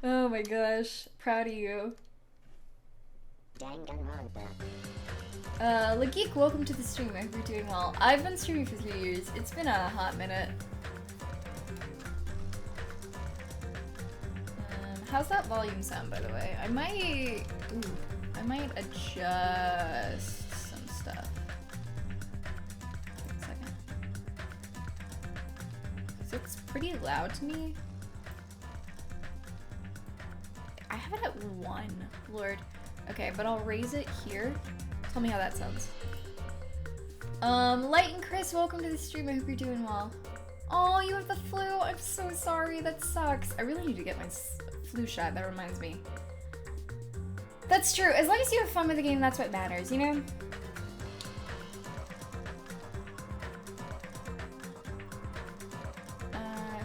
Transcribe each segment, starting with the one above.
Oh my gosh, proud of you. Danganronpa. Lageek, welcome to the stream. I hope you're doing well. I've been streaming for 3 years. It's been a hot minute. How's that volume sound, by the way? I might adjust some stuff. Wait a second. 'Cause it's pretty loud to me. I have it at 1. Lord. Okay, but I'll raise it here. Tell me how that sounds. Light and Chris, welcome to the stream. I hope you're doing well. Oh, you have the flu. I'm so sorry. That sucks. I really need to get my flu shot. That reminds me. That's true. As long as you have fun with the game, that's what matters, you know?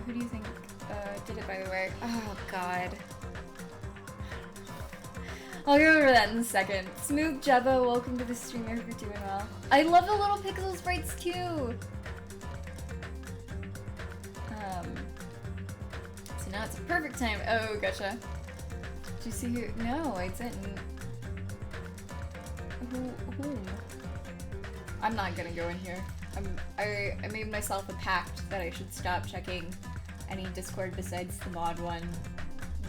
Who do you think did it, by the way? Oh, God. I'll go over that in a second. Smooth Jebba, welcome to the stream. I hope you're doing well. I love the little pixel sprites too. So now it's a perfect time. Oh, gotcha. Did you see who? No, I didn't. Whom? I'm not gonna go in here. I made myself a pact that I should stop checking any Discord besides the mod one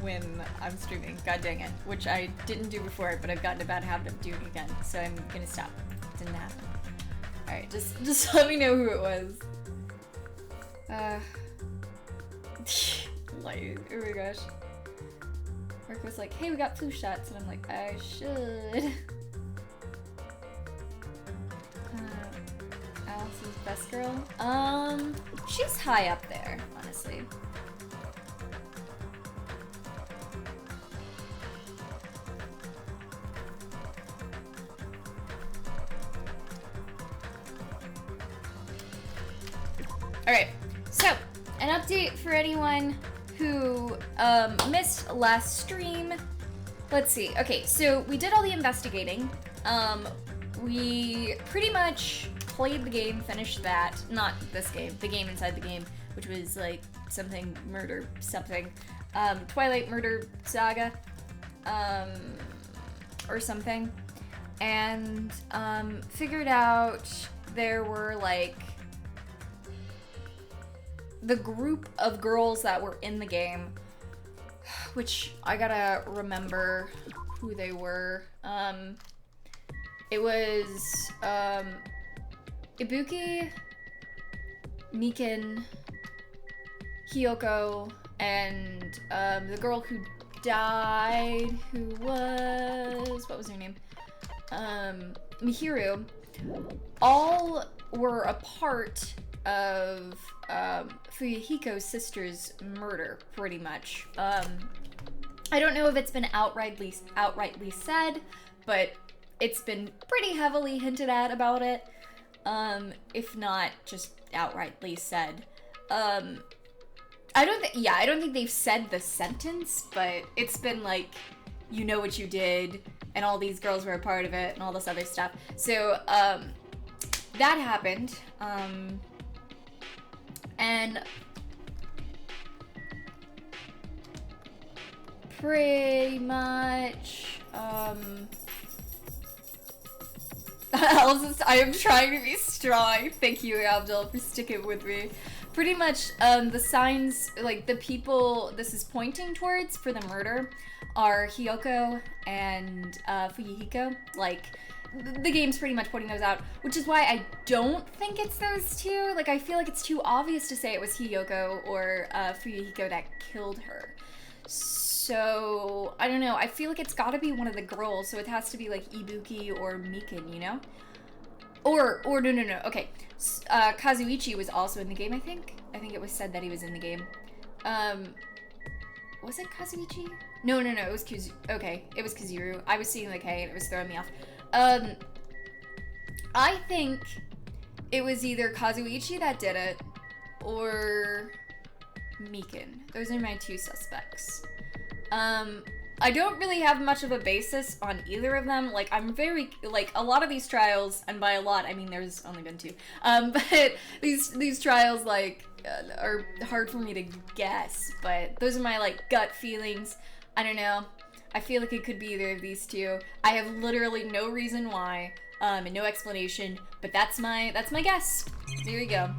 when I'm streaming. God dang it. Which I didn't do before, but I've gotten a bad habit of doing again, so I'm gonna stop. It didn't happen. Alright, just let me know who it was. Light. Oh my gosh. Mark was like, hey, we got flu shots, and I'm like, I should. Alice's best girl? She's high up there, honestly. Alright, so, an update for anyone who missed last stream. Let's see. Okay, so we did all the investigating. We pretty much played the game, finished that. Not this game, the game inside the game, which was like something murder something. Twilight Murder Saga, or something. And figured out there were like the group of girls that were in the game, which I gotta remember who they were. It was Ibuki, Mikan, Hiyoko, and the girl who died, who was, what was her name? Mihiru. All were a part of Fuyuhiko's sister's murder, pretty much. I don't know if it's been outrightly said, but it's been pretty heavily hinted at about it. If not just outrightly said. I don't think they've said the sentence, but it's been like, you know what you did, and all these girls were a part of it, and all this other stuff. So, that happened. And pretty much, I am trying to be strong. Thank you, Abdul, for sticking with me. Pretty much, the signs, like, the people this is pointing towards for the murder are Hiyoko and, Fuyuhiko. Like, the game's pretty much pointing those out, which is why I don't think it's those two. Like, I feel like it's too obvious to say it was Hiyoko or Fuyuhiko that killed her. So, I don't know. I feel like it's gotta be one of the girls, so it has to be, like, Ibuki or Mikan, you know? Or no. Okay. Kazuichi was also in the game, I think. I think it was said that he was in the game. Was it Kazuichi? No, it was okay, it was Kazuru. I was seeing the K and it was throwing me off. I think it was either Kazuichi that did it, or Mikan. Those are my two suspects. I don't really have much of a basis on either of them. Like, I'm very, like, a lot of these trials, and by a lot, I mean there's only been 2, but these trials, like, are hard for me to guess, but those are my, like, gut feelings. I don't know. I feel like it could be either of these two. I have literally no reason why, and no explanation, but that's my guess. There you go.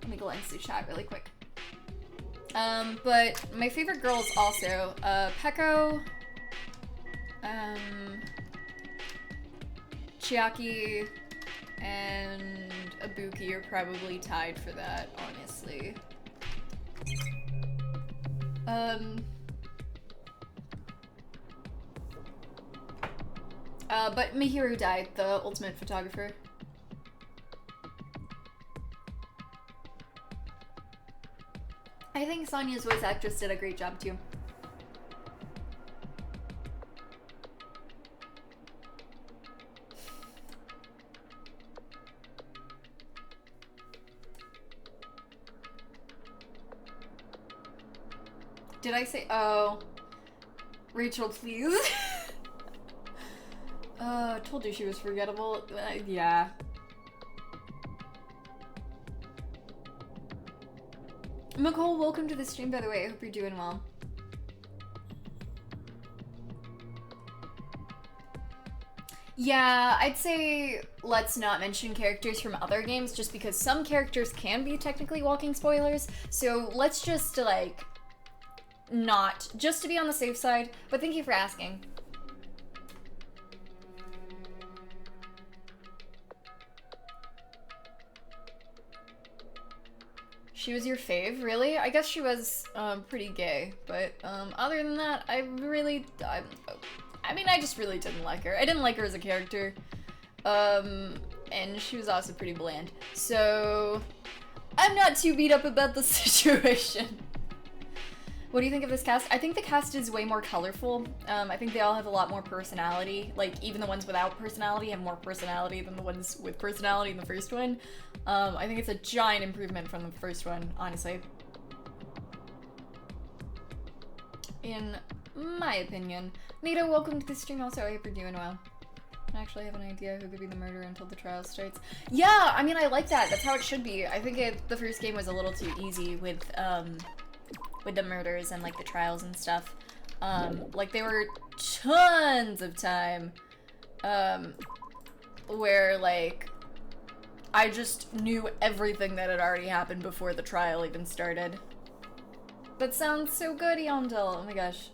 Let me glance through chat really quick. But my favorite girls also, Peko, Chiaki, and Ibuki are probably tied for that, honestly. But Mihiru died, the ultimate photographer. I think Sonya's voice actress did a great job too. Did I say, oh, Rachel, please? Told you she was forgettable. Yeah. Nicole, welcome to the stream, by the way. I hope you're doing well. Yeah, I'd say let's not mention characters from other games just because some characters can be technically walking spoilers. So let's just, like, not, just to be on the safe side. But thank you for asking. She was your fave? Really? I guess she was pretty gay, but other than that, I mean, I just really didn't like her. I didn't like her as a character, and she was also pretty bland. So I'm not too beat up about the situation. What do you think of this cast? I think the cast is way more colorful. I think they all have a lot more personality. Like, even the ones without personality have more personality than the ones with personality in the first one. I think it's a giant improvement from the first one, honestly. In my opinion. Nito, welcome to the stream also. I hope you're doing well. I actually have an idea who could be the murderer until the trial starts. Yeah, I mean, I like that. That's how it should be. I think the first game was a little too easy with the murders and, like, the trials and stuff. Like, there were tons of time, where, like, I just knew everything that had already happened before the trial even started. That sounds so good, Yondel. Oh my gosh.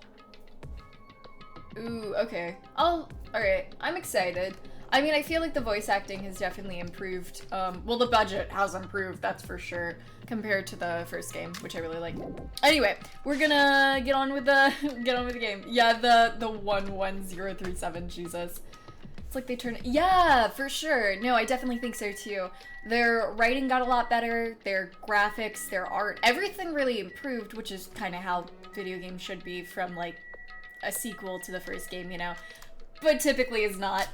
Ooh, okay. Alright. I'm excited. I mean, I feel like the voice acting has definitely improved. Well, the budget has improved, that's for sure, compared to the first game, which I really like. Anyway, we're gonna get on with the game. Yeah, the 11037, Jesus. It's like they turn, yeah, for sure. No, I definitely think so too. Their writing got a lot better, their graphics, their art, everything really improved, which is kind of how video games should be from, like, a sequel to the first game, you know? But typically is not.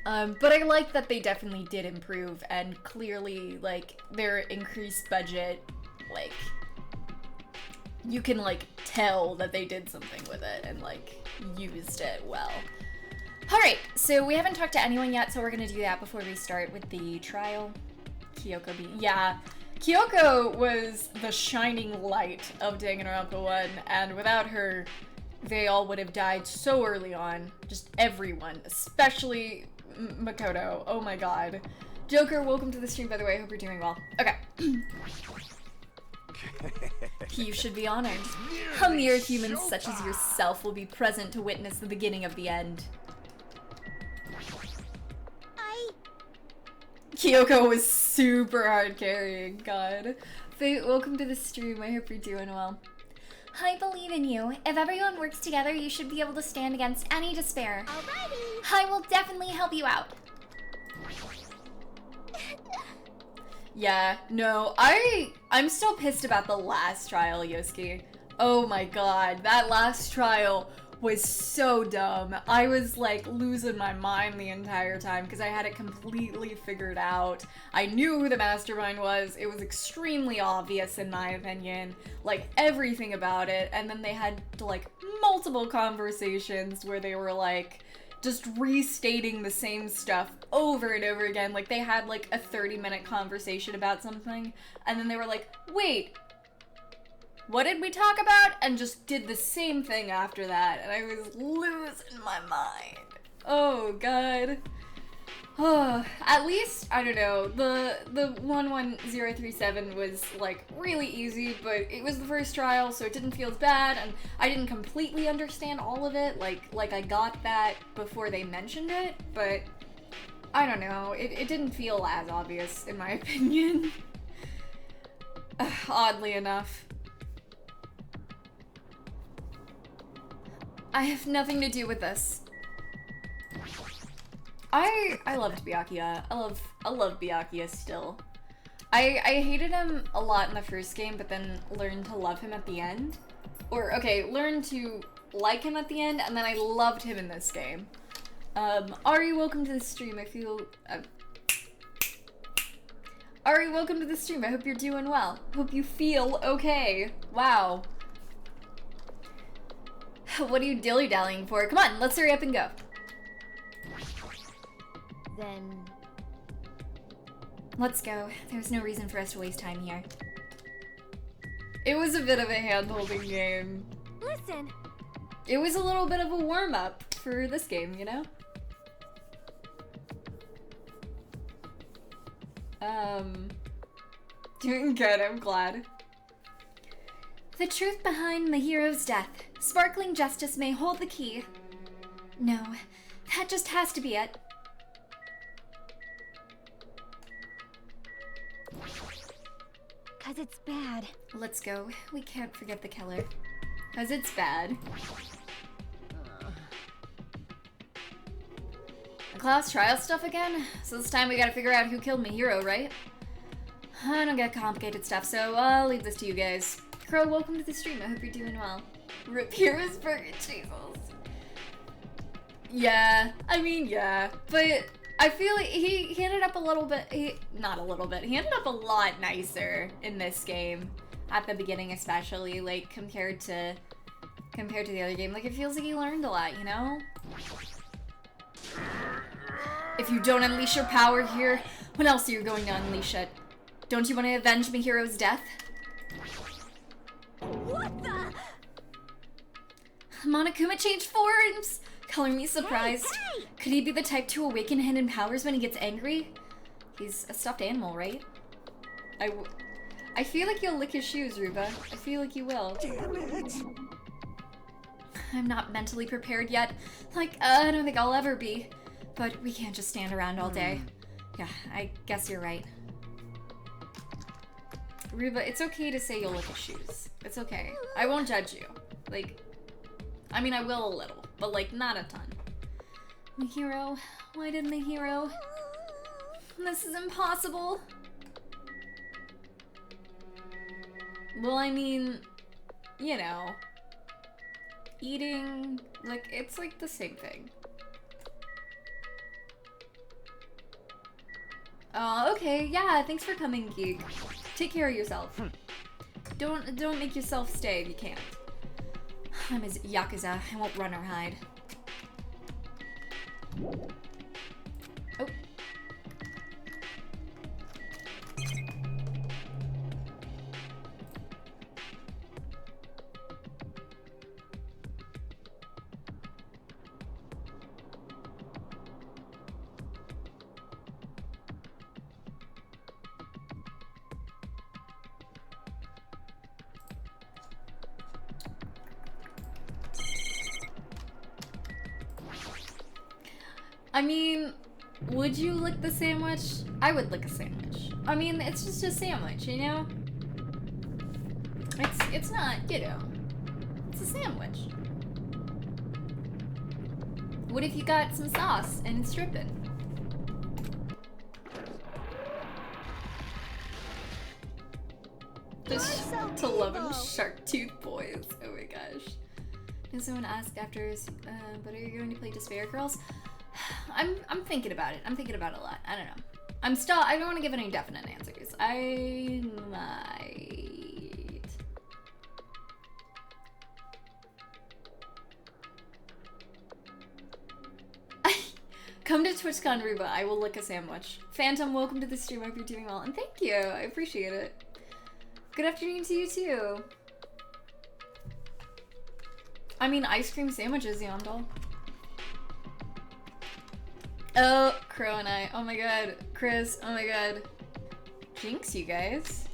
But I like that they definitely did improve, and clearly, like, their increased budget, like, you can, like, tell that they did something with it and, like, used it well. Alright, so we haven't talked to anyone yet, so we're gonna do that before we start with the trial. Kyoko yeah. Kyoko was the shining light of Danganronpa 1, and without her, they all would have died so early on. Just everyone, especially Makoto. Oh my god. Joker, welcome to the stream, by the way. I hope you're doing well. Okay. You should be honored. A mere human such as yourself will be present to witness the beginning of the end. Kyoko was super hard carrying, god. Fate, welcome to the stream. I hope you're doing well. I believe in you. If everyone works together, you should be able to stand against any despair. Alrighty. I will definitely help you out. Yeah, no, I'm still pissed about the last trial, Yosuke. Oh my god, that last trial was so dumb. I was, like, losing my mind the entire time because I had it completely figured out. I knew who the mastermind was. It was extremely obvious in my opinion, like, everything about it. And then they had, like, multiple conversations where they were, like, just restating the same stuff over and over again. Like, they had, like, a 30-minute conversation about something, and then they were like, wait, what did we talk about? And just did the same thing after that, and I was losing my mind. Oh god. Oh, at least, I don't know, the 11037 was, like, really easy, but it was the first trial, so it didn't feel as bad, and I didn't completely understand all of it, like I got that before they mentioned it, but I don't know, it didn't feel as obvious, in my opinion. Oddly enough. I have nothing to do with this. I loved Byakuya. I love Byakuya still. I hated him a lot in the first game, but then learned to love him at the end. Or, okay, learned to like him at the end, and then I loved him in this game. Ari, welcome to the stream. Ari, welcome to the stream. I hope you're doing well. Hope you feel okay. Wow. What are you dilly-dallying for? Come on, let's hurry up and go. Then... let's go. There's no reason for us to waste time here. It was a bit of a hand-holding game. Listen! It was a little bit of a warm-up for this game, you know? Doing good, I'm glad. The truth behind my hero's death. Sparkling justice may hold the key. No, that just has to be it. 'Cause it's bad. Let's go. We can't forget the killer. 'Cause it's bad. The class trial stuff again? So this time we gotta figure out who killed my hero, right? I don't get complicated stuff, so I'll leave this to you guys. Crow, welcome to the stream. I hope you're doing well. Rip Hero's Burger, Jesus. Yeah, I mean, yeah. But I feel like he ended up a little bit, not a little bit, he ended up a lot nicer in this game. At the beginning especially, like, compared to the other game. Like, it feels like he learned a lot, you know? If you don't unleash your power here, when else are you going to unleash it? Don't you want to avenge my hero's death? What the? Monokuma changed forms! Coloring me surprised. Hey! Could he be the type to awaken hidden powers when he gets angry? He's a stuffed animal, right? I feel like you'll lick his shoes, Ruba. I feel like you will. Damn it! I'm not mentally prepared yet. Like, I don't think I'll ever be. But we can't just stand around all day. Yeah, I guess you're right. Ruba, it's okay to say you'll lick his shoes. It's okay. I won't judge you. Like, I mean, I will a little, but like, not a ton. My hero? Why did my hero? This is impossible. Well, I mean, you know, eating, like, it's like the same thing. Oh, okay, yeah, thanks for coming, Geek. Take care of yourself. Don't make yourself stay if you can't. I'm a Yakuza. I won't run or hide. Oh. I mean, would you lick the sandwich? I would lick a sandwich. I mean, it's just a sandwich, you know? It's not, you know, it's a sandwich. What if you got some sauce and it's dripping? Just to love and shark tooth boys. Oh my gosh. Did someone ask after, but are you going to play Despair Girls? I'm thinking about it. I'm thinking about it a lot. I don't know. I don't want to give any definite answers. I might. Come to TwitchCon, Ruba. I will lick a sandwich. Phantom, welcome to the stream. I hope you're doing well. And thank you. I appreciate it. Good afternoon to you too. I mean, ice cream sandwiches, Yandel. Oh, Crow and I. Oh my god. Chris, oh my god. Jinx, you guys.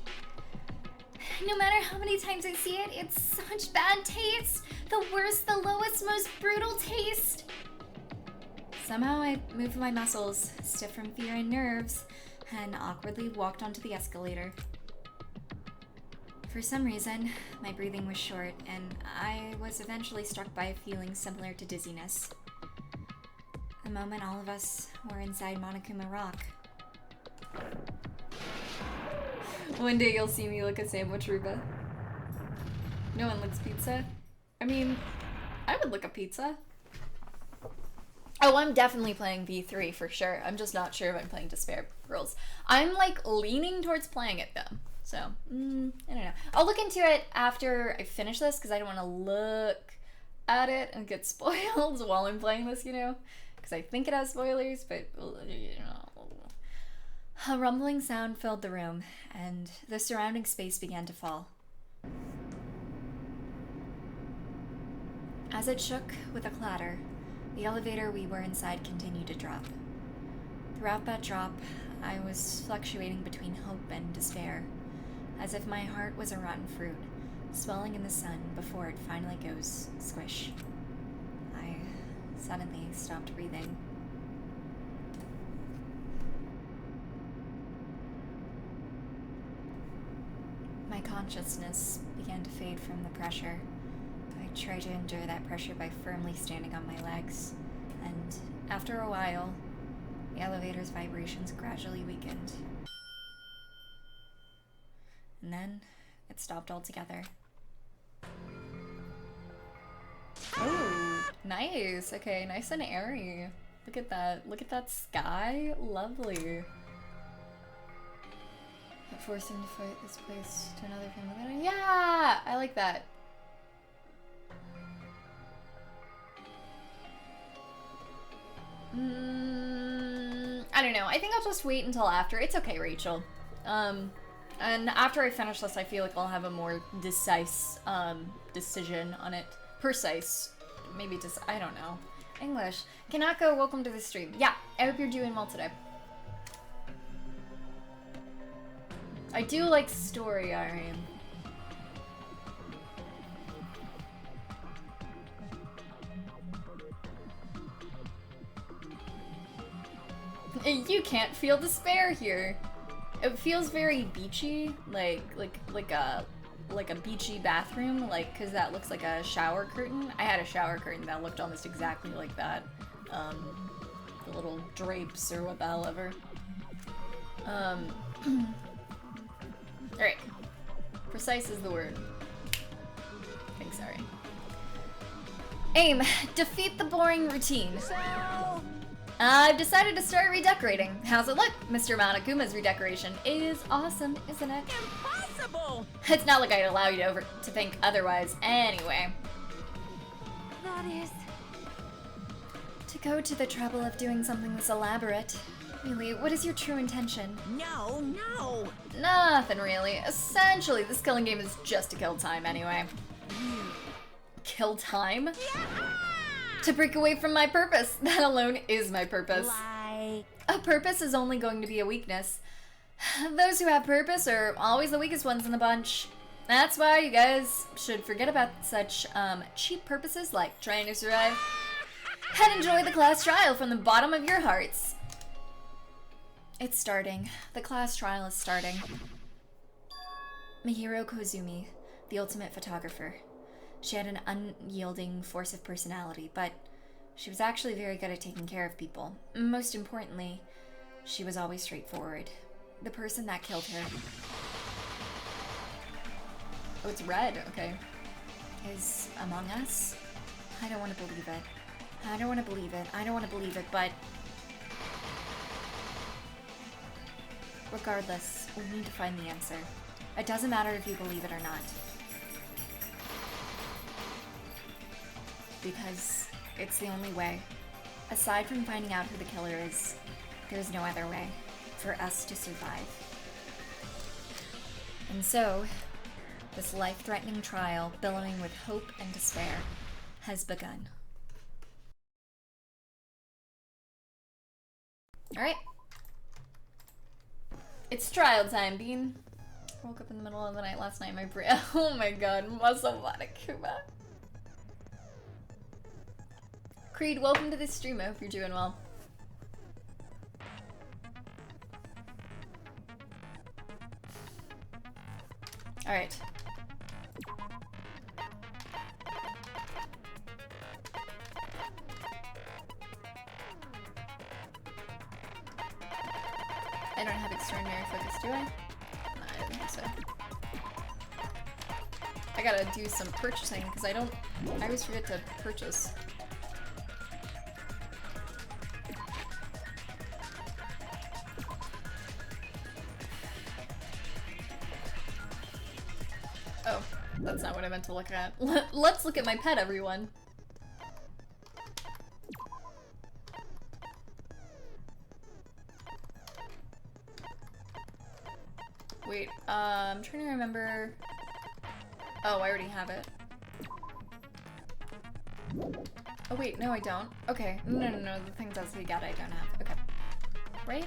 No matter how many times I see it, it's such bad taste. The worst, the lowest, most brutal taste. Somehow I moved my muscles, stiff from fear and nerves, and awkwardly walked onto the escalator. For some reason, my breathing was short, and I was eventually struck by a feeling similar to dizziness. The moment all of us were inside Monokuma Rock. One day you'll see me lick a sandwich, Ruba. No one licks pizza. I mean, I would lick a pizza. Oh, I'm definitely playing V3 for sure. I'm just not sure if I'm playing Despair Girls. I'm like leaning towards playing it though. So, I don't know. I'll look into it after I finish this because I don't want to look at it and get spoiled while I'm playing this, you know? Because I think it has spoilers, but you know. A rumbling sound filled the room, and the surrounding space began to fall. As it shook with a clatter, the elevator we were inside continued to drop. Throughout that drop, I was fluctuating between hope and despair, as if my heart was a rotten fruit, swelling in the sun before it finally goes squish. I suddenly stopped breathing. My consciousness began to fade from the pressure. I tried to endure that pressure by firmly standing on my legs, and after a while, the elevator's vibrations gradually weakened. And then it stopped altogether. Oh, nice. Okay, nice and airy. Look at that. Look at that sky. Lovely. It forced him to fight this place to another family. Yeah! I like that. I don't know. I think I'll just wait until after. It's okay, Rachel. And after I finish this, I feel like I'll have a more decision on it. Precise. Maybe just, I don't know. English. Kanako, welcome to the stream. Yeah, I hope you're doing well today. I do like story, Irene. You can't feel despair here. It feels very beachy, like a beachy bathroom, like, cause that looks like a shower curtain. I had a shower curtain that looked almost exactly like that. The little drapes or what the hell ever. Alright. Precise is the word. Thanks, sorry. Aim. Defeat the boring routine. I've decided to start redecorating. How's it look? Mr. Monokuma's redecoration is awesome, isn't it? Impossible! It's not like I'd allow you to think otherwise anyway. That is... To go to the trouble of doing something this elaborate. Really, what is your true intention? No. Nothing really. Essentially, this killing game is just to kill time anyway. Kill time? Yeah! To break away from my purpose. That alone is my purpose. Like... A purpose is only going to be a weakness. Those who have purpose are always the weakest ones in the bunch. That's why you guys should forget about such cheap purposes like trying to survive. And enjoy the class trial from the bottom of your hearts. It's starting. The class trial is starting. Mihiro Kozumi, the ultimate photographer. She had an unyielding force of personality, but she was actually very good at taking care of people. Most importantly, she was always straightforward. The person that killed her... Oh, it's red, okay. Is among us? I don't want to believe it. I don't want to believe it. I don't want to believe it, but... Regardless, we need to find the answer. It doesn't matter if you believe it or not. Because it's the only way. Aside from finding out who the killer is, there's no other way for us to survive. And so, this life-threatening trial, billowing with hope and despair, has begun. Alright. It's trial time, Bean. I woke up in the middle of the night last night. My brain. Oh my god, Masawana-kuma. Creed, welcome to the stream. I hope you're doing well. Alright. I don't have extraordinary focus, do I? No, I don't think so. I gotta do some purchasing because I always forget to purchase. Oh, that's not what I meant to look at. Let's look at my pet, everyone. Wait, I'm trying to remember. Oh, I already have it. Oh wait, no I don't. Okay, no, the thing does say got I don't have. Okay. Right?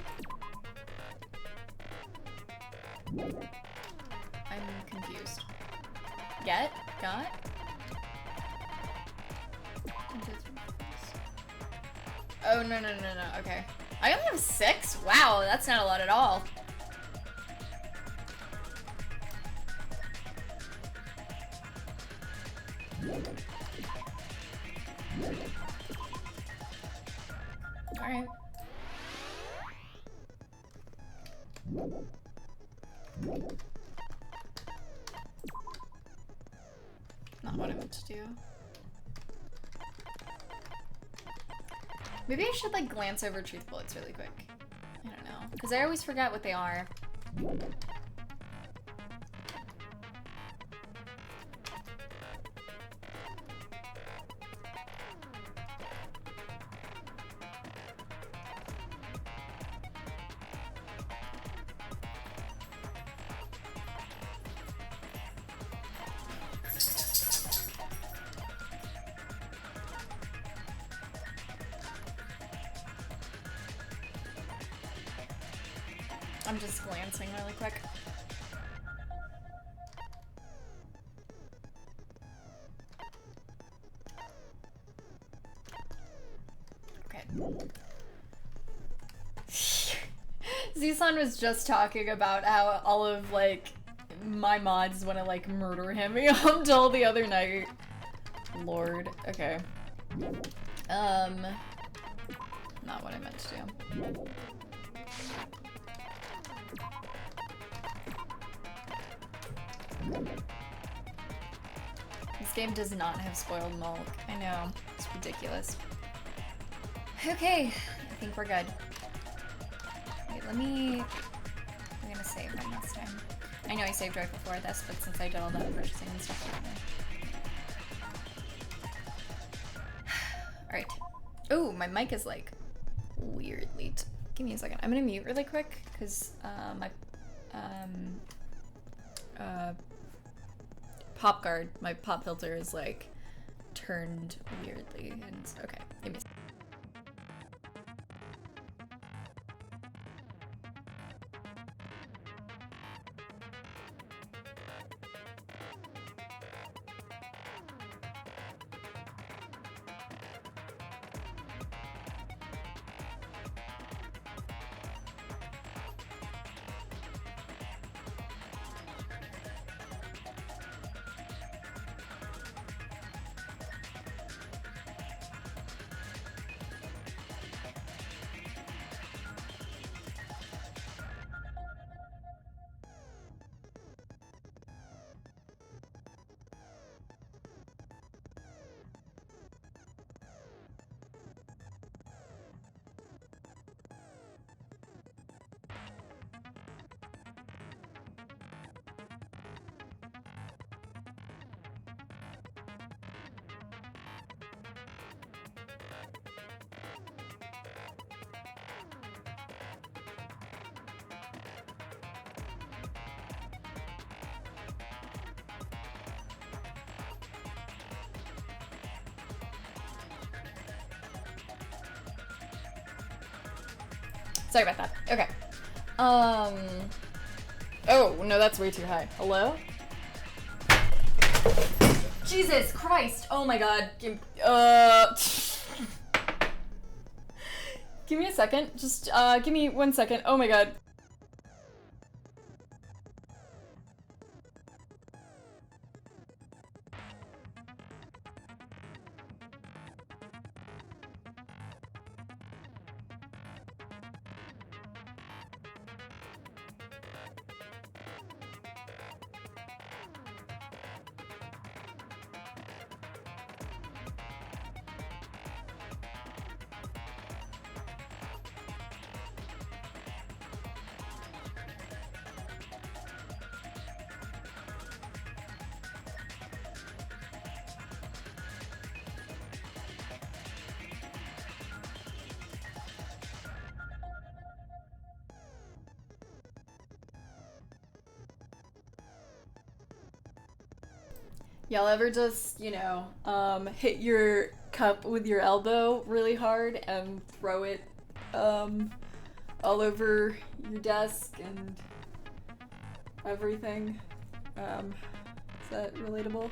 I'm confused. Get? Got? Oh, no, okay. I only have 6? Wow, that's not a lot at all. Alright. Not what I meant to do. Maybe I should like glance over truth bullets really quick. I don't know. Because I always forget what they are. I'm just glancing really quick. Okay. Z-san was just talking about how all of, like, my mods want to, like, murder him until the other night. Lord. Okay. Not what I meant to do. This game does not have spoiled milk. I know. It's ridiculous. Okay. I think we're good. Wait, I'm gonna save one this time. I know I saved right before this, but since I did all that purchasing and stuff, Alright. Oh, my mic is like weirdly. Give me a second. I'm gonna mute really quick because my pop guard, my pop filter is like turned weirdly, and okay, give me a second. Sorry about that. Okay. Oh, no, that's way too high. Hello? Jesus Christ! Oh my god. Give me a second. Just, give me 1 second. Oh my god. Y'all ever just, you know, hit your cup with your elbow really hard and throw it, all over your desk and everything? Is that relatable?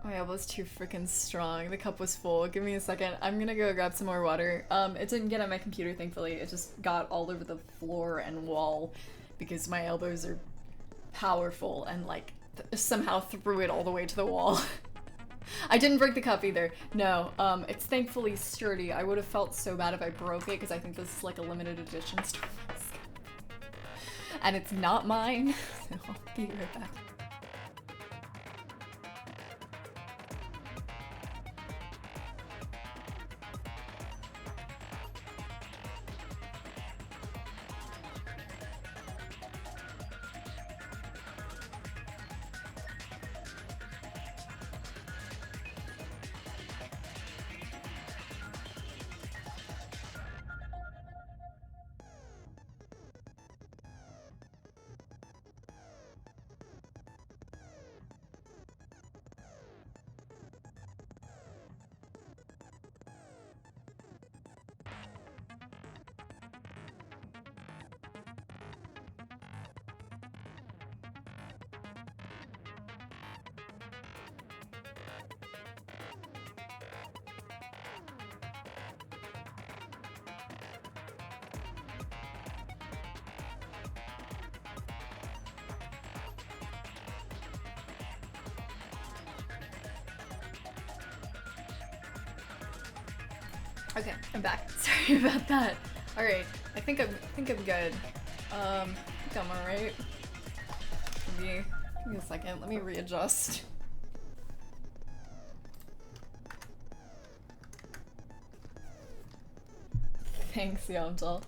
My elbow's too freaking strong. The cup was full. Give me a second. I'm gonna go grab some more water. It didn't get on my computer, thankfully. It just got all over the floor and wall because my elbows are powerful and, like, somehow threw it all the way to the wall. I didn't break the cup either. No, it's thankfully sturdy. I would have felt so bad if I broke it because I think this is like a limited edition Starbucks. And it's not mine, so I'll be right back. Okay, I'm back. Sorry about that. All right, I think I'm good. I think I'm all right. Give me a second. Let me readjust. Thanks, Yontel.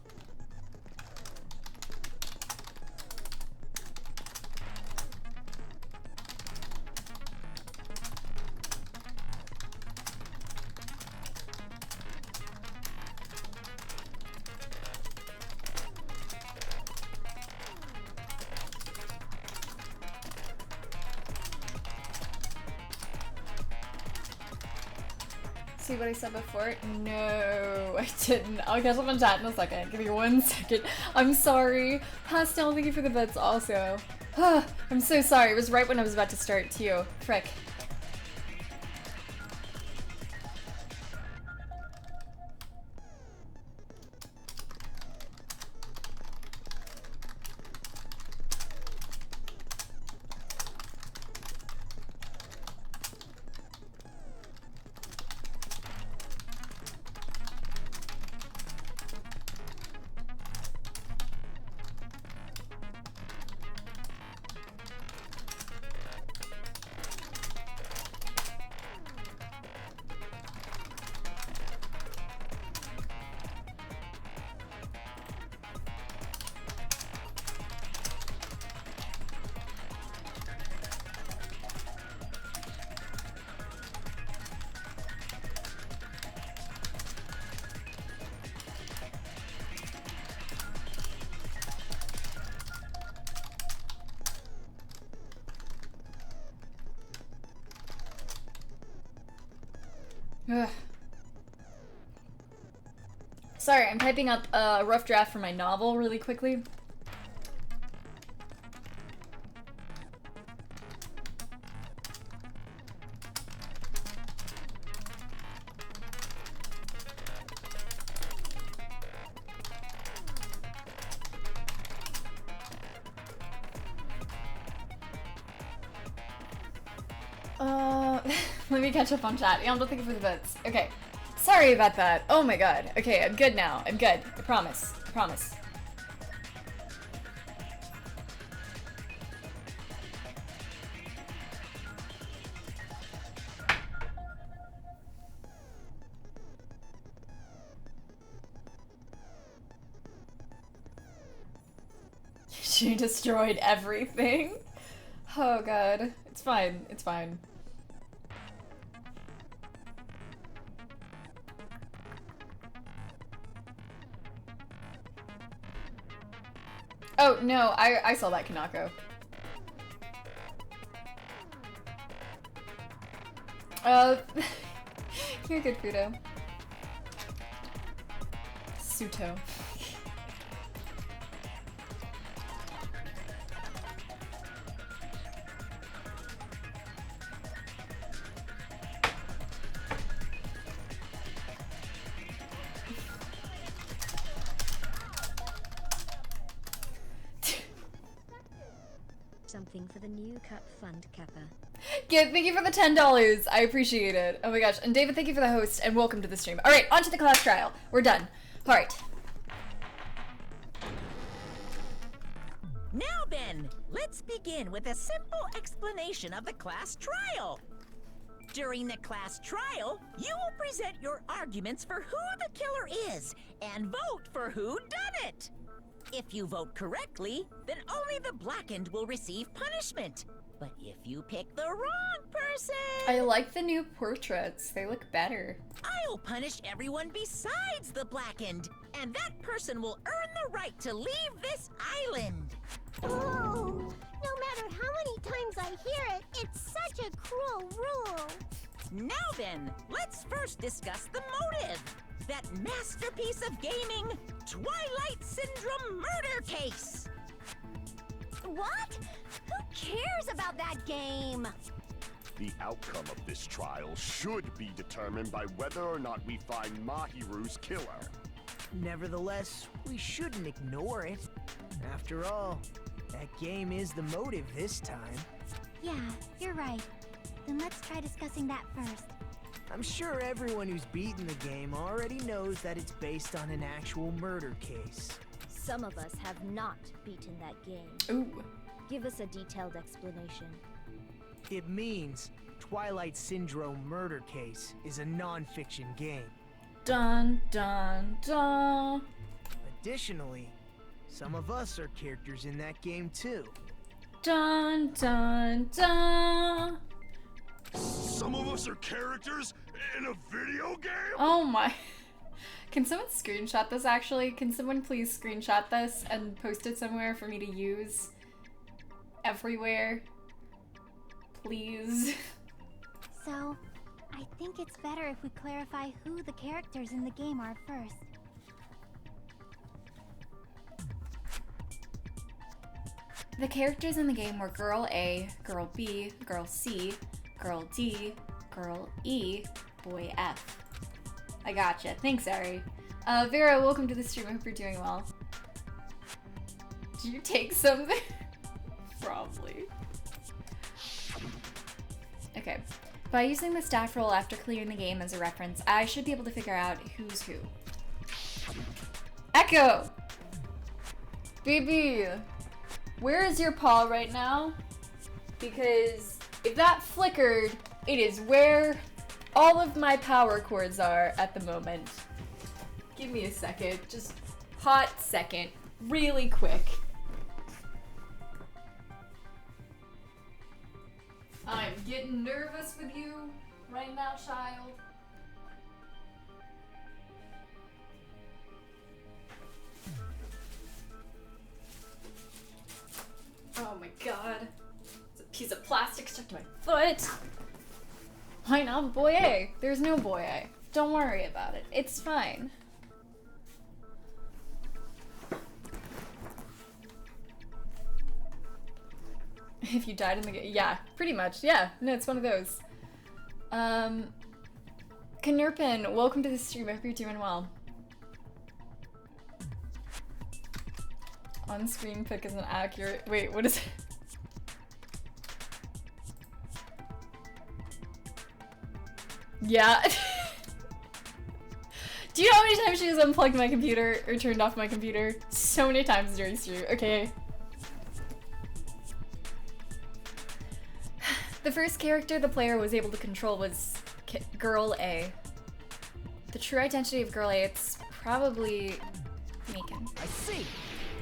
See what I said before? No, I didn't. I'll catch up on chat in a second. Give me 1 second. I'm sorry. Pastel, thank you for the bits also. I'm so sorry. It was right when I was about to start too. Frick. Ugh. Sorry, I'm typing up a rough draft for my novel really quickly. Let me catch up on chat. Yeah, I'm looking for the bits. Okay. Sorry about that. Oh my god. Okay, I'm good now. I'm good. I promise. I promise. She destroyed everything. Oh god. It's fine. It's fine. Oh, no, I saw that, Kanako. You're good, Fudo. Suto. Something for the new Cup Fund, Kappa. Thank you for the $10. I appreciate it. Oh my gosh. And David, thank you for the host, and welcome to the stream. Alright, on to the class trial. We're done. Alright. Now then, let's begin with a simple explanation of the class trial. During the class trial, you will present your arguments for who the killer is and vote for who done it. If you vote correctly, then only the blackened will receive punishment. But if you pick the wrong person... I like the new portraits. They look better. I'll punish everyone besides the blackened, and that person will earn the right to leave this island. Oh, no matter how many times I hear it, it's such a cruel rule. Now then, let's first discuss the motive. That masterpiece of gaming, Twilight Syndrome murder case. What? Who cares about that game? The outcome of this trial should be determined by whether or not we find Mahiru's killer. Nevertheless, we shouldn't ignore it. After all, that game is the motive this time. Yeah, you're right. Then let's try discussing that first. I'm sure everyone who's beaten the game already knows that it's based on an actual murder case. Some of us have not beaten that game. Ooh. Give us a detailed explanation. It means Twilight Syndrome Murder Case is a non-fiction game. Dun dun dun. Additionally, some of us are characters in that game too. Dun dun dun. Some of us are characters in a video game? Oh my. Can someone screenshot this actually? Can someone please screenshot this and post it somewhere for me to use everywhere? Please. So, I think it's better if we clarify who the characters in the game are first. The characters in the game were Girl A, Girl B, Girl C, Girl D, Girl E, Boy F. I gotcha. Thanks, Ari. Vera, welcome to the stream. I hope you're doing well. Did you take something? Probably. Okay. By using the staff roll after clearing the game as a reference, I should be able to figure out who's who. Echo! Baby! Where is your paw right now? Because if that flickered, it is where all of my power cords are at the moment. Give me a second. Just hot second. Really quick. I'm getting nervous with you right now, child. Oh my god. It's a piece of plastic stuck to my foot. Why not boy A? There's no boy A. Don't worry about it. It's fine. If you died in the game. Yeah, pretty much. Yeah, no, it's one of those. Knurpin, welcome to the stream. I hope you're doing well. On-screen pick isn't accurate. Wait, what is it? Yeah. Do you know how many times she has unplugged my computer or turned off my computer? So many times during stream. Okay. The first character the player was able to control was Girl A. The true identity of Girl A, it's probably Megan. I see.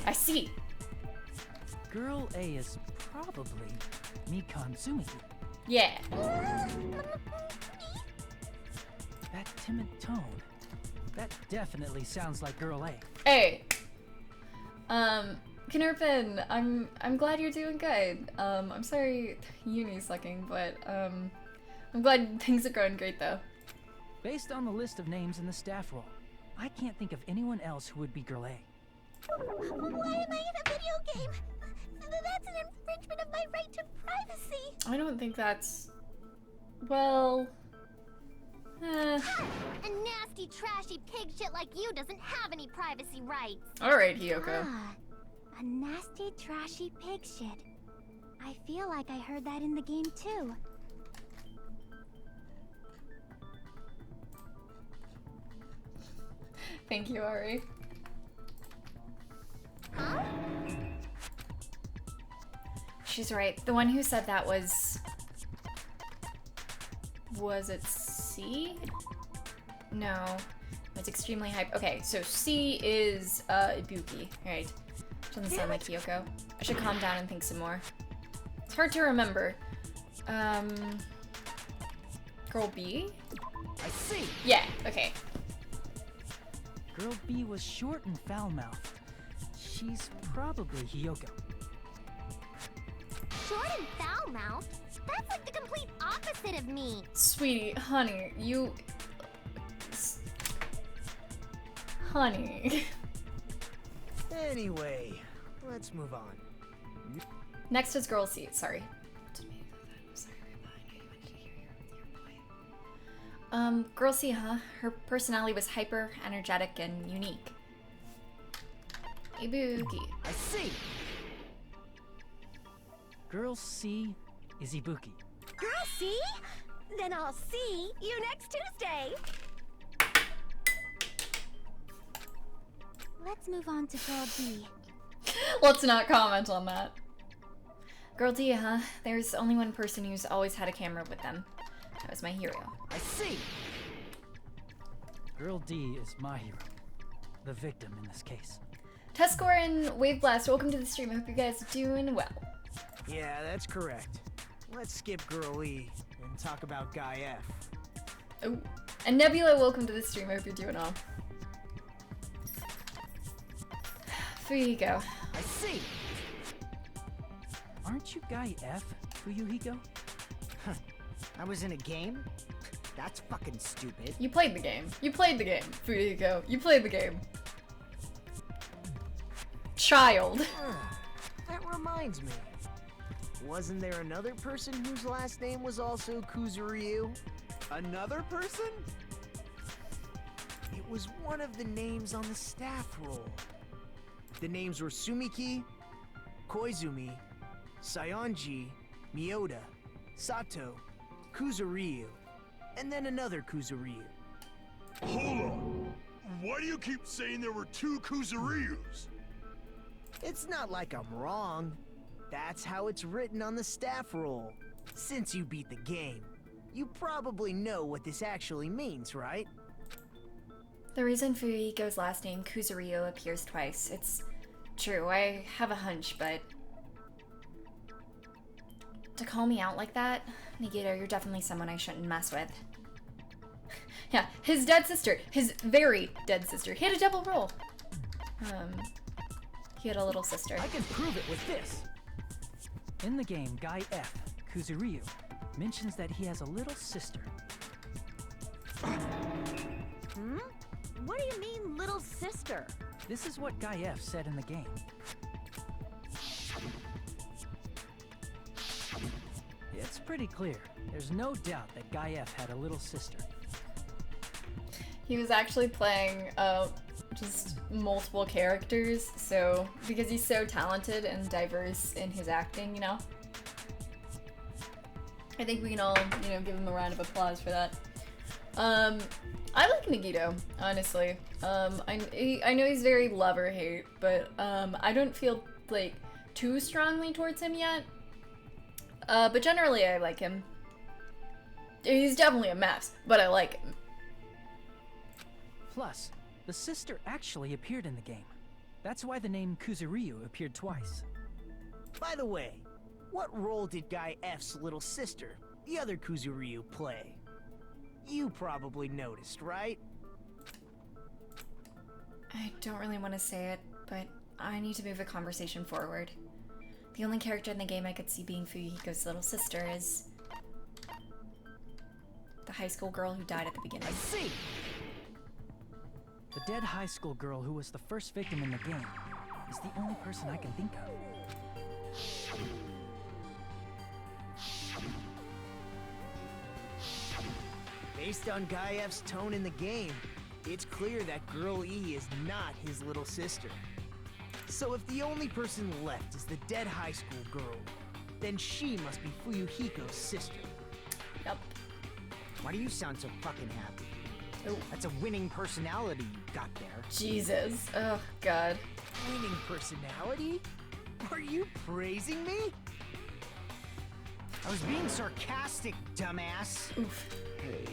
I see. Girl A is probably Mikan Sumiki. Yeah. That timid tone. That definitely sounds like Girl A. Hey. Knurpin, I'm glad you're doing good. I'm sorry uni's sucking, but I'm glad things are going great though. Based on the list of names in the staff roll, I can't think of anyone else who would be Girl A. Why am I in a video game? That's an infringement of my right to privacy. I don't think that's... Well... A nasty, trashy pig shit like you doesn't have any privacy rights. Alright, Hiyoko. Ah, a nasty, trashy pig shit. I feel like I heard that in the game too. Thank you, Ari. Huh? She's right. The one who said that was... Was it C? No. It's extremely hype. Okay, so C is Ibuki. Alright. Doesn't sound like Hiyoko. I should calm down and think some more. It's hard to remember. Girl B? I see. Yeah, okay. Girl B was short and foul-mouthed. She's probably Hiyoko. Short and foul-mouthed? That's like the complete opposite of me. Sweetie, honey, you... Honey. Anyway, let's move on. Next is Girl C, sorry. Girl C, huh? Her personality was hyper, energetic, and unique. Ibuki. I see. Girl C is Ibuki. Girl, see? Then I'll see you next Tuesday. Let's move on to Girl D. Let's not comment on that. Girl D, huh? There's only one person who's always had a camera with them. That was my hero. I see. Girl D is my hero. The victim in this case. Tuscore and Wave Blast, welcome to the stream. I hope you guys are doing well. Yeah, that's correct. Let's skip Girl E and talk about Guy F. Oh. And Nebula, welcome to the stream. I hope you're doing well. Fuyuhiko. I see. Aren't you Guy F, Fuyuhiko? I was in a game? That's fucking stupid. You played the game. You played the game, Fuyuhiko. You played the game. Child. That reminds me. Wasn't there another person whose last name was also Kuzuryu? Another person? It was one of the names on the staff roll. The names were Sumiki, Koizumi, Sayonji, Miyoda, Sato, Kuzuryu, and then another Kuzuryu. Hold on. Why do you keep saying there were two Kuzuryus? It's not like I'm wrong. That's how it's written on the staff roll. Since you beat the game, you probably know what this actually means, right? The reason Fuyuhiko's last name, Kuzuryu, appears twice. It's true, I have a hunch, but... To call me out like that, Nagito, you're definitely someone I shouldn't mess with. Yeah, his dead sister. His very dead sister. He had a double role. He had a little sister. I can prove it with this. In the game Guy F, Kuzuryu, mentions that he has a little sister. What do you mean, little sister? This is what Guy F said in the game. It's pretty clear. There's no doubt that Guy F had a little sister. He was actually playing just multiple characters, so because he's so talented and diverse in his acting, you know. I think we can all, you know, give him a round of applause for that. I like Nagito, honestly. I know he's very love or hate, but I don't feel like too strongly towards him yet. But generally, I like him. He's definitely a mess, but I like him. Plus, the sister actually appeared in the game. That's why the name Kuzuryu appeared twice. By the way, what role did Guy F's little sister, the other Kuzuryu, play? You probably noticed, right? I don't really want to say it, but I need to move the conversation forward. The only character in the game I could see being Fuyuhiko's little sister is the high school girl who died at the beginning. I see! The dead high school girl who was the first victim in the game is the only person I can think of. Based on Guy F's tone in the game, it's clear that Girl E is not his little sister. So if the only person left is the dead high school girl, then she must be Fuyuhiko's sister. Yep. Why do you sound so fucking happy? Oh. That's a winning personality you got there. Jesus. Oh, God. Winning personality? Are you praising me? I was being sarcastic, dumbass. Oof. Hey,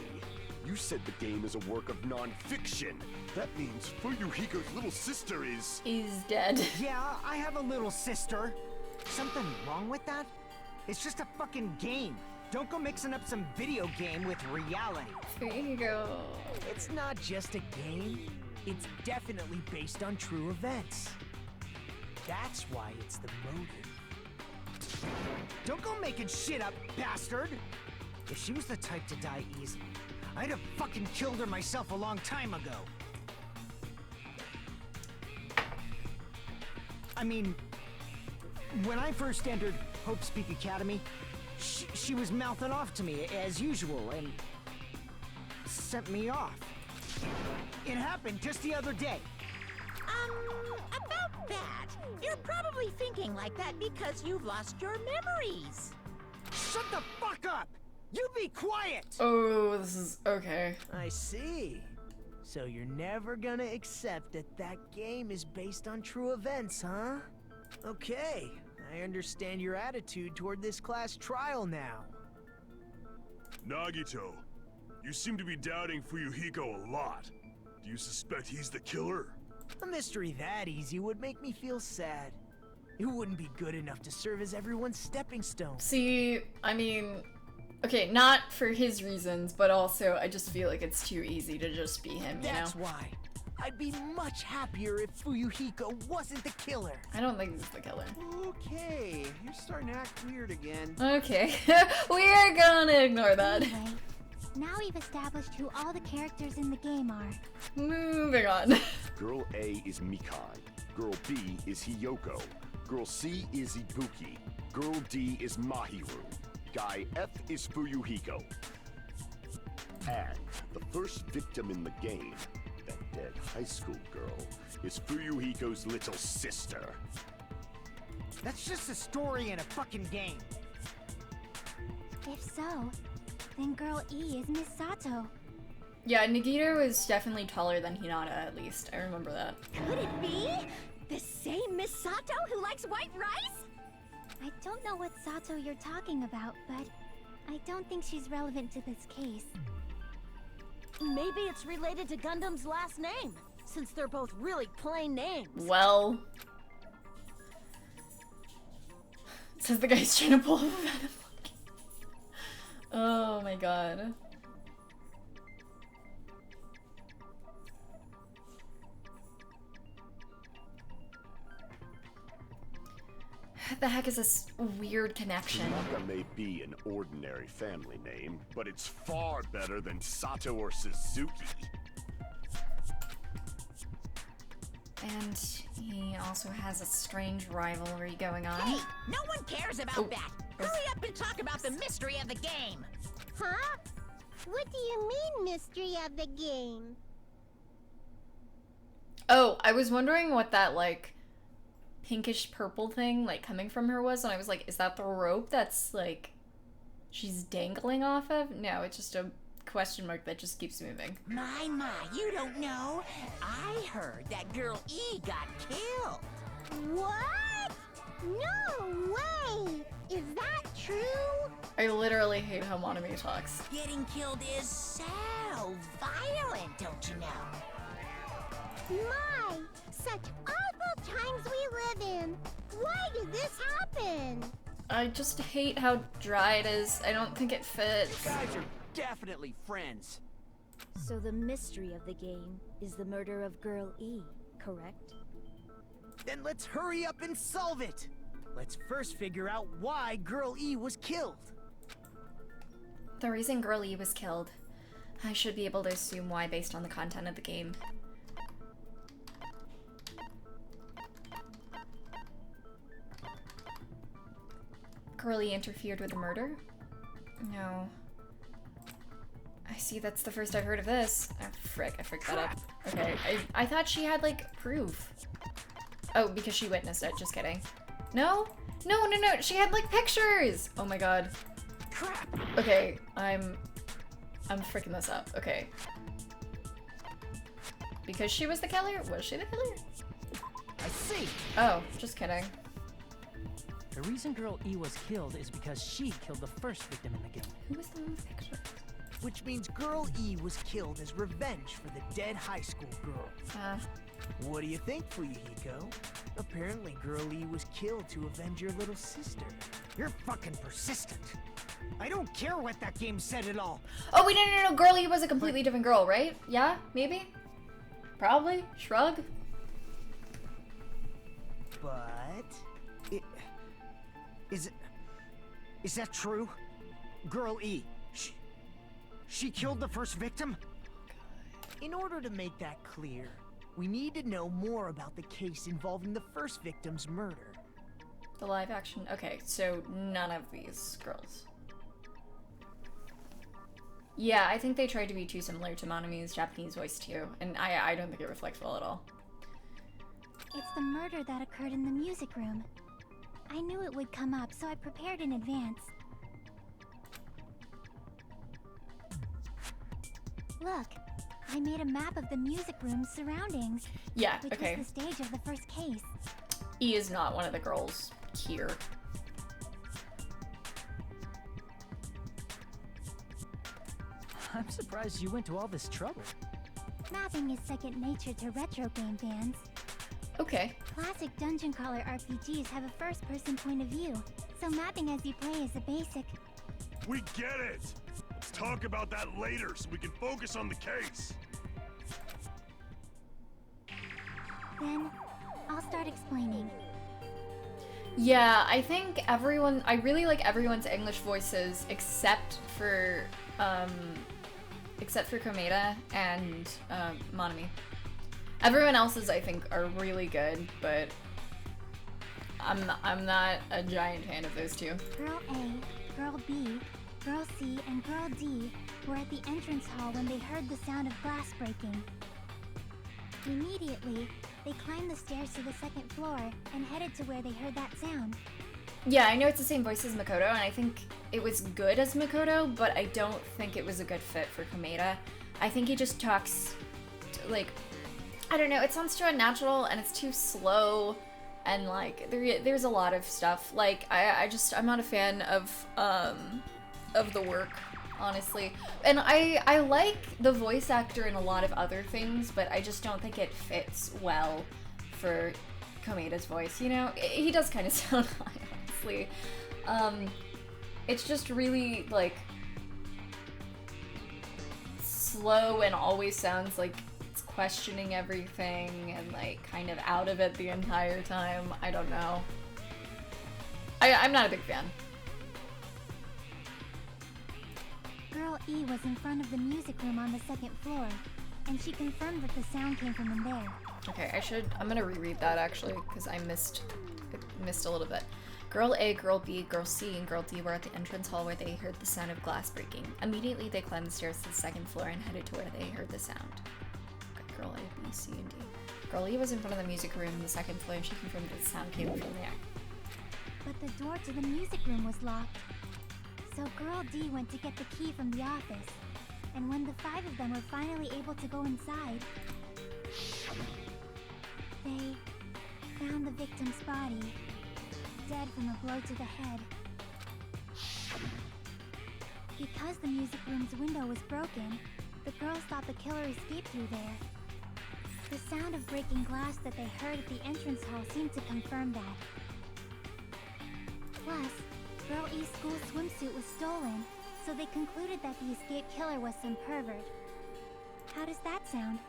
you said the game is a work of non-fiction. That means Fuyuhiko's little sister is dead. Yeah, I have a little sister. Something wrong with that? It's just a fucking game. Don't go mixing up some video game with reality. Fuyuhiko. It's not just a game. It's definitely based on true events. That's why it's the motive. Don't go making shit up, bastard! If she was the type to die easily, I'd have fucking killed her myself a long time ago. I mean, when I first entered Hope Speak Academy, she was mouthing off to me as usual and sent me off. It happened just the other day. About that, you're probably thinking like that because you've lost your memories. Shut the fuck up! You be quiet! Oh, this is okay. I see. So you're never gonna accept that that game is based on true events, huh? Okay, I understand your attitude toward this class trial now. Nagito, you seem to be doubting Fuyuhiko a lot. Do you suspect he's the killer? A mystery that easy would make me feel sad. It wouldn't be good enough to serve as everyone's stepping stone. See, I mean, okay, not for his reasons, but also I just feel like it's too easy to just be him, you know? That's why. I'd be much happier if Fuyuhiko wasn't the killer. I don't think he's the killer. Okay, you're starting to act weird again. Okay, we are gonna ignore that. Anyway, now we've established who all the characters in the game are. Moving on. Girl A is Mikan. Girl B is Hiyoko. Girl C is Ibuki. Girl D is Mahiru. Guy F is Fuyuhiko. And the first victim in the game, that dead high school girl, is Fuyuhiko's little sister. That's just a story in a fucking game. If so, then Girl E is Miss Sato. Yeah, Nagito is definitely taller than Hinata, at least. I remember that. Could it be? The same Miss Sato who likes white rice? I don't know what Sato you're talking about, but I don't think she's relevant to this case. Maybe it's related to Gundam's last name, since they're both really plain names. Well... Says the guy's trying to pull a Venom Monkey. Oh my god. the heck is this weird connection? Tanaka may be an ordinary family name, but it's far better than Sato or Suzuki. And he also has a strange rivalry going on. Hey, no one cares about that. Hurry up and talk about the mystery of the game. Huh? What do you mean, mystery of the game? Oh, I was wondering what that, like, pinkish purple thing, like, coming from her was, and I was like, is that the rope that's, like, she's dangling off of? No, it's just a question mark that just keeps moving. My, you don't know. I heard that girl E got killed. What? No way! Is that true? I literally hate how Monami talks. Getting killed is so violent, don't you know? My, such awful times we live in. Why did this happen? I just hate how dry it is. I don't think it fits. You guys are definitely friends. So the mystery of the game is the murder of Girl E, correct? Then let's hurry up and solve it. Let's first figure out why Girl E was killed. The reason Girl E was killed. I should be able to assume why based on the content of the game. Girl E interfered with the murder? No. I see, that's the first I've heard of this. Oh, frick, I fricked that up. Okay, I thought she had, like, proof. Oh, because she witnessed it, just kidding. No? No, she had, like, pictures! Oh my god. Crap! Okay, I'm freaking this up. Okay. Because she was the killer? Was she the killer? I see! Oh, just kidding. The reason Girl E was killed is because she killed the first victim in the game. Who was the one with pictures? Which means Girl E was killed as revenge for the dead high school girl. What do you think, Fuyuhiko? Apparently Girl E was killed to avenge your little sister. You're fucking persistent. I don't care what that game said at all. Oh, wait, no. Girl E was a completely different girl, right? Yeah? Maybe? Probably? Shrug? But... Is that true? Girl E, she killed the first victim? In order to make that clear, we need to know more about the case involving the first victim's murder. The live action? Okay, so none of these girls. Yeah, I think they tried to be too similar to Monami's Japanese voice too, and I don't think it reflects well at all. It's the murder that occurred in the music room. I knew it would come up, so I prepared in advance. Look, I made a map of the music room's surroundings. Yeah, which okay. was the stage of the first case. E is not one of the girls here. I'm surprised you went to all this trouble. Mapping is second nature to retro game fans. Okay. Classic dungeon crawler RPGs have a first-person point of view, so mapping as you play is a basic. We get it! Let's talk about that later so we can focus on the case. Then, I'll start explaining. Yeah, I think I really like everyone's English voices except for Komeda and Monami. Everyone else's, I think, are really good, but I'm not a giant fan of those two. Girl A, Girl B, Girl C, and Girl D were at the entrance hall when they heard the sound of glass breaking. Immediately, they climbed the stairs to the second floor and headed to where they heard that sound. Yeah, I know it's the same voice as Makoto, and I think it was good as Makoto, but I don't think it was a good fit for Komeda. I think he just talks, like, I don't know, it sounds too unnatural, and it's too slow, and, like, there's a lot of stuff. Like, I'm not a fan of the work, honestly. And I like the voice actor in a lot of other things, but I just don't think it fits well for Komeda's voice, you know? He does kind of sound high, honestly. It's just really, like, slow and always sounds like it's questioning everything and, like, kind of out of it the entire time. I don't know. I'm not a big fan. Girl E was in front of the music room on the second floor, and she confirmed that the sound came from in there. Okay, I'm gonna reread that actually, because I missed a little bit. Girl A, Girl B, Girl C, and Girl D were at the entrance hall where they heard the sound of glass breaking. Immediately, they climbed the stairs to the second floor and headed to where they heard the sound. Okay, Girl A, B, C, and D. Girl E was in front of the music room on the second floor, and she confirmed that the sound came from there. But the door to the music room was locked. So Girl D went to get the key from the office. And when the 5 of them were finally able to go inside, they found the victim's body, dead from a blow to the head. Because the music room's window was broken, the girls thought the killer escaped through there. The sound of breaking glass that they heard at the entrance hall seemed to confirm that. Plus, Girl E's school swimsuit was stolen, so they concluded that the escaped killer was some pervert. How does that sound?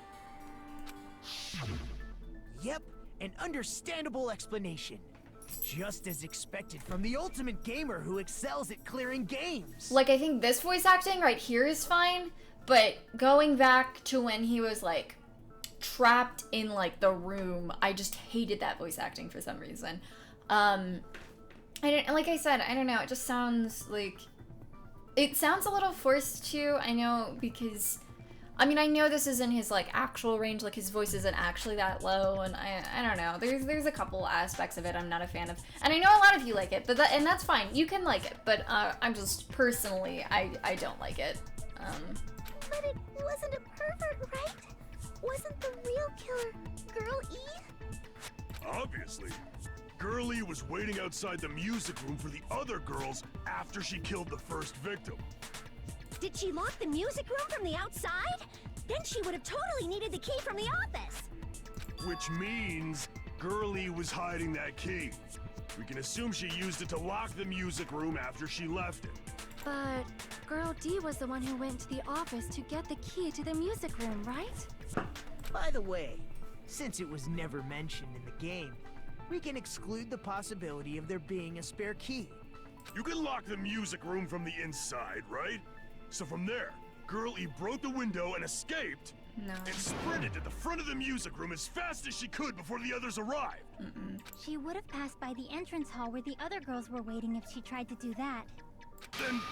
Yep, an understandable explanation. Just as expected from the ultimate gamer who excels at clearing games. Like, I think this voice acting right here is fine, but going back to when he was, like, trapped in, like, the room, I just hated that voice acting for some reason. Like I said, I don't know, it just sounds like... It sounds a little forced too, I know, because... I mean, I know this isn't his, like, actual range, like, his voice isn't actually that low, and I don't know, there's a couple aspects of it I'm not a fan of. And I know a lot of you like it, but and that's fine, you can like it, but I'm just, personally, I don't like it. But it wasn't a pervert, right? Wasn't the real killer Girl E? Obviously. Girl E was waiting outside the music room for the other girls after she killed the first victim. Did she lock the music room from the outside? Then she would have totally needed the key from the office. Which means Girl E was hiding that key. We can assume she used it to lock the music room after she left it. But Girl D was the one who went to the office to get the key to the music room, right? By the way, since it was never mentioned in the game, we can exclude the possibility of there being a spare key. You can lock the music room from the inside, right? So from there, Girl E broke the window and escaped, and sprinted to the front of the music room as fast as she could before the others arrived. She would have passed by the entrance hall where the other girls were waiting if she tried to do that. Then,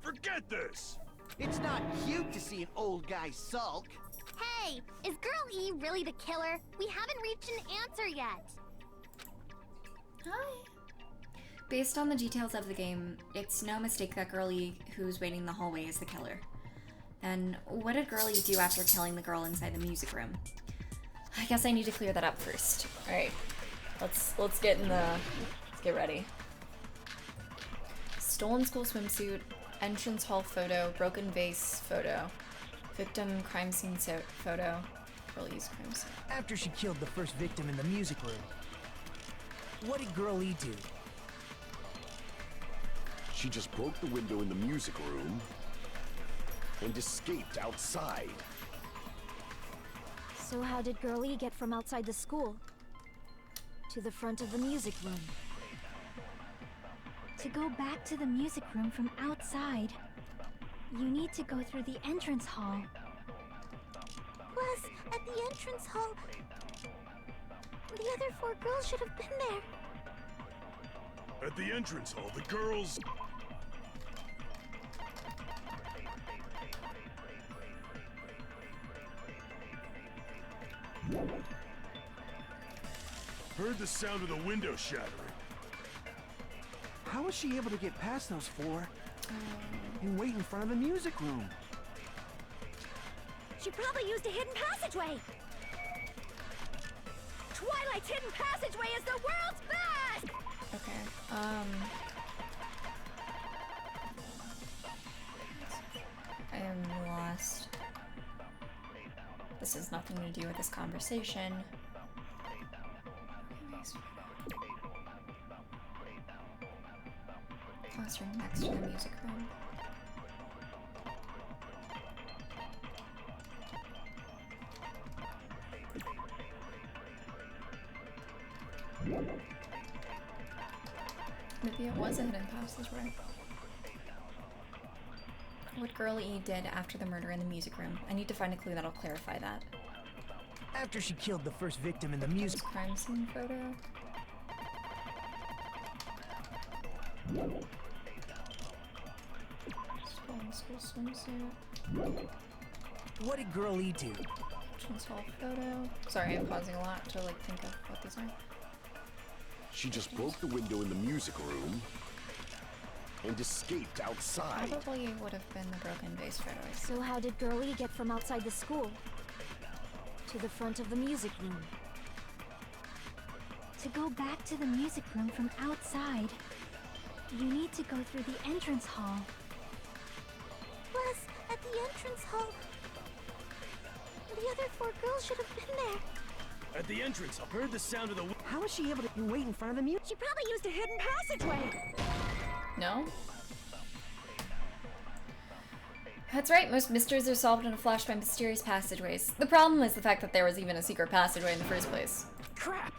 forget this! It's not cute to see an old guy sulk. Hey, is Girl E really the killer? We haven't reached an answer yet. Hi. Based on the details of the game, it's no mistake that Girl E, who's waiting in the hallway, is the killer. And what did Girl E do after killing the girl inside the music room? I guess I need to clear that up first. Alright, let's get ready. Stolen school swimsuit, entrance hall photo, broken vase photo, victim crime scene photo, Girl E's crime scene. After she killed the first victim in the music room, what did Girl E do? She just broke the window in the music room and escaped outside. So how did Girl E get from outside the school to the front of the music room? To go back to the music room from outside, you need to go through the entrance hall. Plus, at the entrance hall, the other 4 girls should have been there. At the entrance hall, the girls... heard the sound of the window shattering. How was she able to get past those 4 and wait in front of the music room? She probably used a hidden passageway. Twilight's hidden passageway is the world's best! Okay, I am lost. This has nothing to do with this conversation. Classroom next to the music room. Maybe it was a hidden passageway. What Girl E did after the murder in the music room. I need to find a clue that'll clarify that. After she killed the first victim in the music crime scene photo. School swimsuit. What did Girl E do? Entrance hall photo. Sorry, I'm pausing a lot to like think of what these are. She just broke the window in the music room and escaped outside. Probably would have been the broken vase photo. So how did Girl E get from outside the school to the front of the music room? To go back to the music room from outside, you need to go through the entrance hall. Plus, at the entrance hall, the other 4 girls should have been there. At the entrance, I heard the sound of the... How was she able to wait in front of the music? She probably used a hidden passageway. No? That's right, most mysteries are solved in a flash by mysterious passageways. The problem is the fact that there was even a secret passageway in the first place. Crap!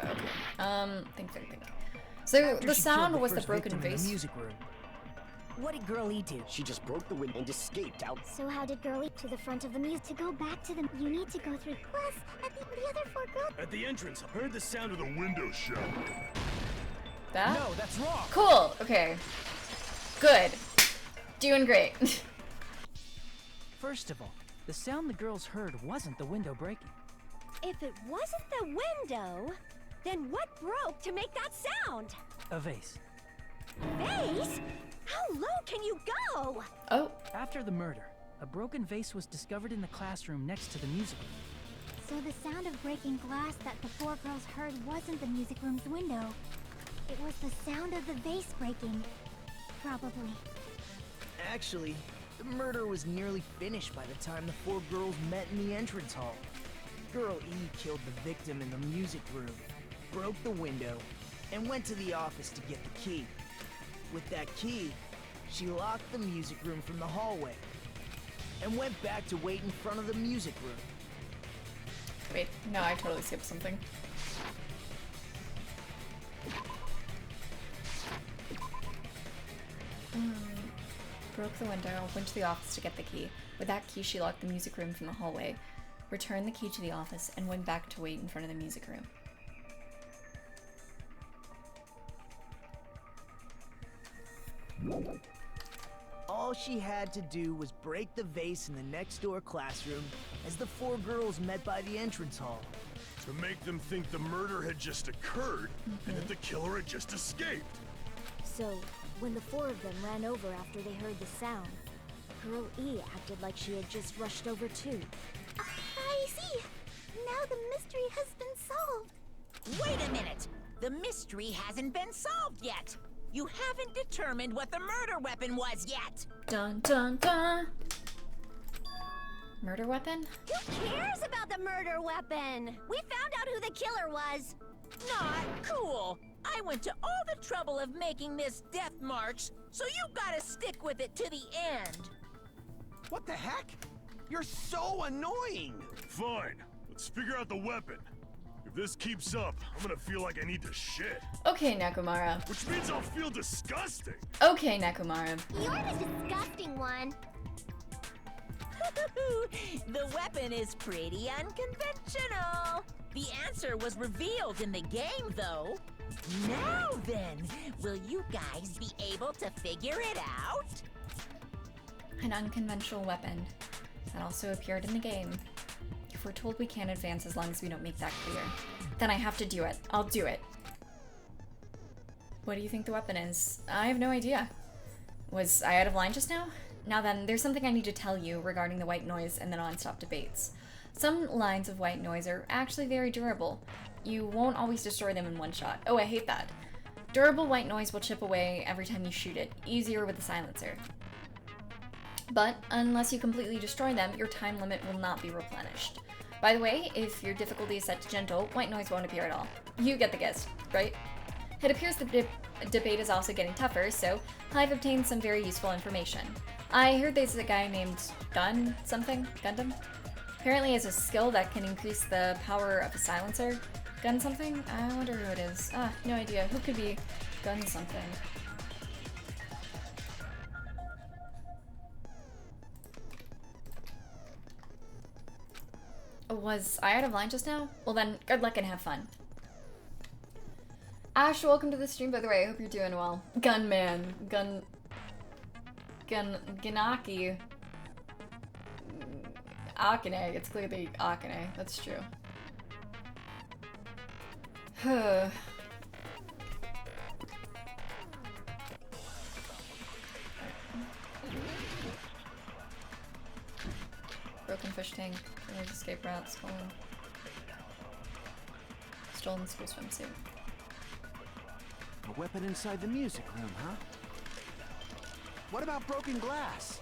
Okay. Think. So, the sound was the broken vase. Music room. What did Girl E do? She just broke the window and escaped out. So how did Girl E to the front of the music? To go back to the, you need to go through. Plus, at the other 4 girls. At the entrance, I heard the sound of the window shut. That? No, that's wrong. Cool. Okay. Good. Doing great. First of all, the sound the girls heard wasn't the window breaking. If it wasn't the window, then what broke to make that sound? A vase. Vase? How low can you go? Oh. After the murder, a broken vase was discovered in the classroom next to the music room. So the sound of breaking glass that the 4 girls heard wasn't the music room's window. It was the sound of the vase breaking. Probably. Actually, the murder was nearly finished by the time the 4 girls met in the entrance hall. Girl E killed the victim in the music room, broke the window, and went to the office to get the key. With that key, she locked the music room from the hallway and went back to wait in front of the music room. Wait, no, I totally skipped something. Broke the window, went to the office to get the key. With that key, she locked the music room from the hallway, returned the key to the office, and went back to wait in front of the music room. All she had to do was break the vase in the next door classroom as the 4 girls met by the entrance hall. To make them think the murder had just occurred and that the killer had just escaped. So, when the 4 of them ran over after they heard the sound, Girl E acted like she had just rushed over too. I see. Now the mystery has been solved. Wait a minute! The mystery hasn't been solved yet! You haven't determined what the murder weapon was yet! Dun dun dun! Murder weapon? Who cares about the murder weapon? We found out who the killer was. Not cool! I went to all the trouble of making this death marks, so you gotta stick with it to the end! What the heck? You're so annoying! Fine, let's figure out the weapon. If this keeps up, I'm gonna feel like I need to shit. Okay, Nakamura. Which means I'll feel disgusting. Okay, Nakamura. You're the disgusting one. The weapon is pretty unconventional. The answer was revealed in the game, though. Now then, will you guys be able to figure it out? An unconventional weapon that also appeared in the game. If we're told we can't advance as long as we don't make that clear, then I have to do it. I'll do it. What do you think the weapon is? I have no idea. Was I out of line just now? Now then, there's something I need to tell you regarding the white noise and the non-stop debates. Some lines of white noise are actually very durable. You won't always destroy them in one shot. Oh, I hate that. Durable white noise will chip away every time you shoot it, easier with a silencer. But unless you completely destroy them, your time limit will not be replenished. By the way, if your difficulty is set to gentle, white noise won't appear at all. You get the gist, right? It appears the debate is also getting tougher, so I've obtained some very useful information. I heard there's a guy named Gundam? Apparently has a skill that can increase the power of a silencer. Gun something? I wonder who it is. Ah, no idea. Who could be Gun something. Was I out of line just now? Well then, good luck and have fun. Ash, welcome to the stream, by the way. I hope you're doing well. Gunman. Ganaki. Akane. It's clearly Akane. That's true. Broken fish tank. There's escape routes. Stolen school swimsuit. A weapon inside the music room, huh? What about broken glass?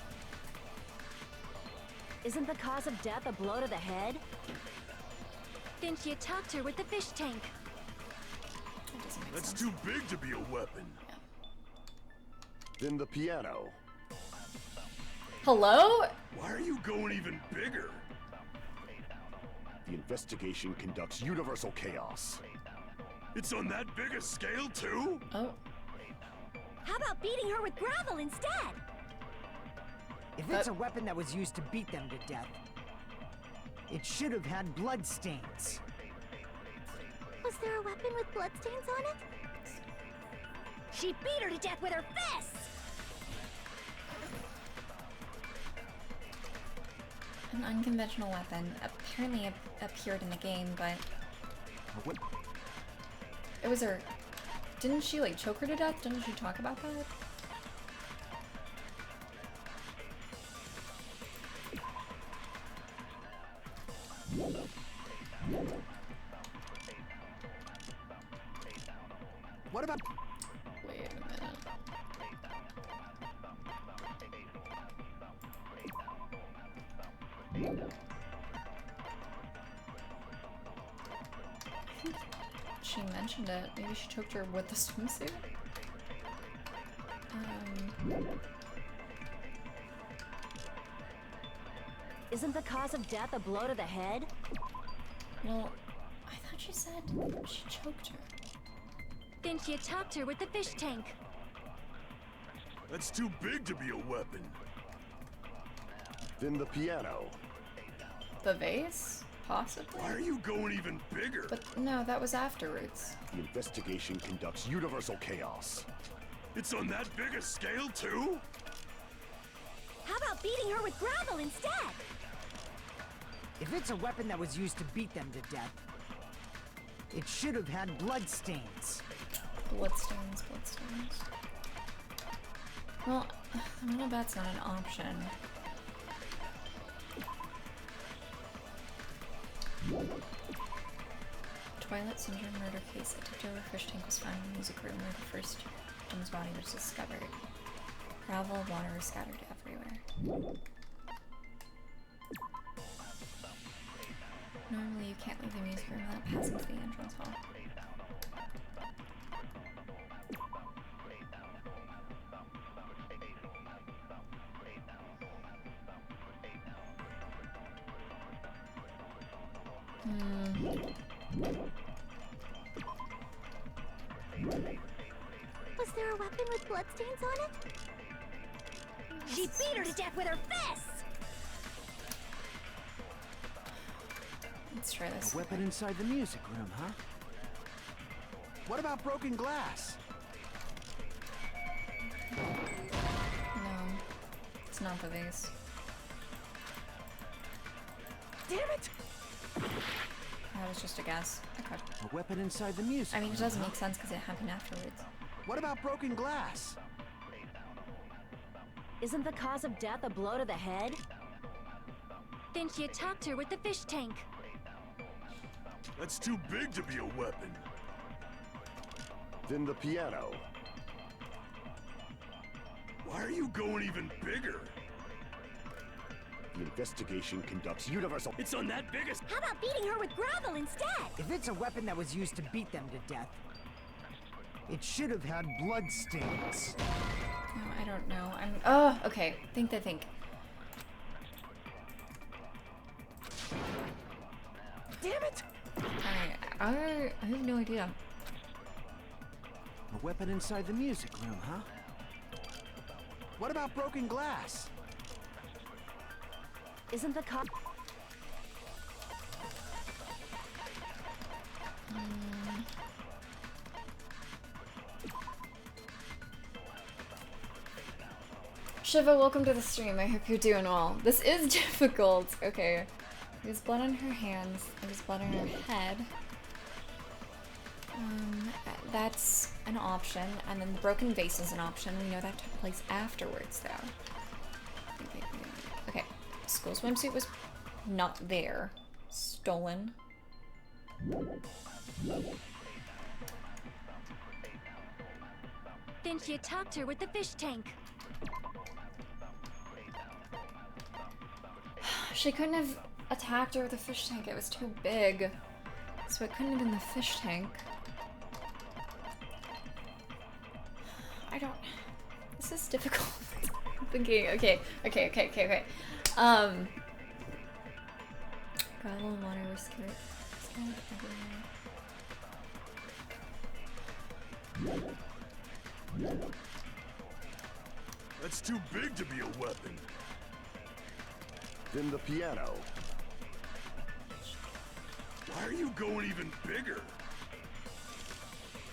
Isn't the cause of death a blow to the head? Then she attacked her with the fish tank. That's too big to be a weapon. Yeah. Then the piano. Hello? Why are you going even bigger? The investigation conducts universal chaos. It's on that big a scale, too? Oh. How about beating her with gravel instead? If it's a weapon that was used to beat them to death, it should have had blood stains. Was there a weapon with bloodstains on it? She beat her to death with her fists! An unconventional weapon apparently appeared in the game, but it was her. Didn't she like choke her to death? Didn't she talk about that? What about... Wait a minute. She mentioned it. Maybe she choked her with the swimsuit? Isn't the cause of death a blow to the head? Well, I thought she said she choked her. Then she attacked her with the fish tank. That's too big to be a weapon. Then the piano. The vase? Possibly? Why are you going even bigger? But no, that was afterwards. The investigation conducts universal chaos. It's on that big a scale, too? How about beating her with gravel instead? If it's a weapon that was used to beat them to death, it should have had blood stains. Bloodstones. Well, I don't know if that's not an option. Twilight Syndrome murder case. A tiptoe fish tank was found in the music room where the first victim's body was discovered. Gravel, water was scattered everywhere. Normally you can't leave the music room without passing to the entrance hall. Was there a weapon with bloodstains on it? She beat her to death with her fists! Let's try this. A weapon inside the music room, huh? What about broken glass? No, it's not the vase. Damn it! That was just a guess. Okay. A weapon inside the music I mean, it room, doesn't huh? make sense because it happened afterwards. What about broken glass? Isn't the cause of death a blow to the head? Then she attacked her with the fish tank. That's too big to be a weapon. Then the piano. Why are you going even bigger? The investigation conducts universal... It's on that biggest... How about beating her with gravel instead? If it's a weapon that was used to beat them to death, it should have had blood stains. No, I don't know. Oh, okay. Think. Damn it! I have no idea. A weapon inside the music room, huh? What about broken glass? Isn't the cop... Shiva, welcome to the stream. I hope you're doing well. This is difficult. Okay. There's blood on her hands. There's blood on her head. That's an option. And then the broken vase is an option. We know that took place afterwards, though. Okay. School swimsuit was not there. Stolen. Then she attacked her with the fish tank. She couldn't have attacked her with a fish tank. It was too big. So it couldn't have been the fish tank. I don't... This is difficult. I'm thinking, okay. Gravel and water were scared everywhere. That's too big to be a weapon. Then the piano. Why are you going even bigger?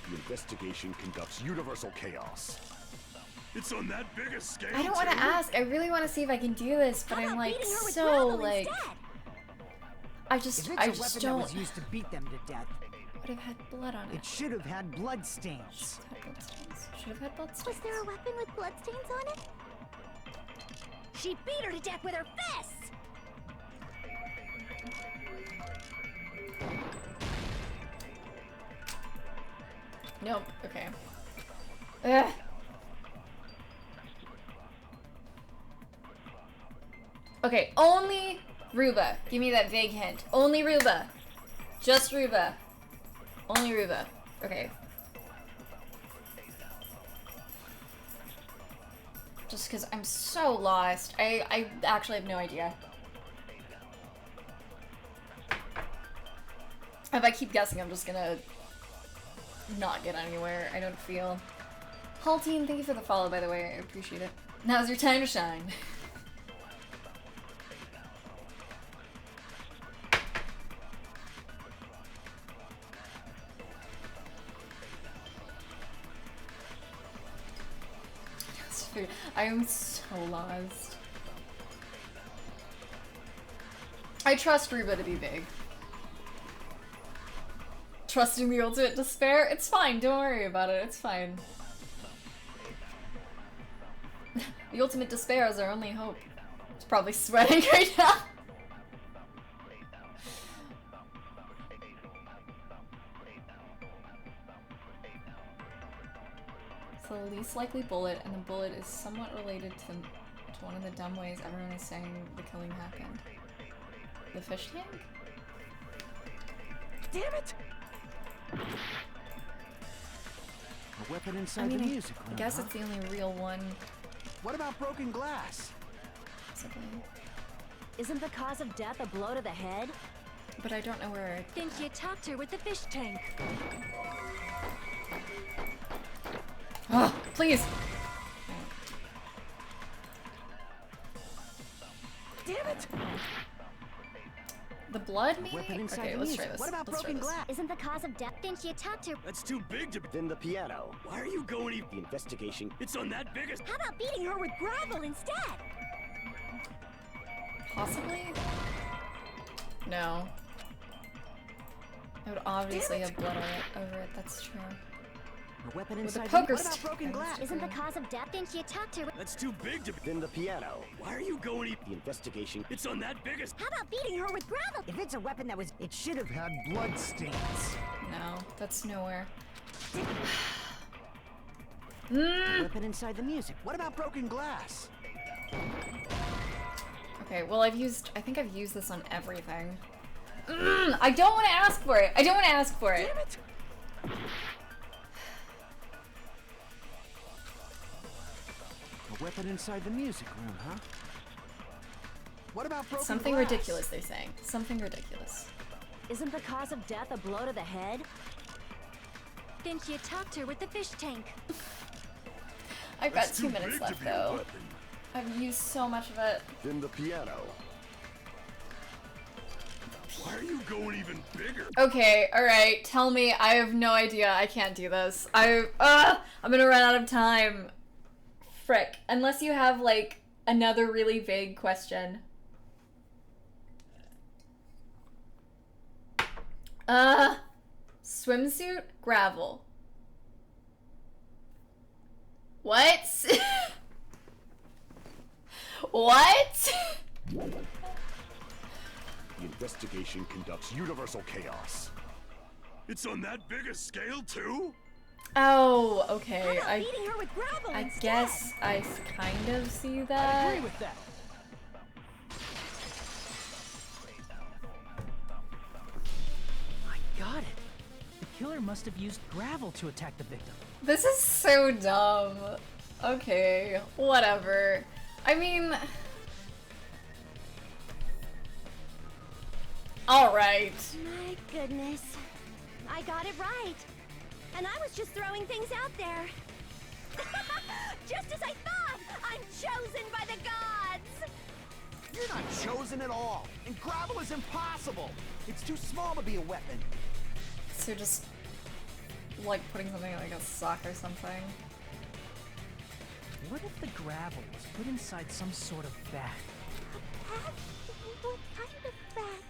The investigation conducts universal chaos. It's on that big a scale. I don't want to ask. I really want to see if I can do this, but I'm like so like. I just weapon don't. That was used to beat them to death. Would have had blood on it. It should have had blood stains. Should have had blood stains. Was there a weapon with bloodstains on it? She beat her to death with her fists! Nope. Okay. Ugh. Okay, only Ruba. Give me that vague hint. Only Ruba. Just Ruba. Only Ruba. Okay. Just because I'm so lost. I actually have no idea. If I keep guessing, I'm just gonna not get anywhere, I don't feel. Haltine, thank you for the follow, by the way. I appreciate it. Now's your time to shine. I am so lost. I trust Reba to be big. Trusting the ultimate despair? It's fine, don't worry about it, it's fine. The ultimate despair is our only hope. It's probably sweating right now. It's the least likely bullet, and the bullet is somewhat related to one of the dumb ways everyone is saying the killing happened. The fish tank? Damn it! A weapon inside the music room, I guess it's the only real one. What about broken glass? Possibly. Isn't the cause of death a blow to the head? But I don't know where it... Then she attacked her with the fish tank. Oh, please! Damn it! The blood, maybe? Okay, let's try this. What about broken glass? Isn't the cause of death? Then she attacked her. That's too big to be. Then the piano. Why are you going even? The investigation. It's on that big a... How about beating her with gravel instead? Possibly? No. I would obviously have blood over it, that's true. A weapon With a inside poker What about stick. broken glass? Isn't the cause of death? Then she attacked her. That's too big to be. Then the piano. Why are you going even? The investigation. It's on that big a... How about beating her with gravel? If it's a weapon that was... It should have had blood stains. No, that's nowhere. A weapon inside the music. What about broken glass? Okay, well I think I've used this on everything. I don't want to ask for it! I don't want to ask for it! Damn it! A weapon inside the music room, huh? What about broken Something glass? ridiculous, they're saying. Something ridiculous. Isn't the cause of death a blow to the head? Then she attacked her with the fish tank. I've got That's 2 too minutes big left to be a though. weapon. I've used so much of it. Then the piano. Why are you going even bigger? Okay, alright, tell me. I have no idea. I can't do this. I'm gonna run out of time. Frick. Unless you have, like, another really vague question. Swimsuit, gravel. What? What? The investigation conducts universal chaos. It's on that big a scale too? Oh, How okay. about beating her with gravel I instead? guess I kind of see I that. agree with that. I got it. The killer must have used gravel to attack the victim. This is so dumb. Okay, whatever. I mean... Alright. My goodness. I got it right. And I was just throwing things out there. Just as I thought! I'm chosen by the gods! You're not chosen at all, and gravel is impossible. It's too small to be a weapon. So just... like putting something in like a sock or something. What if the gravel was put inside some sort of bag? What kind of bag?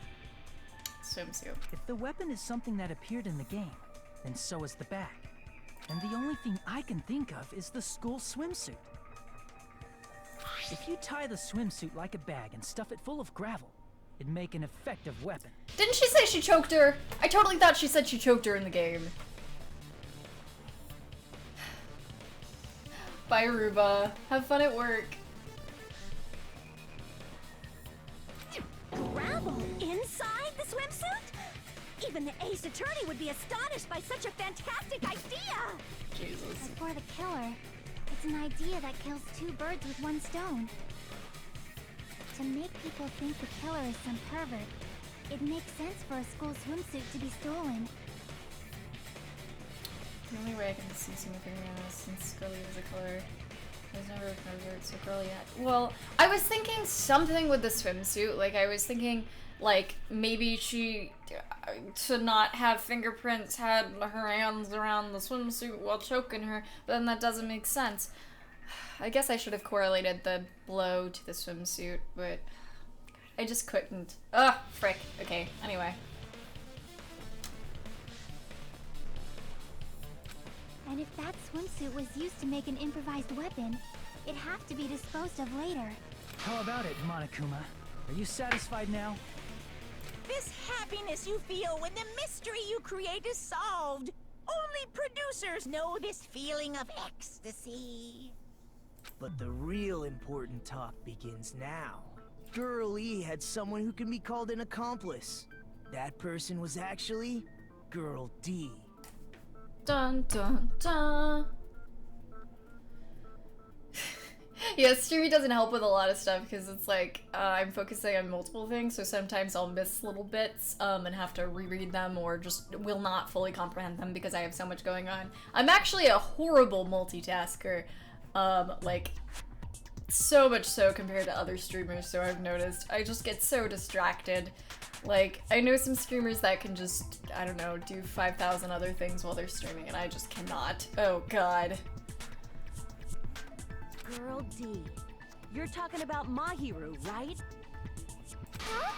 Swimsuit. If the weapon is something that appeared in the game, then so is the bag. And the only thing I can think of is the school swimsuit. If you tie the swimsuit like a bag and stuff it full of gravel, it'd make an effective weapon. Didn't she say she choked her? I totally thought she said she choked her in the game. Bye, Ruba. Have fun at work. Gravel inside the swimsuit? Even the ace attorney would be astonished by such a fantastic idea! Jesus. As for the killer, it's an idea that kills 2 birds with 1 stone. To make people think the killer is some pervert, it makes sense for a school swimsuit to be stolen. The only way I can see something is since Girlie was a killer. There's never a pervert, so Girlie had. Well, I was thinking something with the swimsuit. Like, I was thinking, like, maybe she, to not have fingerprints, had her hands around the swimsuit while choking her, but then that doesn't make sense. I guess I should have correlated the blow to the swimsuit, but I just couldn't. Ugh, frick. Okay, anyway. And if that swimsuit was used to make an improvised weapon, it'd have to be disposed of later. How about it, Monokuma? Are you satisfied now? This happiness you feel when the mystery you create is solved. Only producers know this feeling of ecstasy. But the real important talk begins now. Girl E had someone who can be called an accomplice. That person was actually Girl D. Dun dun dun. Yeah, streaming doesn't help with a lot of stuff because it's like I'm focusing on multiple things, so sometimes I'll miss little bits and have to reread them or just will not fully comprehend them because I have so much going on. I'm actually a horrible multitasker, like so much so compared to other streamers, so I've noticed. I just get so distracted. Like, I know some streamers that can just, I don't know, do 5,000 other things while they're streaming, and I just cannot. Oh, God. Girl D. You're talking about Mahiru, right? Huh?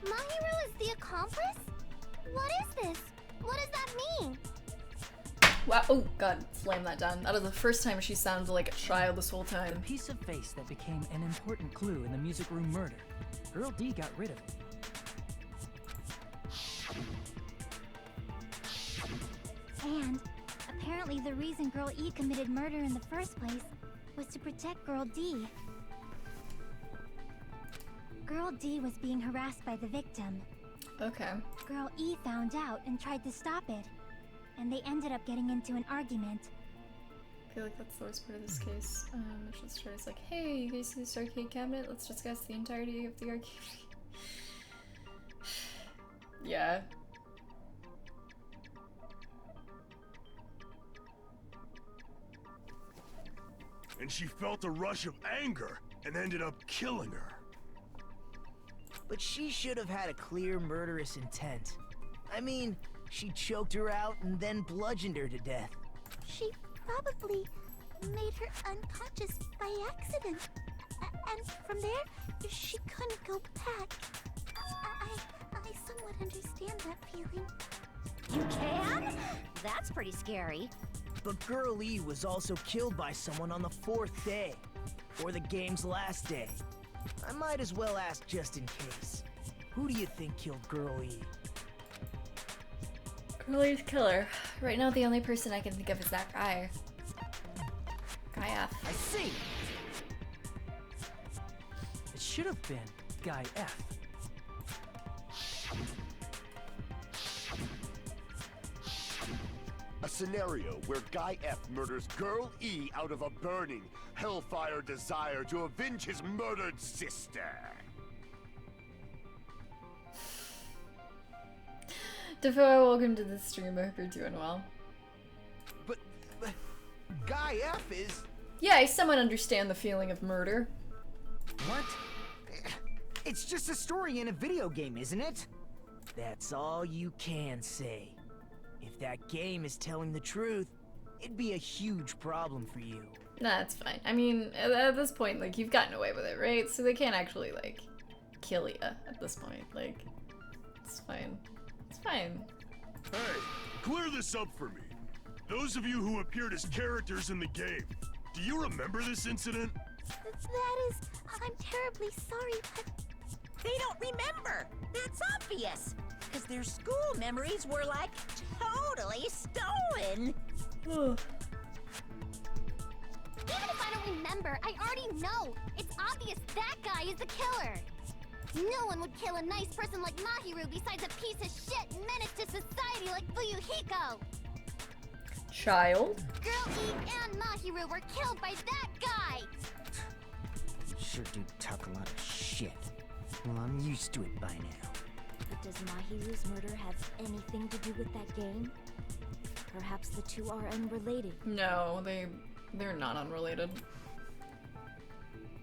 Mahiru is the accomplice? What is this? What does that mean? Wow. Oh, God. Slam that down. That was the first time she sounded like a child this whole The time. piece of face that became an important clue in the music room murder. Girl D got rid of it. And apparently the reason Girl E committed murder in the first place was to protect Girl D. Girl D was being harassed by the victim. Okay. Girl E found out and tried to stop it. And they ended up getting into an argument. I feel like that's the worst part of this case. It's just it's like, hey, you guys see this arcade cabinet? Let's discuss the entirety of the arcade. Yeah. and she felt a rush of anger and ended up killing her. But she should have had a clear murderous intent. I mean, she choked her out and then bludgeoned her to death. She probably made her unconscious by accident. And from there, she couldn't go back. I somewhat understand that feeling. You can? That's pretty scary. But Girl E was also killed by someone on the 4th day, or the game's last day. I might as well ask just in case. Who do you think killed Girl E? Girl E's killer. Right now, the only person I can think of is that guy. Guy F. I see! It should have been Guy F. A scenario where Guy F murders Girl E out of a burning, hellfire desire to avenge his murdered sister. Defoe, welcome to the stream. I hope you're doing well. But Guy F is... Yeah, I somewhat understand the feeling of murder. What? It's just a story in a video game, isn't it? That's all you can say. If that game is telling the truth, it'd be a huge problem for you. Nah, it's fine. I mean, at this point, like, you've gotten away with it, right? So they can't actually, like, kill you at this point. Like, it's fine. It's fine. Hey, clear this up for me. Those of you who appeared as characters in the game, do you remember this incident? I'm terribly sorry, but... They don't remember. That's obvious. Because their school memories were, like, totally stolen. Even if I don't remember, I already know. It's obvious that guy is the killer. No one would kill a nice person like Mahiru besides a piece of shit menace to society like Fuyuhiko. Child? Girl E and Mahiru were killed by that guy. Sure do talk a lot of shit. Well, I'm used to it by now. But does Mahiru's murder have anything to do with that game? Perhaps the two are unrelated. No, they're not unrelated.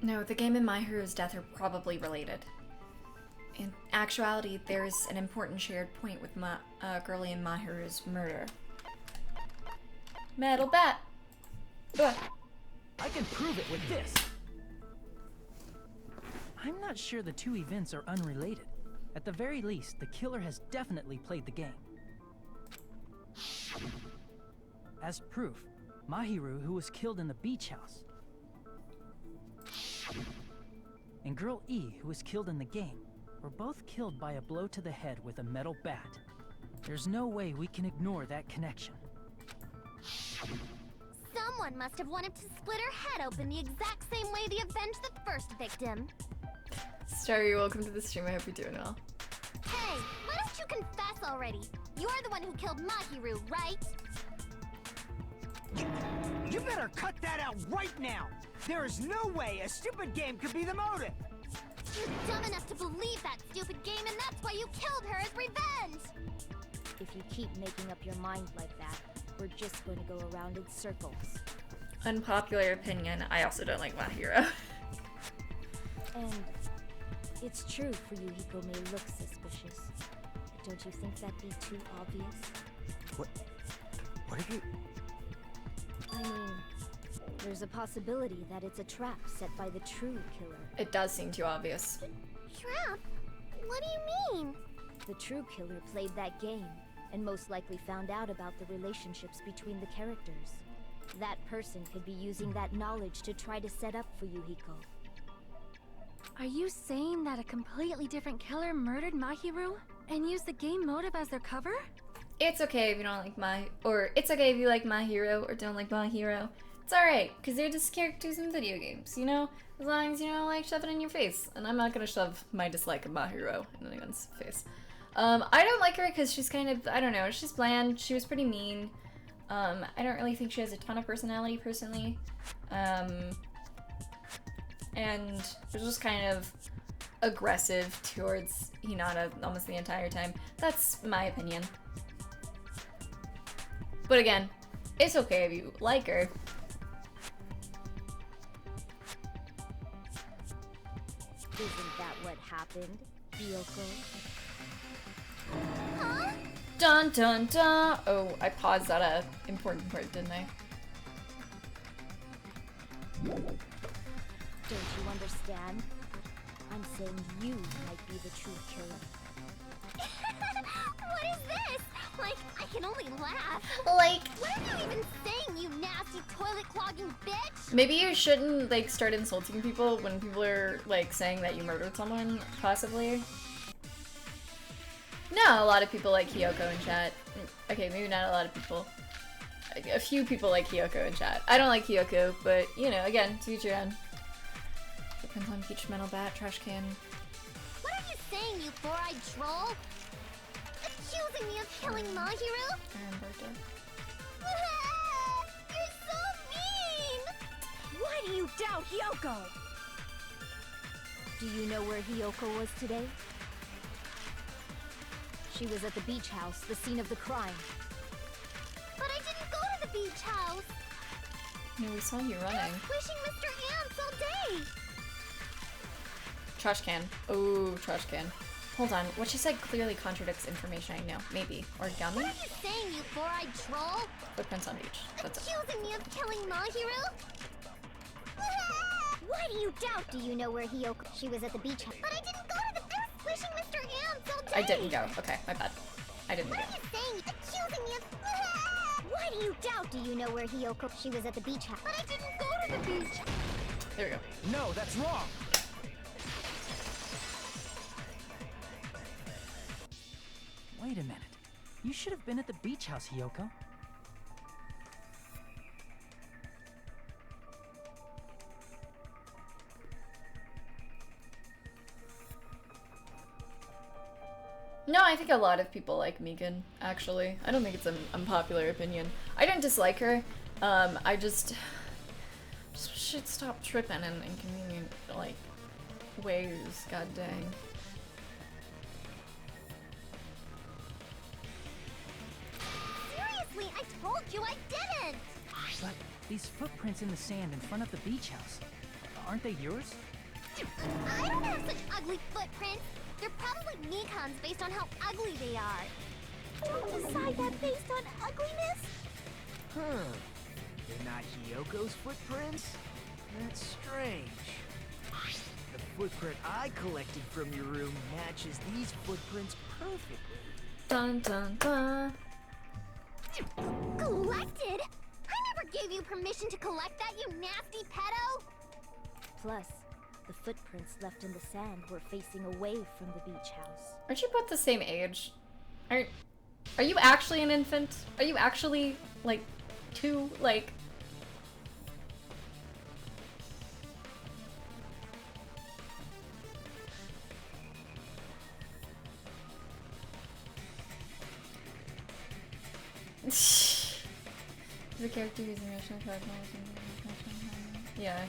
No, the game and Mahiru's death are probably related. In actuality, there's an important shared point with Girlie and Mahiru's murder. Metal bat! Ugh. I can prove it with this. I'm not sure the two events are unrelated. At the very least, the killer has definitely played the game. As proof, Mahiru, who was killed in the beach house, and Girl E, who was killed in the game, were both killed by a blow to the head with a metal bat. There's no way we can ignore that connection. Someone must have wanted to split her head open the exact same way they avenged the first victim. Starry, welcome to the stream. I hope you're doing well. Hey, why don't you confess already? You're the one who killed Mahiru, right? You better cut that out right now! There is no way a stupid game could be the motive! You're dumb enough to believe that stupid game, and that's why you killed her as revenge! If you keep making up your mind like that, we're just going to go around in circles. Unpopular opinion, I also don't like Mahiru. And it's true Fuyuhiko may look suspicious. Don't you think that'd be too obvious? What are you... I mean, there's a possibility that it's a trap set by the true killer. It does seem too obvious. Trap? What do you mean? The true killer played that game, and most likely found out about the relationships between the characters. That person could be using that knowledge to try to set up Fuyuhiko. Are you saying that a completely different killer murdered Mahiru and used the game motive as their cover? It's okay if you don't like it's okay if you like Mahiru or don't like Mahiru. It's alright, because they're just characters in video games, you know? As long as you don't like shove it in your face. And I'm not gonna shove my dislike of Mahiru in anyone's face. I don't like her because she's kind of, I don't know, she's bland, she was pretty mean. I don't really think she has a ton of personality, personally. And was just kind of aggressive towards Hinata almost the entire time. That's my opinion. But again, it's okay if you like her. Isn't that what happened, Hiyoko? Huh? Dun dun dun! Oh, I paused at a important part, didn't I? Don't you understand? I'm saying you might be the true killer. What is this? Like, I can only laugh. Like, What are you even saying, you nasty toilet clogging bitch? maybe you shouldn't, like, start insulting people when people are, like, saying that you murdered someone, possibly. No, a lot of people like Hiyoko in chat. Okay, maybe not a lot of people. A few people like Hiyoko in chat. I don't like Hiyoko, but, you know, again, to each your own. Depends on peach, metal bat, trash can. What are you saying, you four-eyed troll? Accusing me of killing Mahiru? Iron birthday. You're so mean! Why do you doubt Hiyoko? Do you know where Hiyoko was today? She was at the beach house, the scene of the crime. But I didn't go to the beach house! No, we saw you running. Wishing Mr. Ants all day! Trash can. Oh, trash can. Hold on. What she said clearly contradicts information I know. Maybe. Origami? What are you saying, you four-eyed troll? Footprints on beach. That's it. Accusing me of killing Mahiru? Why do you doubt? Do you know where Hiyoko? She was at the beach house. But I didn't go to the... I was wishing Mr. Ants all day! I didn't go. Okay, my bad. I didn't What go. are you saying? Accusing me of... Why do you doubt? Do you know where Hiyoko? She was at the beach house. But I didn't go to the beach! There we go. No, that's wrong. Wait a minute. You should have been at the beach house, Hiyoko. No, I think a lot of people like Megan, actually. I don't think it's an unpopular opinion. I don't dislike her. I just should stop tripping in inconvenient, like, ways. God dang. Seriously, I told you I didn't! But these footprints in the sand in front of the beach house, aren't they yours? I don't have such ugly footprints! They're probably Mikan's based on how ugly they are. Don't decide that based on ugliness. Huh. They're not Hiyoko's footprints? That's strange. The footprint I collected from your room matches these footprints perfectly. Dun dun dun. Collected? I never gave you permission to collect that, you nasty pedo! Plus, the footprints left in the sand were facing away from the beach house. Aren't you both the same age? Are you actually an infant? Are you actually, like, 2? Like... The character who's emotional yeah.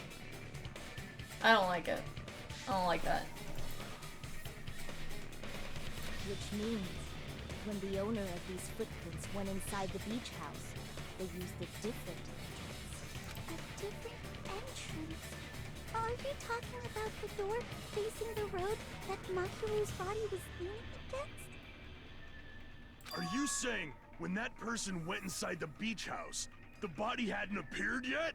I don't like it. I don't like that. Which means, when the owner of these footprints went inside the beach house, they used a different entrance. A different entrance. Are you talking about the door facing the road that Mahiru's body was leaning against? Are you saying when that person went inside the beach house, the body hadn't appeared yet?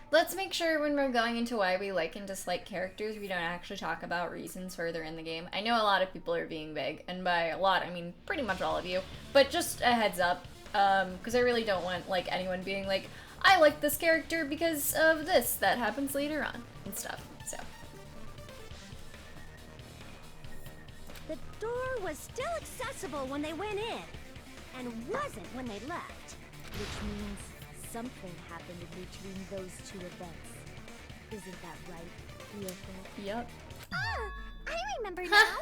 Let's make sure when we're going into why we like and dislike characters, we don't actually talk about reasons further in the game. I know a lot of people are being vague, and by a lot, I mean pretty much all of you. But just a heads up, because I really don't want like anyone being like, I like this character because of this that happens later on and stuff. So. The door was still accessible when they went in, and wasn't when they left. Which means something happened in between those two events. Isn't that right, Hiyoko? Yep. Ah! I remember now!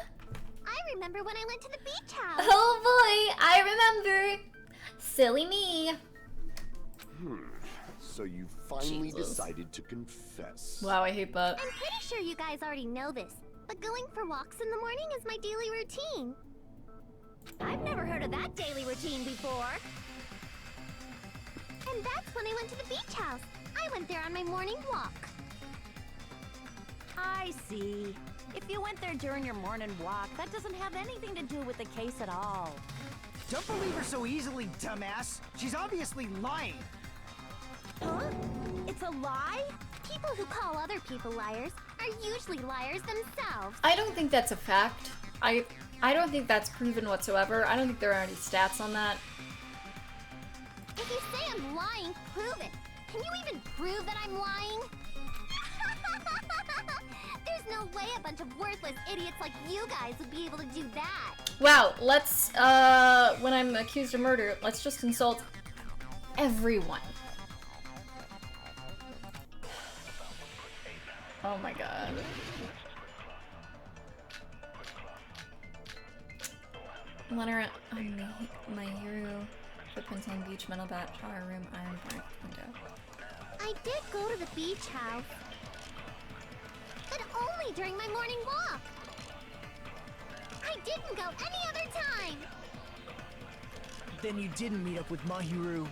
I remember when I went to the beach house! Oh boy, I remember. Silly me. So you finally Jesus. decided to confess. Wow, I hate that. I'm pretty sure you guys already know this, but going for walks in the morning is my daily routine. I've never heard of that daily routine before. And that's when I went to the beach house. I went there on my morning walk. I see. If you went there during your morning walk, that doesn't have anything to do with the case at all. Don't believe her so easily, dumbass. She's obviously lying. Huh? It's a lie? People who call other people liars are usually liars themselves. I don't think that's a fact. I don't think that's proven whatsoever. I don't think there are any stats on that. If you say I'm lying, prove it. Can you even prove that I'm lying? There's no way a bunch of worthless idiots like you guys would be able to do that. Wow, let's, when I'm accused of murder, let's just insult everyone. Oh my god. Letter on my hero, footprints on beach, metal bat, shower room, iron bar, window. I did go to the beach house, but only during my morning walk. I didn't go any other time. Then you didn't meet up with Mahiru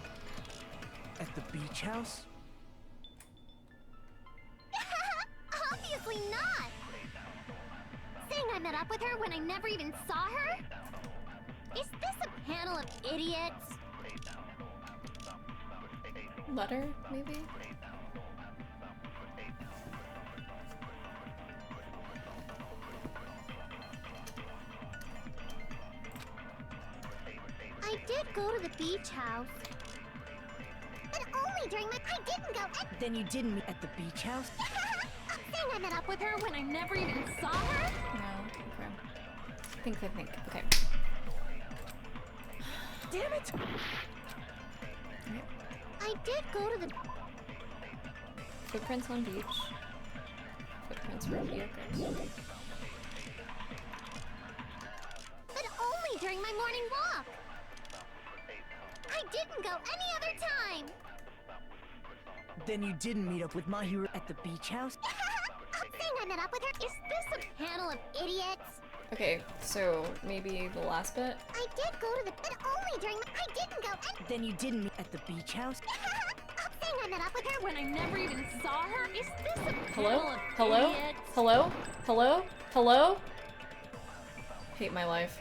at the beach house? Obviously not. Saying I met up with her when I never even saw her? Is this a panel of idiots? Letter, maybe? I did go to the beach house, but only during my... I didn't go... Then you didn't meet at the beach house? Saying I met up with her when I never even saw her? No, okay. Think. Okay. Damn it! I did go to the... Footprints on beach. Footprints for vehicles. But only during my morning walk. I didn't go any other time. Then you didn't meet up with Mahiru at the beach house? Saying I met up with her? Is this a panel of idiots? Okay, so maybe the last bit? I did go to the... But only during my... I didn't go... Then you didn't meet at the beach house? Saying I met up with her when I never even saw her? Is this a Hello? panel of Hello? idiots? Hello? Hello? Hello? Hate my life.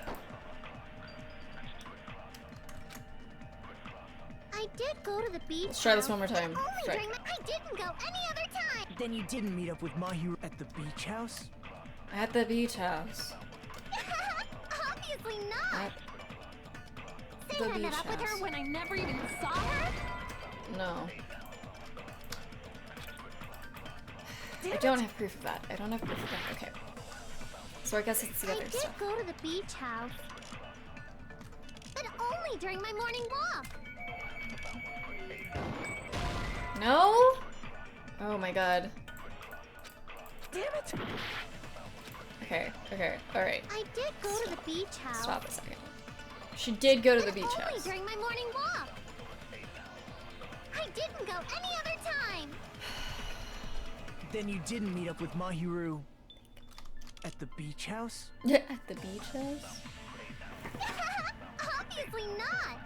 I did go to the beach. Let's try this one more house, time. but only Right. during my... I didn't go any other time. Then you didn't meet up with Mahiru at the beach house? At the beach house. Obviously not. At Saying the I met beach up with her house. when I never even saw her? No. I don't have proof of that. Okay. So I guess it's the I other did stuff. go to the beach house, but only during my morning walk. No? Oh my god. Damn it! Okay, alright. I did go to the beach house. Stop a second. She did go to the beach Only house. during my morning walk. I didn't go any other time. Then you didn't meet up with Mahiru at the beach house? At the beach house? Obviously not.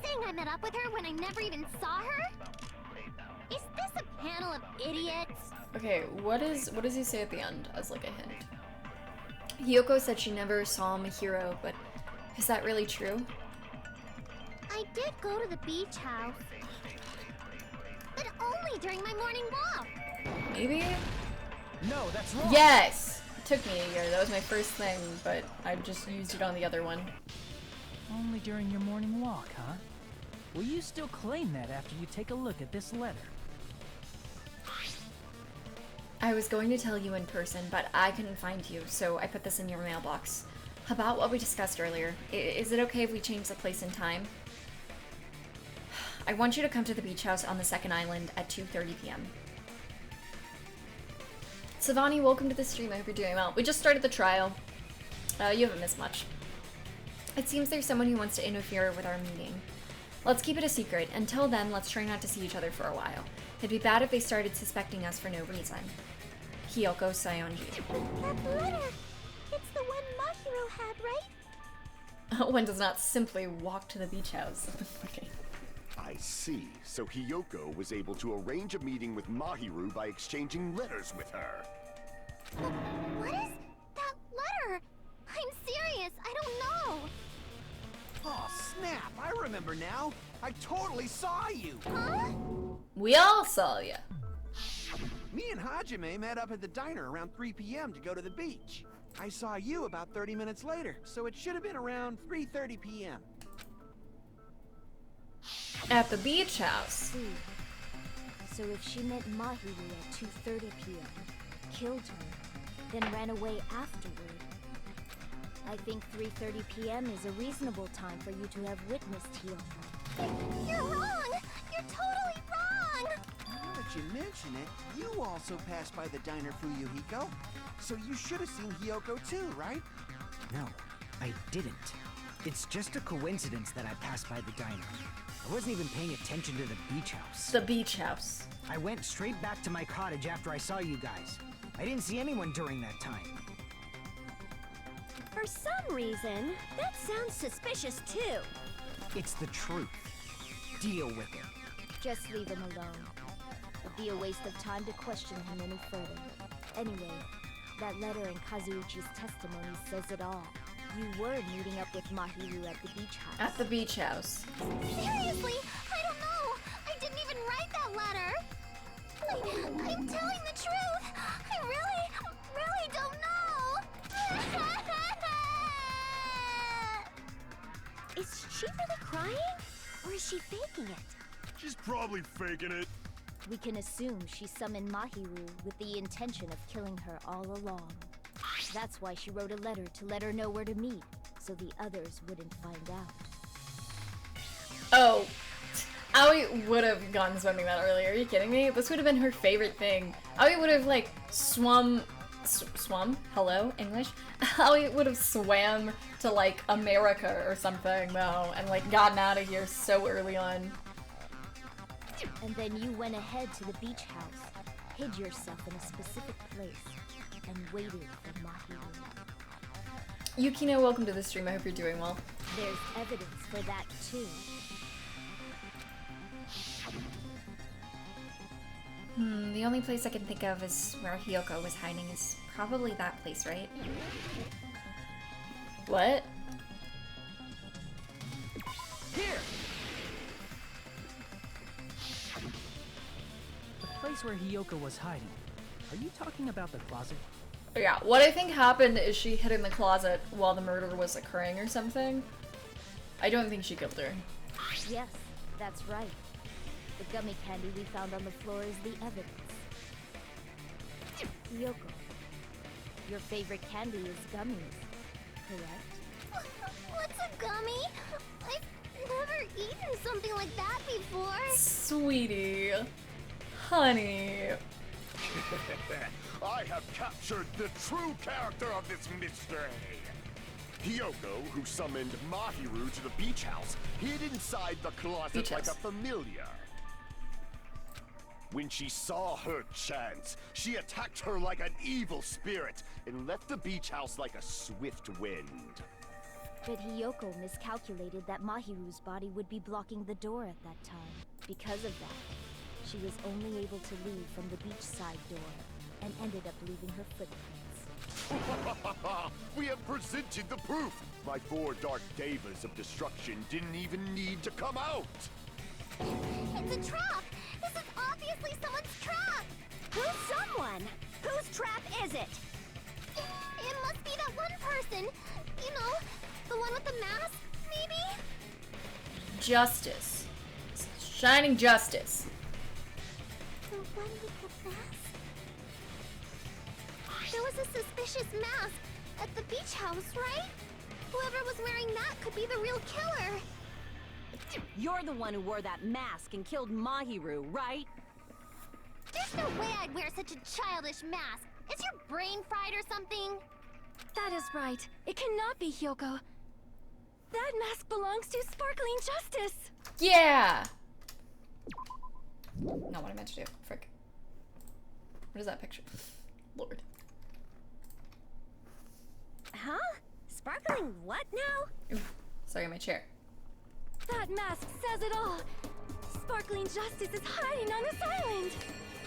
Saying I met up with her when I never even saw her? Is this a panel of idiots? Okay, what does he say at the end as like a hint? Hiyoko said she never saw Mahiro, but is that really true? I did go to the beach house, but only during my morning walk. Maybe? No, that's wrong! Yes! It took me a year. That was my first thing, but I just used it on the other one. Only during your morning walk, huh? Will you still claim that after you take a look at this letter? I was going to tell you in person, but I couldn't find you, so I put this in your mailbox. About what we discussed earlier, is it okay if we change the place and time? I want you to come to the beach house on the second island at 2:30 p.m. Savani, welcome to the stream. I hope you're doing well. We just started the trial. You haven't missed much. It seems there's someone who wants to interfere with our meeting. Let's keep it a secret. Until then, let's try not to see each other for a while. It'd be bad if they started suspecting us for no reason. Hiyoko Sayonji. That letter! It's the one Mahiro had, right? One does not simply walk to the beach house. Okay. I see. So Hiyoko was able to arrange a meeting with Mahiru by exchanging letters with her. What is that letter? I'm serious, I don't know. Oh, snap! I remember now. I totally saw you. Huh? We all saw ya. Me and Hajime met up at the diner around 3 p.m. to go to the beach. I saw you about 30 minutes later, so it should have been around 3:30 p.m. At the beach house. See. So if she met Mahiru at 2:30 p.m., killed her, then ran away afterward, I think 3:30 p.m. is a reasonable time for you to have witnessed Hiyoko. You're wrong! You're totally wrong! Now that you mention it, you also passed by the diner Fuyuhiko. So you should have seen Hiyoko too, right? No, I didn't. It's just a coincidence that I passed by the diner. I wasn't even paying attention to the beach house. The beach house. I went straight back to my cottage after I saw you guys. I didn't see anyone during that time. For some reason, that sounds suspicious too. It's the truth. Deal with it. Just leave him alone. It'd be a waste of time to question him any further. Anyway, that letter in Kazuichi's testimony says it all. You were meeting up with Mahiru at the beach house. At the beach house. Seriously, I don't know. I didn't even write that letter. I'm telling the truth. I really don't know. Is she really crying? Or is she faking it? She's probably faking it. We can assume she summoned Mahiru with the intention of killing her all along. That's why she wrote a letter to let her know where to meet, so the others wouldn't find out. Oh, Aoi would have gone swimming that earlier. Are you kidding me? This would have been her favorite thing. Aoi would have, like, swum? Hello, English? Aoi would have swam to, like, America or something, though, and, like, gotten out of here so early on. And then you went ahead to the beach house, hid yourself in a specific place, and waited for Mahiru. Yukino, welcome to the stream. I hope you're doing well. There's evidence for that, too. The only place I can think of is where Hiyoko was hiding is probably that place, right? What? Here! The place where Hiyoko was hiding. Are you talking about the closet? Yeah, what I think happened is she hid in the closet while the murder was occurring or something. I don't think she killed her. Yes, that's right. The gummy candy we found on the floor is the evidence. Hiyoko, your favorite candy is gummies, correct? What's a gummy? I've never eaten something like that before. Sweetie. Honey. I have captured the true character of this mystery. Hiyoko, who summoned Mahiru to the beach house, hid inside the closet like a familiar. When she saw her chance, she attacked her like an evil spirit and left the beach house like a swift wind. But Hiyoko miscalculated that Mahiru's body would be blocking the door at that time. Because of that, she was only able to leave from the beachside door and ended up leaving her footprints. We have presented the proof! My 4 dark devas of destruction didn't even need to come out! It's a trap! This is obviously someone's trap! Who's someone? Whose trap is it? It must be that one person. You know, the one with the mask, maybe? Justice. Shining justice. The one with the mask? There was a suspicious mask at the beach house, right? Whoever was wearing that could be the real killer. You're the one who wore that mask and killed Mahiru, right? There's no way I'd wear such a childish mask. Is your brain fried or something? That is right. It cannot be Hiyoko. That mask belongs to Sparkling Justice! Yeah! Not what I meant to do. Frick. What is that picture? Lord. Huh? Sparkling what now? Ooh, sorry, my chair. That mask says it all! Sparkling Justice is hiding on this island!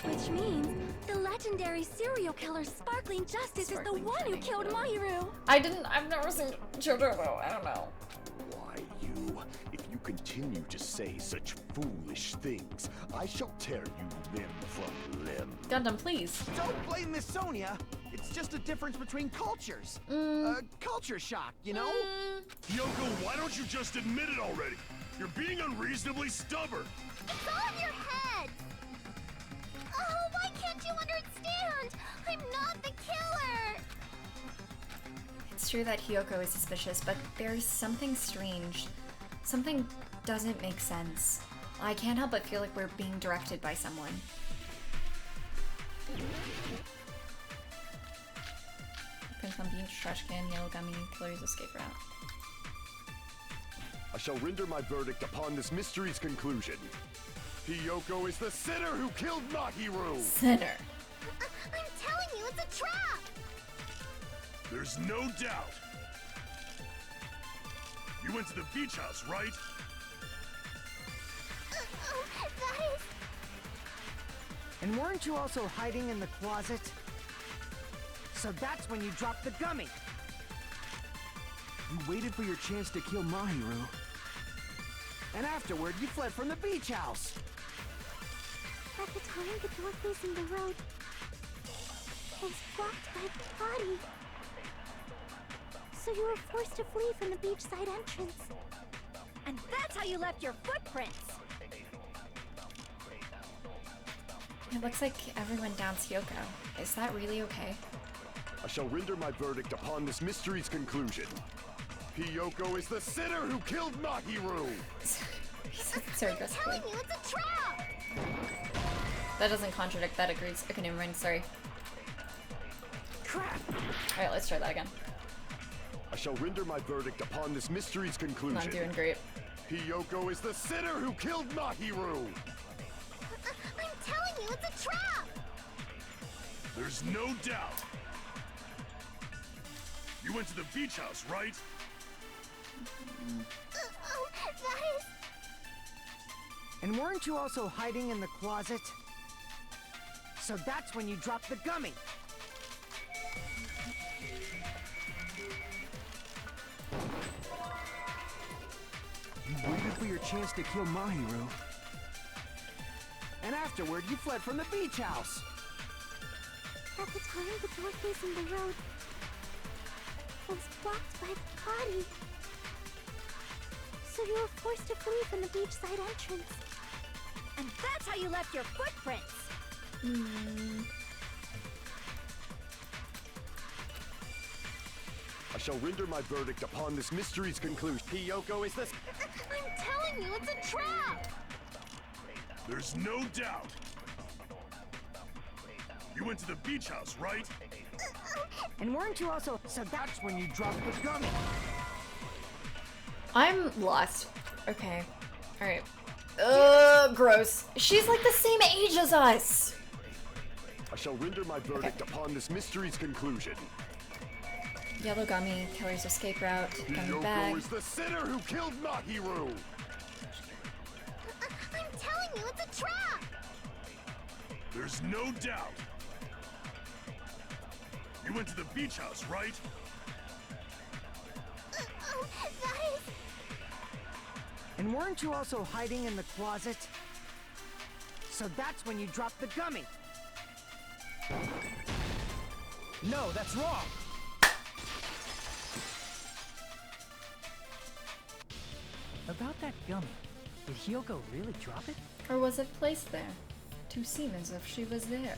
Which means the legendary serial killer Sparkling Justice is the one who killed Mahiru. I've never seen JoJo, I don't know. Why, you? If you continue to say such foolish things, I shall tear you limb from limb. Gundam, please. Don't blame Miss Sonia. It's just a difference between cultures. Culture shock, you know? Yoko, why don't you just admit it already? You're being unreasonably stubborn. It's all in your head! Oh, why can't you understand? I'm not the killer! It's true that Hiyoko is suspicious, but there's something strange. Something doesn't make sense. I can't help but feel like we're being directed by someone. Prince on beach, trash can, yellow gummy, killer's escape route. I shall render my verdict upon this mystery's conclusion. Hiyoko is the sinner who killed Mahiru! Sinner. I'm telling you, it's a trap! There's no doubt. You went to the beach house, right? That is... And weren't you also hiding in the closet? So that's when you dropped the gummy. You waited for your chance to kill Mahiru. And afterward, you fled from the beach house. At the time, the door facing the road was blocked by the body. So you were forced to flee from the beachside entrance. And that's how you left your footprints. It looks like everyone downs Hiyoko. Is that really okay? I shall render my verdict upon this mystery's conclusion. Hiyoko is the sinner who killed Mahiru! He said it so aggressively. I'm telling you, it's a trap! That doesn't contradict, that agrees. Okay, never mind, sorry. Crap! Alright, let's try that again. I shall render my verdict upon this mystery's conclusion. I'm doing great. Hiyoko is the sinner who killed Mahiru! I'm telling you, it's a trap! There's no doubt. You went to the beach house, right? That is... And weren't you also hiding in the closet? So that's when you dropped the gummy. You waited for your chance to kill Mahiru. And afterward, you fled from the beach house. At the time, the door facing the road was blocked by the body. So you were forced to flee from the beachside entrance. And that's how you left your footprints. I shall render my verdict upon this mystery's conclusion. Hiyoko is the... I'm telling you, it's a trap! There's no doubt. You went to the beach house, right? And weren't you also... So that's when you dropped the gummy. I'm lost. Okay. Alright. Gross. She's like the same age as us! I shall render my verdict upon this mystery's conclusion. Yellow gummy, killer's escape route, gummy Hiyoko bag. is the sinner who killed Mahiru! I'm telling you, it's a trap! There's no doubt. You went to the beach house, right? That is... And weren't you also hiding in the closet? So that's when you dropped the gummy. No, that's wrong! About that gummy, did Hiyoko really drop it? Or was it placed there? To seem as if she was there.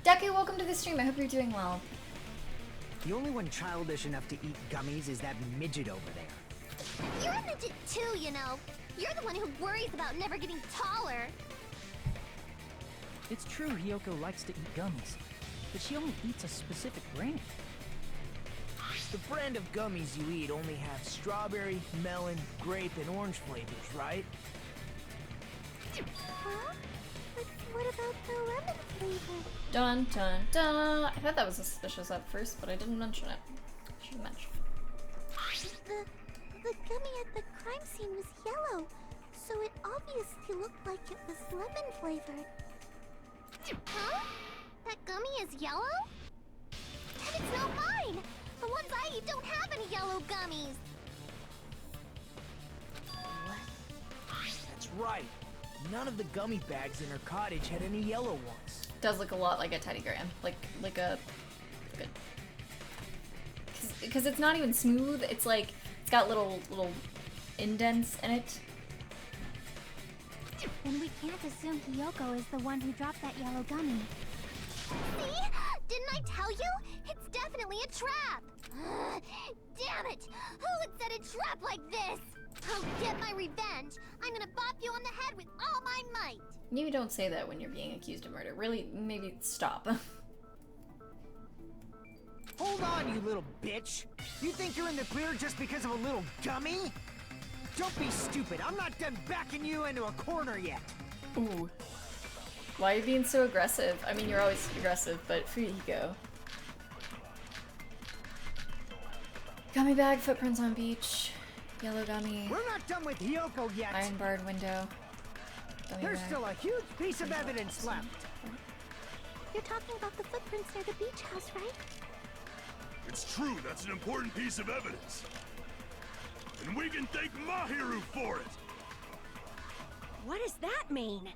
Deku, welcome to the stream. I hope you're doing well. The only one childish enough to eat gummies is that midget over there. You're a midget too, you know. You're the one who worries about never getting taller. It's true Hiyoko likes to eat gummies, but she only eats a specific brand. The brand of gummies you eat only have strawberry, melon, grape, and orange flavors, right? Huh? But what about the lemon flavor? Dun dun dun. I thought that was suspicious at first, but I didn't mention it. Should have mentioned. The gummy at the crime scene was yellow. So it obviously looked like it was lemon flavored. Huh? That gummy is yellow? And it's not mine! The ones I eat don't have any yellow gummies! That's right. None of the gummy bags in her cottage had any yellow ones. Does look a lot like a Teddy Graham. Like a... Because it's not even smooth, it's like... It's got little indents in it. Then we can't assume Hiyoko is the one who dropped that yellow gummy. See? Didn't I tell you? It's definitely a trap! Damn it! Who would set a trap like this? I'll get my revenge! I'm gonna bop you on the head with all my might! You don't say that when you're being accused of murder. Really, maybe stop. Hold on, you little bitch! You think you're in the clear just because of a little gummy? Don't be stupid. I'm not done backing you into a corner yet. Ooh. Why are you being so aggressive? I mean, you're always aggressive, but Fuyuhiko. Gummy bag, footprints on beach, yellow gummy. We're not done with Hiyoko yet. Iron barred window. There's still a huge piece of evidence left. You're talking about the footprints near the beach house, right? It's true, that's an important piece of evidence. And we can thank Mahiru for it! What does that mean?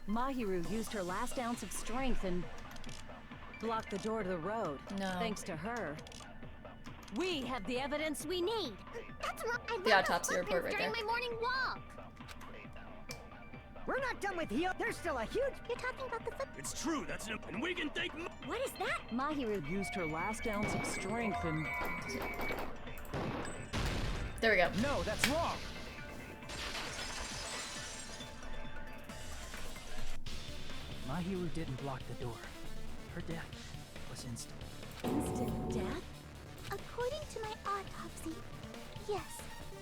Mahiru used her last ounce of strength and blocked the door to the road. No. Thanks to her, we have the evidence we need. That's right. I The autopsy report right during there. my morning walk. We're not done with Hiyoko. There's still a huge... You're talking about the footprints. It's true, that's an... And we can thank What is that? Mahiru used her last ounce of strength and... There we go. No, that's wrong. Mahiru didn't block the door. Her death was instant. Instant death? According to my autopsy, yes,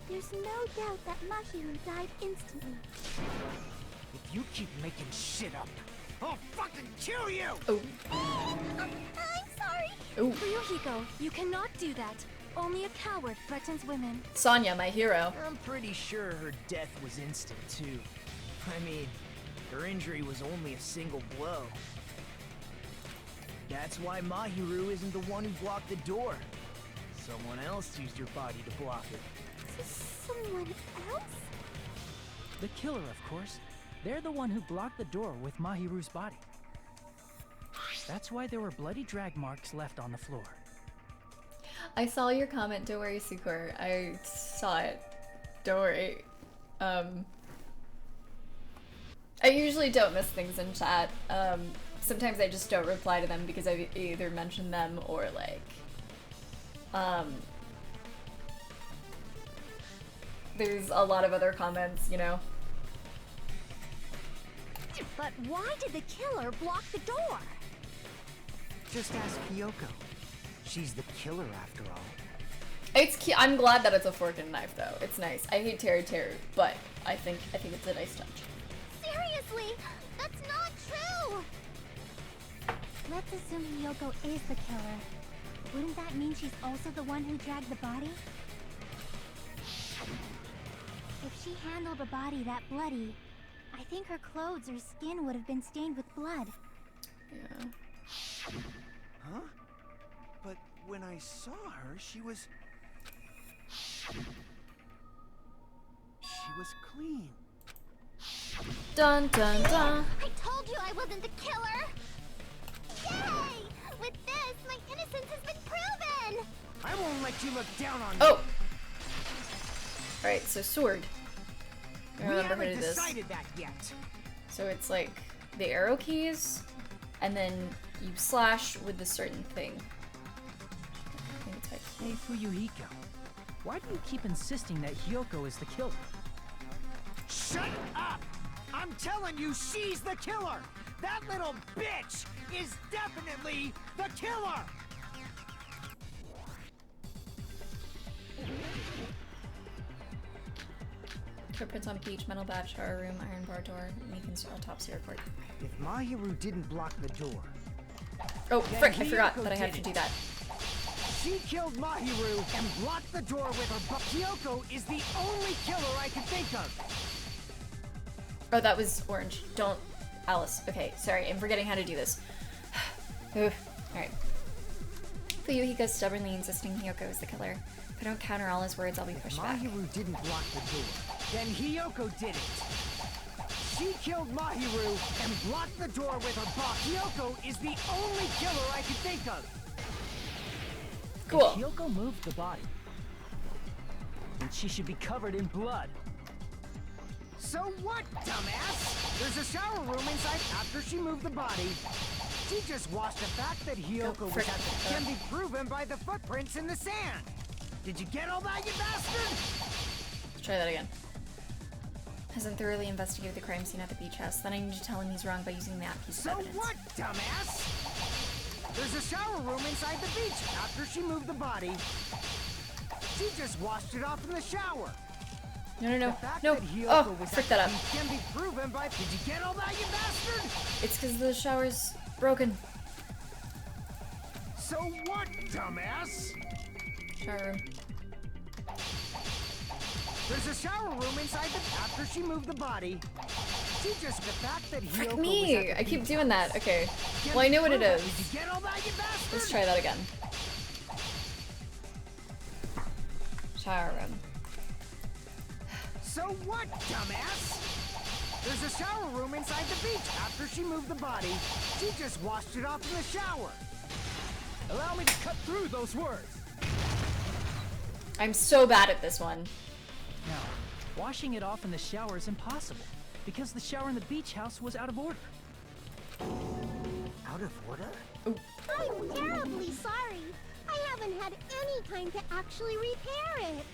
there's no doubt that Mahiru died instantly. If you keep making shit up, I'll fucking kill you! Oh. I'm sorry. Ooh. Fuyuhiko, you cannot do that. Only a coward threatens women. Sonya, my hero. I'm pretty sure her death was instant, too. I mean, her injury was only a single blow. That's why Mahiru isn't the one who blocked the door. Someone else used your body to block it. Someone else? The killer, of course. They're the one who blocked the door with Mahiru's body. That's why there were bloody drag marks left on the floor. I saw your comment, don't worry, Sukor. I saw it. Don't worry. I usually don't miss things in chat. Sometimes I just don't reply to them because I either mentioned them or like, there's a lot of other comments, you know? But why did the killer block the door? Just ask Hiyoko. She's the killer after all. It's cute. I'm glad that it's a fork and knife though. It's nice. I hate Teru, but I think it's a nice touch. Seriously, that's not true. Let's assume Hiyoko is the killer. Wouldn't that mean she's also the one who dragged the body? If she handled a body that bloody, I think her clothes or skin would have been stained with blood. Yeah. Huh? But when I saw her, she was clean. Dun dun dun. I told you I wasn't the killer! Yay! With this, my innocence has been proven! I won't let you look down on me. Oh! Alright, so sword. I We remember how to haven't do this. decided that yet. So it's like the arrow keys, and then you slash with a certain thing. I think it's like Hey, Fuyuhiko. Why do you keep insisting that Hiyoko is the killer? Shut up! I'm telling you, she's the killer! That little bitch is definitely the killer! footprints on beach, metal bat, shower room, iron bar door, Nikon's autopsy report. If Mahiru didn't block the door... Oh, frick, I forgot that I have to do that. She killed Mahiru and blocked the door with her butt. Kyoko is the only killer I can think of. Oh, that was orange. Don't... Alice. Okay, sorry. I'm forgetting how to do this. Alright. Fuyuhiko's stubbornly insisting Hiyoko is the killer. If I don't counter all his words, I'll be pushed back. Mahiru didn't block the door. Then Hiyoko did it. She killed Mahiru and blocked the door with her butt. Hiyoko is the only killer I can think of. Cool. If Hiyoko moved the body, then she should be covered in blood. So what, dumbass? There's a shower room inside after she moved the body. She just washed the fact that Hiyoko was at the can be proven by the footprints in the sand. Did you get all that, you bastard? Let's try that again. Hasn't thoroughly investigated the crime scene at the beach house. Then I need to tell him he's wrong by using that piece of evidence. So what, dumbass? There's a shower room inside the beach after she moved the body. She just washed it off in the shower. No. Oh, frick that up. Can be proven by... Did you get all that, you bastard? It's because the shower's broken. So what, dumbass? Shower room. There's a shower room inside the... After she moved the body, she just... The fact that Frick Hiyoko me! was I keep doing that. Okay. Well, I know what it is. Did you get all that, you bastard? Let's try that again. Shower room. So what, dumbass? There's a shower room inside the beach after she moved the body. She just washed it off in the shower. Allow me to cut through those words. I'm so bad at this one. Now, washing it off in the shower is impossible, because the shower in the beach house was out of order. Out of order? Ooh. I'm terribly sorry. I haven't had any time to actually repair it.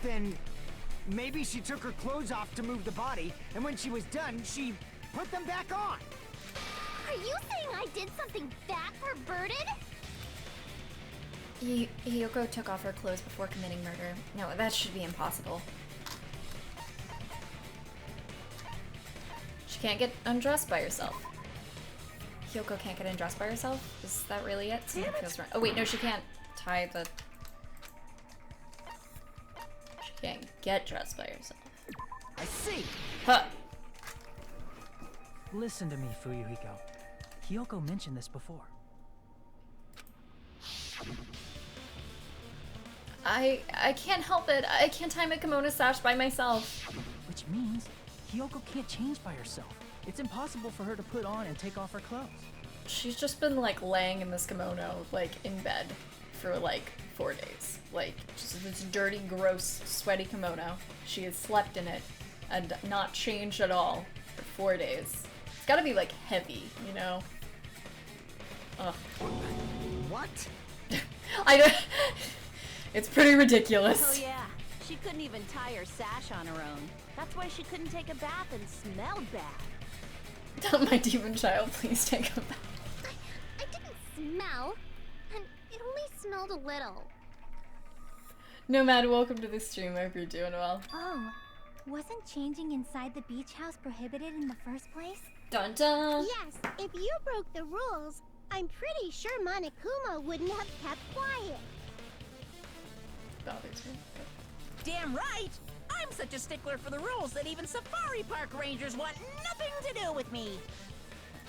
Then maybe she took her clothes off to move the body, and when she was done, she put them back on. Are you saying I did something that perverted? Hiyoko took off her clothes before committing murder. No, that should be impossible. She can't get undressed by herself. Hiyoko can't get undressed by herself? Is that really it? Something feels wrong. Oh wait, no, she can't tie the... She can't get dressed by herself. I see. Huh. Listen to me, Fuyuhiko. Hiyoko mentioned this before. I can't help it. I can't tie my kimono sash by myself. Which means Hiyoko can't change by herself. It's impossible for her to put on and take off her clothes. She's just been like laying in this kimono, like in bed for like 4 days. Like just this dirty, gross, sweaty kimono. She has slept in it and not changed at all for 4 days. It's gotta be like heavy, you know? Ugh. What? I don't... It's pretty ridiculous. Oh yeah, she couldn't even tie her sash on her own. That's why she couldn't take a bath and smelled bad. My demon child, please take a bath. I didn't smell, and it only smelled a little. Nomad, welcome to the stream. I hope you're doing well. Oh, wasn't changing inside the beach house prohibited in the first place? Dun dun! Yes, if you broke the rules, I'm pretty sure Monokuma wouldn't have kept quiet. Bothers me. Damn right! I'm such a stickler for the rules that even safari park rangers want nothing to do with me.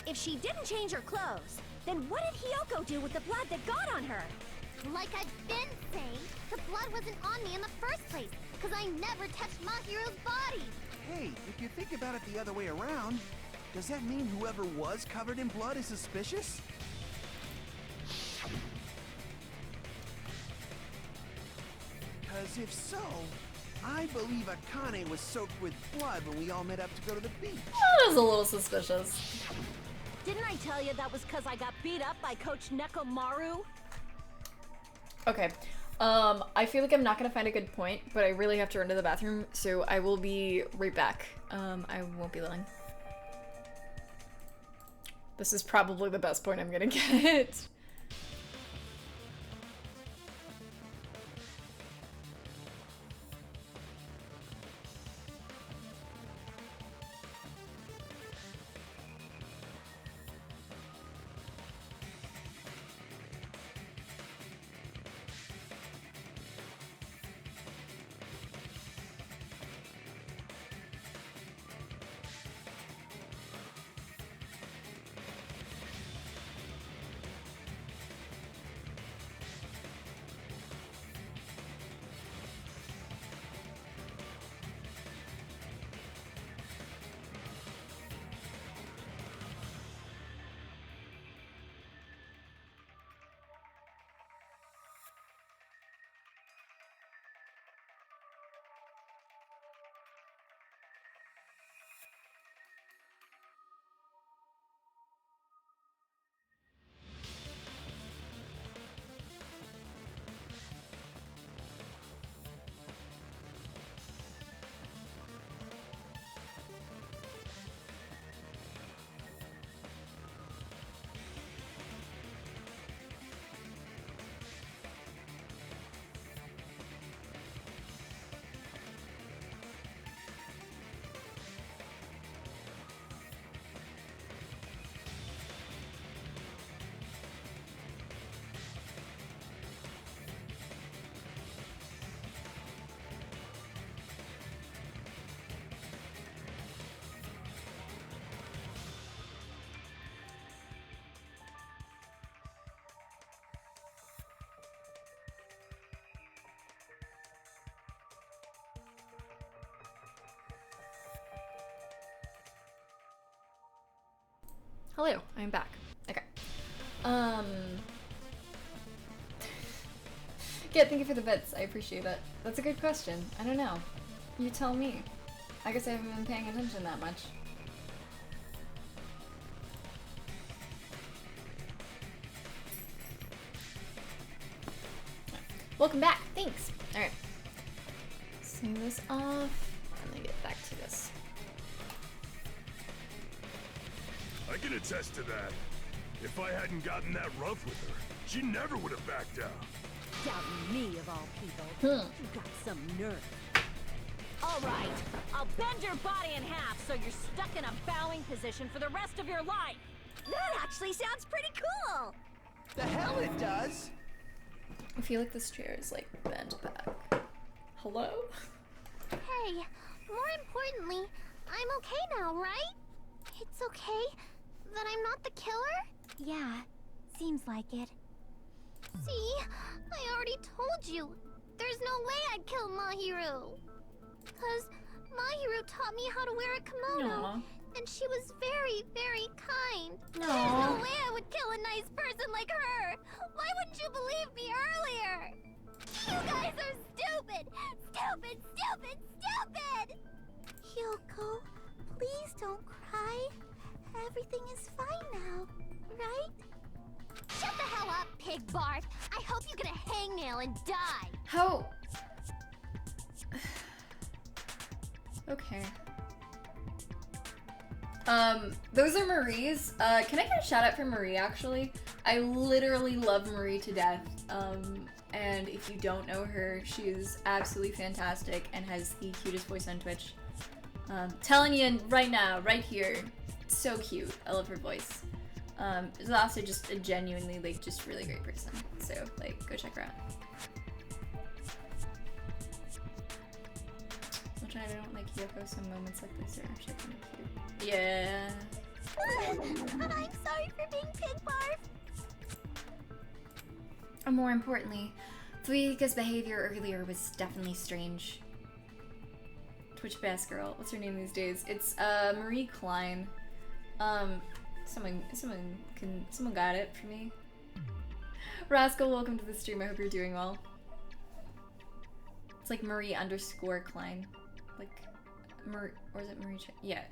If she didn't change her clothes, then what did Hiyoko do with the blood that got on her? Like I've been saying, the blood wasn't on me in the first place, because I never touched Mahiru's body. Hey, if you think about it the other way around, does that mean whoever was covered in blood is suspicious? Because if so, I believe Akane was soaked with blood when we all met up to go to the beach. That was a little suspicious. Didn't I tell you that was because I got beat up by Coach Nekomaru? Okay. I feel like I'm not gonna find a good point, but I really have to run to the bathroom, so I will be right back. I won't be long. This is probably the best point I'm gonna get. Hello, I'm back. Okay. Yeah, thank you for the bits. I appreciate it. That's a good question. I don't know. You tell me. I guess I haven't been paying attention that much. Welcome back. Thanks. Alright. Save this off. Let me get back to this. I can attest to that. If I hadn't gotten that rough with her, she never would have backed down. Doubting me of all people. You got some nerve. All right, I'll bend your body in half so you're stuck in a bowing position for the rest of your life. That actually sounds pretty cool. The hell it does! I feel like this chair is like bent back. Hello? Hey, more importantly, I'm okay now, right? It's okay that I'm not the killer? Yeah, seems like it. See? I already told you. There's no way I'd kill Mahiru. Because Mahiru taught me how to wear a kimono. Aww. And she was very, very kind. Aww. There's no way I would kill a nice person like her. Why wouldn't you believe me earlier? You guys are stupid! Stupid, stupid, stupid! Hyoko, please don't cry. Everything is fine now, right? Shut the hell up, Pig Bart! I hope you get a hangnail and die! How? Okay. Those are Marie's. Can I get a shout out for Marie, actually? I literally love Marie to death. And if you don't know her, she is absolutely fantastic and has the cutest voice on Twitch. Telling you right now, right here, so cute. I love her voice. She's also just a genuinely, like, just really great person. So, like, go check her out. Which I don't like Hyoko, some moments like this are actually kind of cute. Yeah. And I'm sorry for being Pig Barf. And more importantly, Fuyuhika's behavior earlier was definitely strange. Twitch Bass Girl. What's her name these days? It's Marie Klein. Someone got it for me. Rascal, welcome to the stream. I hope you're doing well. It's like Marie _ Klein. Like Marie, or is it Marie? Yeah,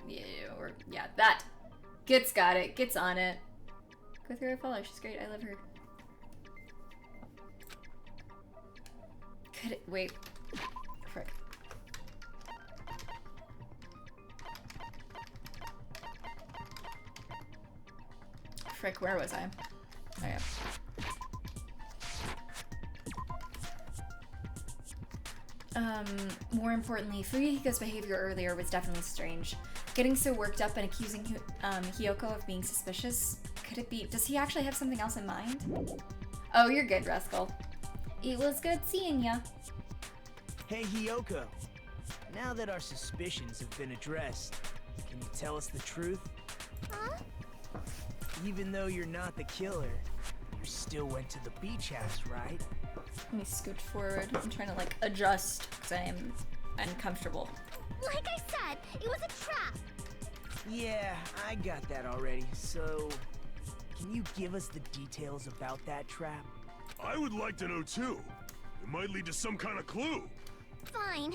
that. Git's got it. Git's on it. Go through her follow. She's great. I love her. Could it wait? Frick. Frick, where was I? Oh yeah. More importantly, Fuyuhika's behavior earlier was definitely strange. Getting so worked up and accusing Hyoko of being suspicious. Could it be? Does he actually have something else in mind? Oh, you're good, Rascal. It was good seeing ya. Hey, Hyoko. Now that our suspicions have been addressed, can you tell us the truth? Huh? Even though you're not the killer, you still went to the beach house, right? Let me scooch forward. I'm trying to, like, adjust because I am uncomfortable. Like I said, it was a trap. Yeah, I got that already. So, can you give us the details about that trap? I would like to know too. It might lead to some kind of clue. Fine.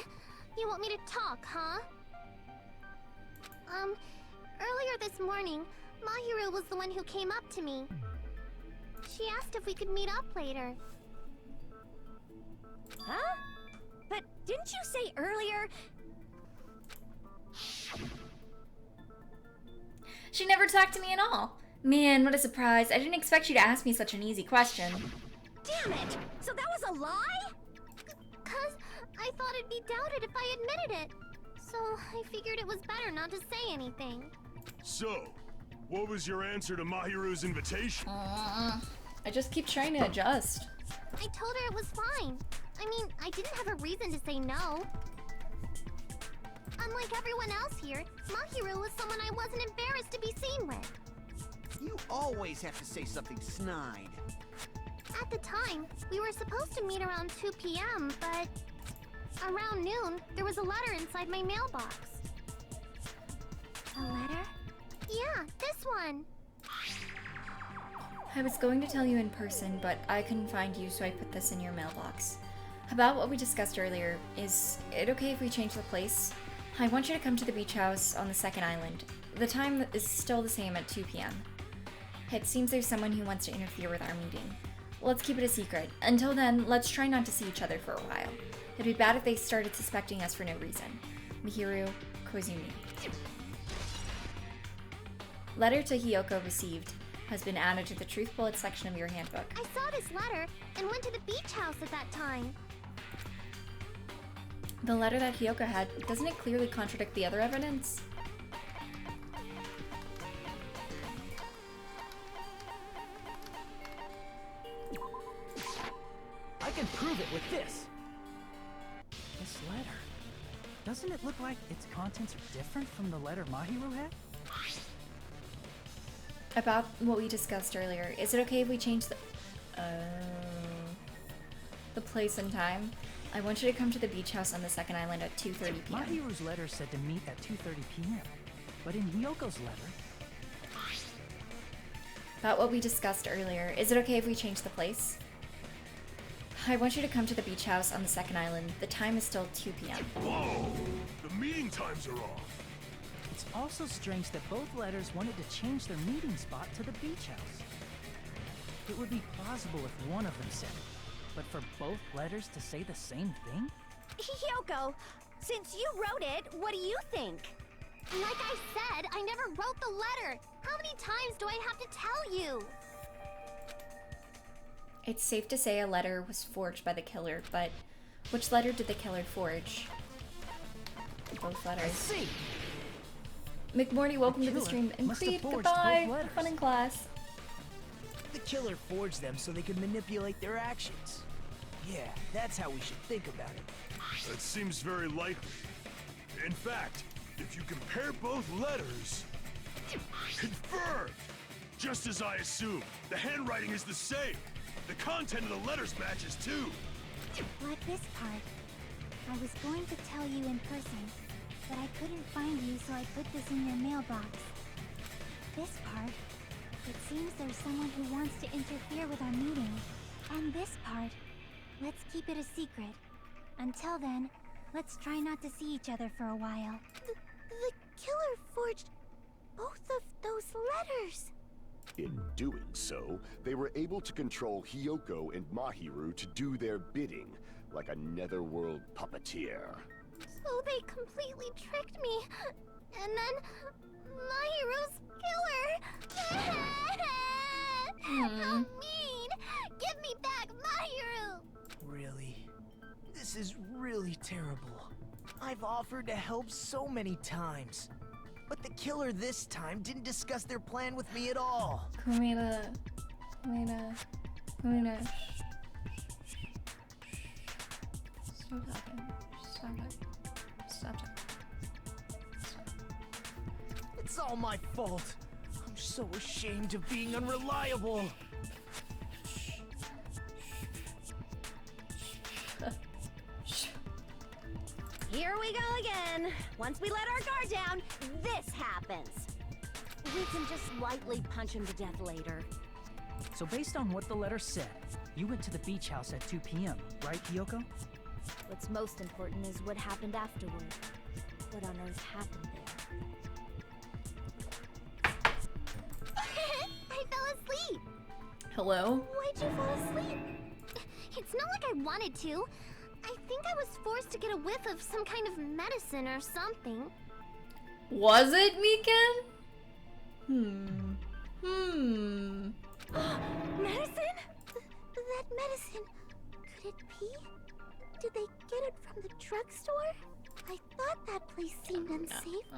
You want me to talk, huh? Earlier this morning, Mahiru was the one who came up to me. She asked if we could meet up later. Huh? But didn't you say earlier? She never talked to me at all. Man, what a surprise. I didn't expect you to ask me such an easy question. Damn it! So that was a lie? 'Cause I thought it'd be doubted if I admitted it. So I figured it was better not to say anything. So, what was your answer to Mahiru's invitation? I just keep trying to adjust. I told her it was fine. I mean, I didn't have a reason to say no. Unlike everyone else here, Mahiru was someone I wasn't embarrassed to be seen with. You always have to say something snide. At the time, we were supposed to meet around 2 p.m., but around noon, there was a letter inside my mailbox. A letter? Yeah, this one. I was going to tell you in person, but I couldn't find you, so I put this in your mailbox. About what we discussed earlier, is it okay if we change the place? I want you to come to the beach house on the second island. The time is still the same at 2 p.m. It seems there's someone who wants to interfere with our meeting. Let's keep it a secret. Until then, let's try not to see each other for a while. It'd be bad if they started suspecting us for no reason. Mihiru, Koizumi. Letter to Hiyoko received has been added to the Truth Bullet section of your handbook. I saw this letter and went to the beach house at that time. The letter that Hiyoko had, doesn't it clearly contradict the other evidence? I can prove it with this. This letter. Doesn't it look like its contents are different from the letter Mahiru had? About what we discussed earlier, is it okay if we change the place and time? I want you to come to the beach house on the second island at 2:30 p.m. Mahiru's letter said to meet at 2:30 p.m. But in Hiyoko's letter... About what we discussed earlier, is it okay if we change the place? I want you to come to the beach house on the second island. The time is still 2 p.m. Whoa! The meeting times are off. It's also strange that both letters wanted to change their meeting spot to the beach house. It would be plausible if one of them said it, but for both letters to say the same thing? Hiyoko, since you wrote it, what do you think? Like I said, I never wrote the letter. How many times do I have to tell you? It's safe to say a letter was forged by the killer, but which letter did the killer forge? Both letters. See. McMorty, welcome to the stream. And Creed, goodbye. Have fun in class. The killer forged them so they could manipulate their actions. Yeah, that's how we should think about it. That seems very likely. In fact, if you compare both letters... Confirmed! Just as I assumed, the handwriting is the same. The content of the letters matches too. Like this part. I was going to tell you in person, but I couldn't find you, so I put this in your mailbox. This part. It seems there's someone who wants to interfere with our meeting. And this part. Let's keep it a secret. Until then, let's try not to see each other for a while. The killer forged both of those letters. In doing so, they were able to control Hiyoko and Mahiru to do their bidding, like a netherworld puppeteer. So they completely tricked me. And then Mahiru's killer. How mean! Give me back Mahiru! Really? This is really terrible. I've offered to help so many times. But the killer this time didn't discuss their plan with me at all. Kumina. Stop talking. Stop talking. It's all my fault. I'm so ashamed of being unreliable. Here we go again. Once we let our guard down, this happens. We can just lightly punch him to death later. So based on what the letter said, you went to the beach house at 2 p.m., right, Hiyoko? What's most important is what happened afterward. What on earth happened there? I fell asleep. Hello? Why'd you fall asleep? It's not like I wanted to. I think I was forced to get a whiff of some kind of medicine or something. Was it, Mikan? Medicine? That medicine. Could it be? Did they get it from the drugstore? I thought that place seemed unsafe.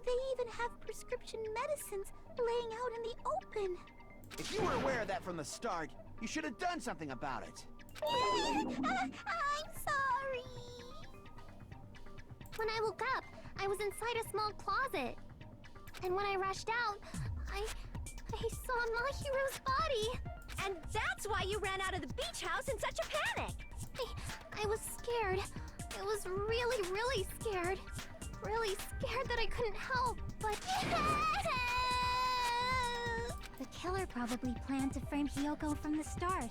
They even have prescription medicines laying out in the open. If you were aware of that from the start, you should have done something about it. I'm sorry. When I woke up, I was inside a small closet. And when I rushed out, I saw Mahiru's body. And that's why you ran out of the beach house in such a panic. I was scared. I was really, really scared. Really scared that I couldn't help, but... The killer probably planned to frame Hiyoko from the start.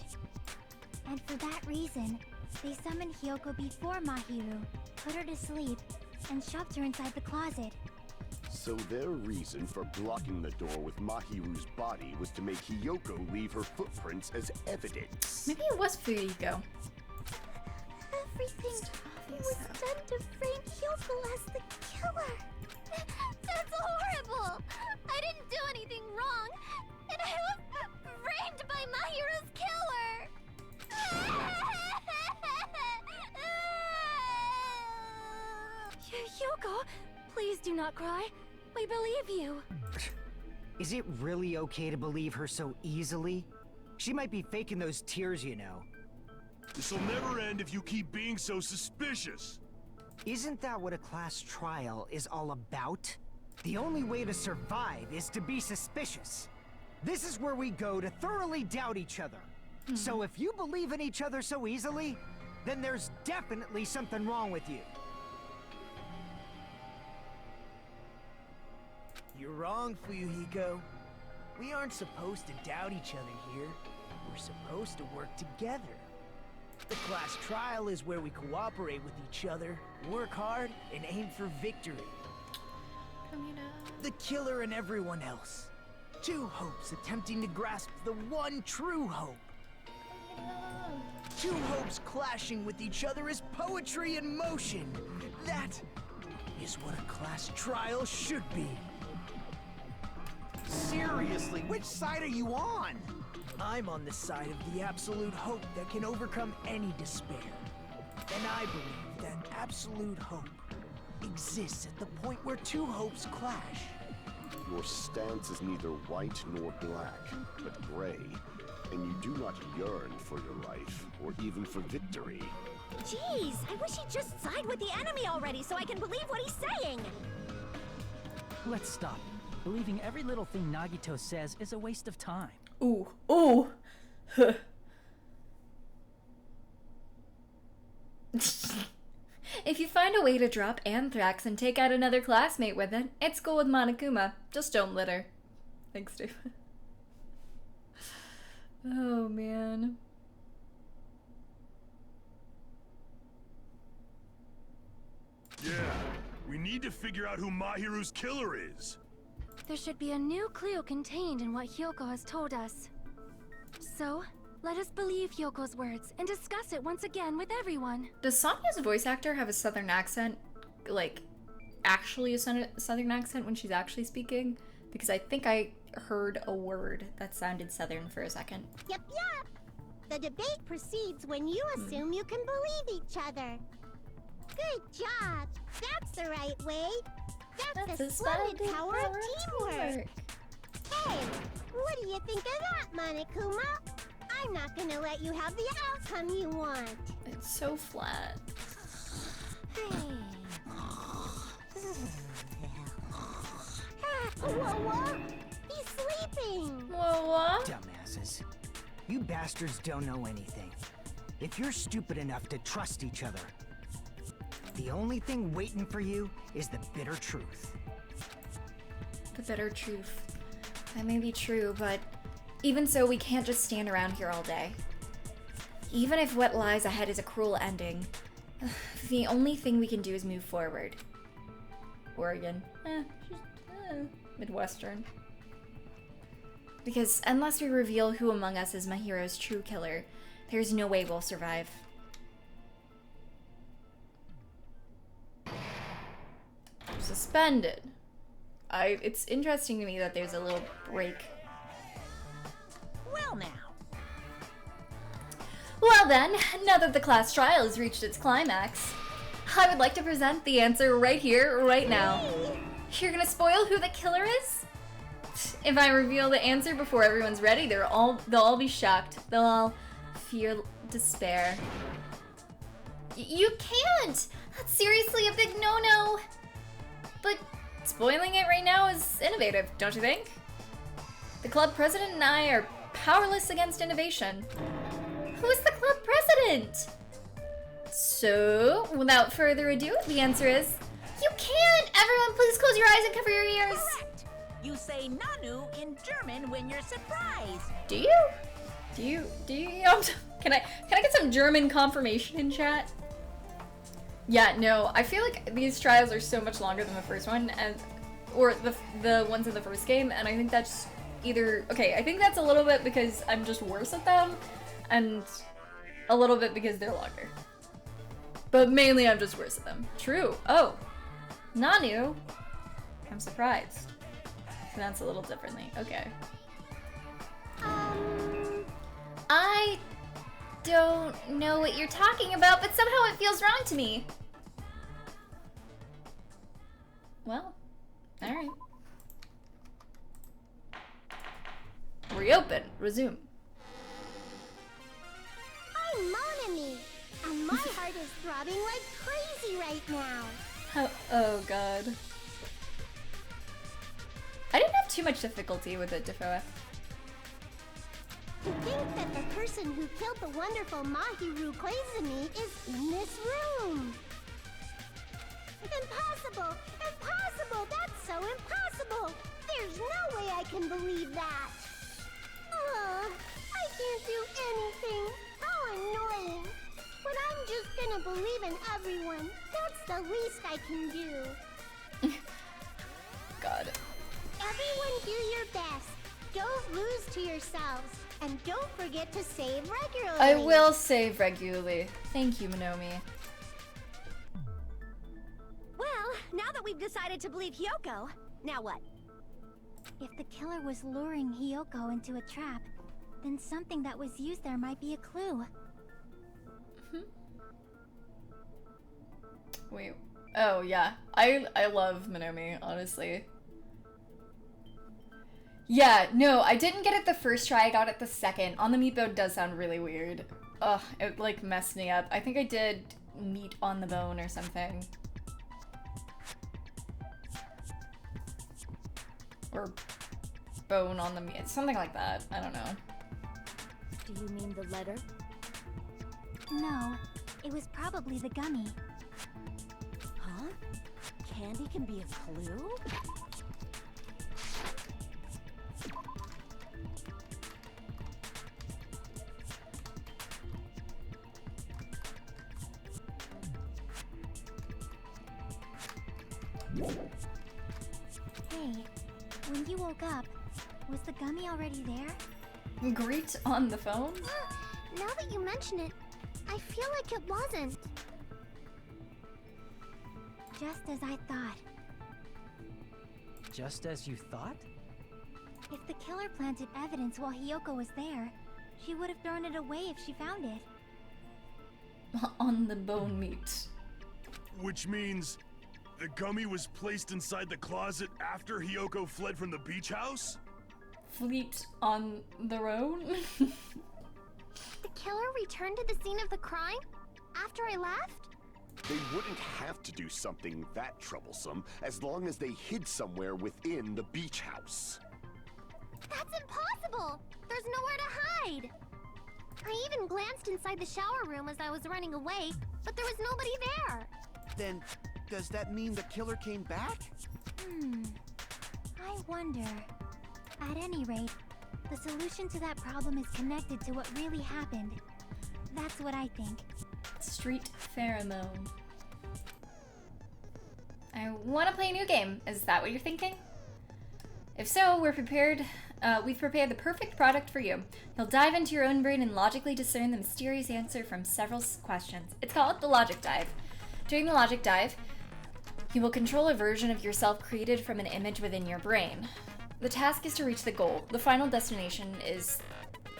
And for that reason, they summoned Hiyoko before Mahiru, put her to sleep, and shoved her inside the closet. So their reason for blocking the door with Mahiru's body was to make Hiyoko leave her footprints as evidence. Maybe it was Fuyuhiko. Everything was done to frame Hiyoko as the killer. That's horrible! I didn't do anything wrong, and I was framed by Mahiru's killer! Hiyoko, please do not cry. We believe you. Is it really okay to believe her so easily? She might be faking those tears, you know. This'll never end if you keep being so suspicious. Isn't that what a class trial is all about? The only way to survive is to be suspicious. This is where we go to thoroughly doubt each other. So if you believe in each other so easily, then there's definitely something wrong with you. You're wrong, Fuyuhiko. We aren't supposed to doubt each other here. We're supposed to work together. The class trial is where we cooperate with each other, work hard, and aim for victory. The killer and everyone else. Two hopes attempting to grasp the one true hope. Two hopes clashing with each other is poetry in motion. That is what a class trial should be. Seriously, which side are you on? I'm on the side of the absolute hope that can overcome any despair. And I believe that absolute hope exists at the point where two hopes clash. Your stance is neither white nor black, but gray, and you do not yearn for your life, or even for victory. Jeez, I wish he'd just side with the enemy already so I can believe what he's saying! Let's stop. Believing every little thing Nagito says is a waste of time. Ooh, ooh. If you find a way to drop anthrax and take out another classmate with it, it's cool with Monokuma. Just don't litter. Thanks, Steve. Oh, man. Yeah, we need to figure out who Mahiru's killer is. There should be a new clue contained in what Hiyoko has told us. So, let us believe Hyoko's words and discuss it once again with everyone. Does Sonya's voice actor have a southern accent? Like, actually a southern accent when she's actually speaking? Because I think I heard a word that sounded southern for a second. Yep. The debate proceeds when you assume you can believe each other. Good job. That's the right way. That's the splendid power of teamwork. Hey, what do you think of that, Monokuma? I'm not gonna let you have the outcome you want. It's so flat. Whoa, he's sleeping. Whoa. Dumbasses. You bastards don't know anything. If you're stupid enough to trust each other, the only thing waiting for you is the bitter truth. The bitter truth. That may be true, but even so, we can't just stand around here all day. Even if what lies ahead is a cruel ending, the only thing we can do is move forward. Oregon. Midwestern. Because unless we reveal who among us is Mahiru's true killer, there's no way we'll survive. Suspended. It's interesting to me that there's a little break. Well now. Well then, now that the class trial has reached its climax, I would like to present the answer right here, right now. You're gonna spoil who the killer is? If I reveal the answer before everyone's ready, they'll all be shocked. They'll all fear despair. You can't! That's seriously a big no-no! But spoiling it right now is innovative, don't you think? The club president and I are powerless against innovation. Who's the club president? So, without further ado, the answer is, you can't! Everyone please close your eyes and cover your ears! Correct. You say Nanu in German when you're surprised. Do you? Do you? Can I get some German confirmation in chat? Yeah, no, I feel like these trials are so much longer than the first one, or the ones in the first game, and I think that's either, okay, I think that's a little bit because I'm just worse at them, and a little bit because they're longer. But mainly I'm just worse at them. True. Oh, Nanu. I'm surprised. That's a little differently. Okay. I don't know what you're talking about, but somehow it feels wrong to me. Well, alright. Reopen. Resume. I'm Monami, and my heart is throbbing like crazy right now. Oh god. I didn't have too much difficulty with it, Defoe. To think that the person who killed the wonderful Mahiru Koizumi is in this room. Impossible! Impossible! That's so impossible! There's no way I can believe that! I can't do anything! How annoying! But I'm just gonna believe in everyone. That's the least I can do. God. Everyone do your best. Don't lose to yourselves. And don't forget to save regularly. I will save regularly. Thank you, Monomi. Well, now that we've decided to believe Hyoko, now what? If the killer was luring Hyoko into a trap, then something that was used there might be a clue. Wait. Oh, yeah. I love Monomi, honestly. Yeah, no, I didn't get it the first try, I got it the second. On the meat bone does sound really weird. Ugh, it like messed me up. I think I did meat on the bone or something. Or bone on the meat, something like that. I don't know. Do you mean the letter? No, it was probably the gummy. Huh? Candy can be a clue? Hey, when you woke up, was the gummy already there? Greet on the phone? Now that you mention it, I feel like it wasn't. Just as I thought. Just as you thought? If the killer planted evidence while Hyoko was there, she would have thrown it away if she found it. On the bone meat. Which means the gummy was placed inside the closet after Hyoko fled from the beach house? Fleet on their own? The killer returned to the scene of the crime? After I left? They wouldn't have to do something that troublesome as long as they hid somewhere within the beach house. That's impossible! There's nowhere to hide! I even glanced inside the shower room as I was running away, but there was nobody there! Then, does that mean the killer came back? I wonder. At any rate, the solution to that problem is connected to what really happened. That's what I think. Street pheromone. I want to play a new game. Is that what you're thinking? If so, we've prepared the perfect product for you. You'll dive into your own brain and logically discern the mysterious answer from several questions. It's called the Logic Dive. During the Logic Dive, you will control a version of yourself created from an image within your brain. The task is to reach the goal. The final destination is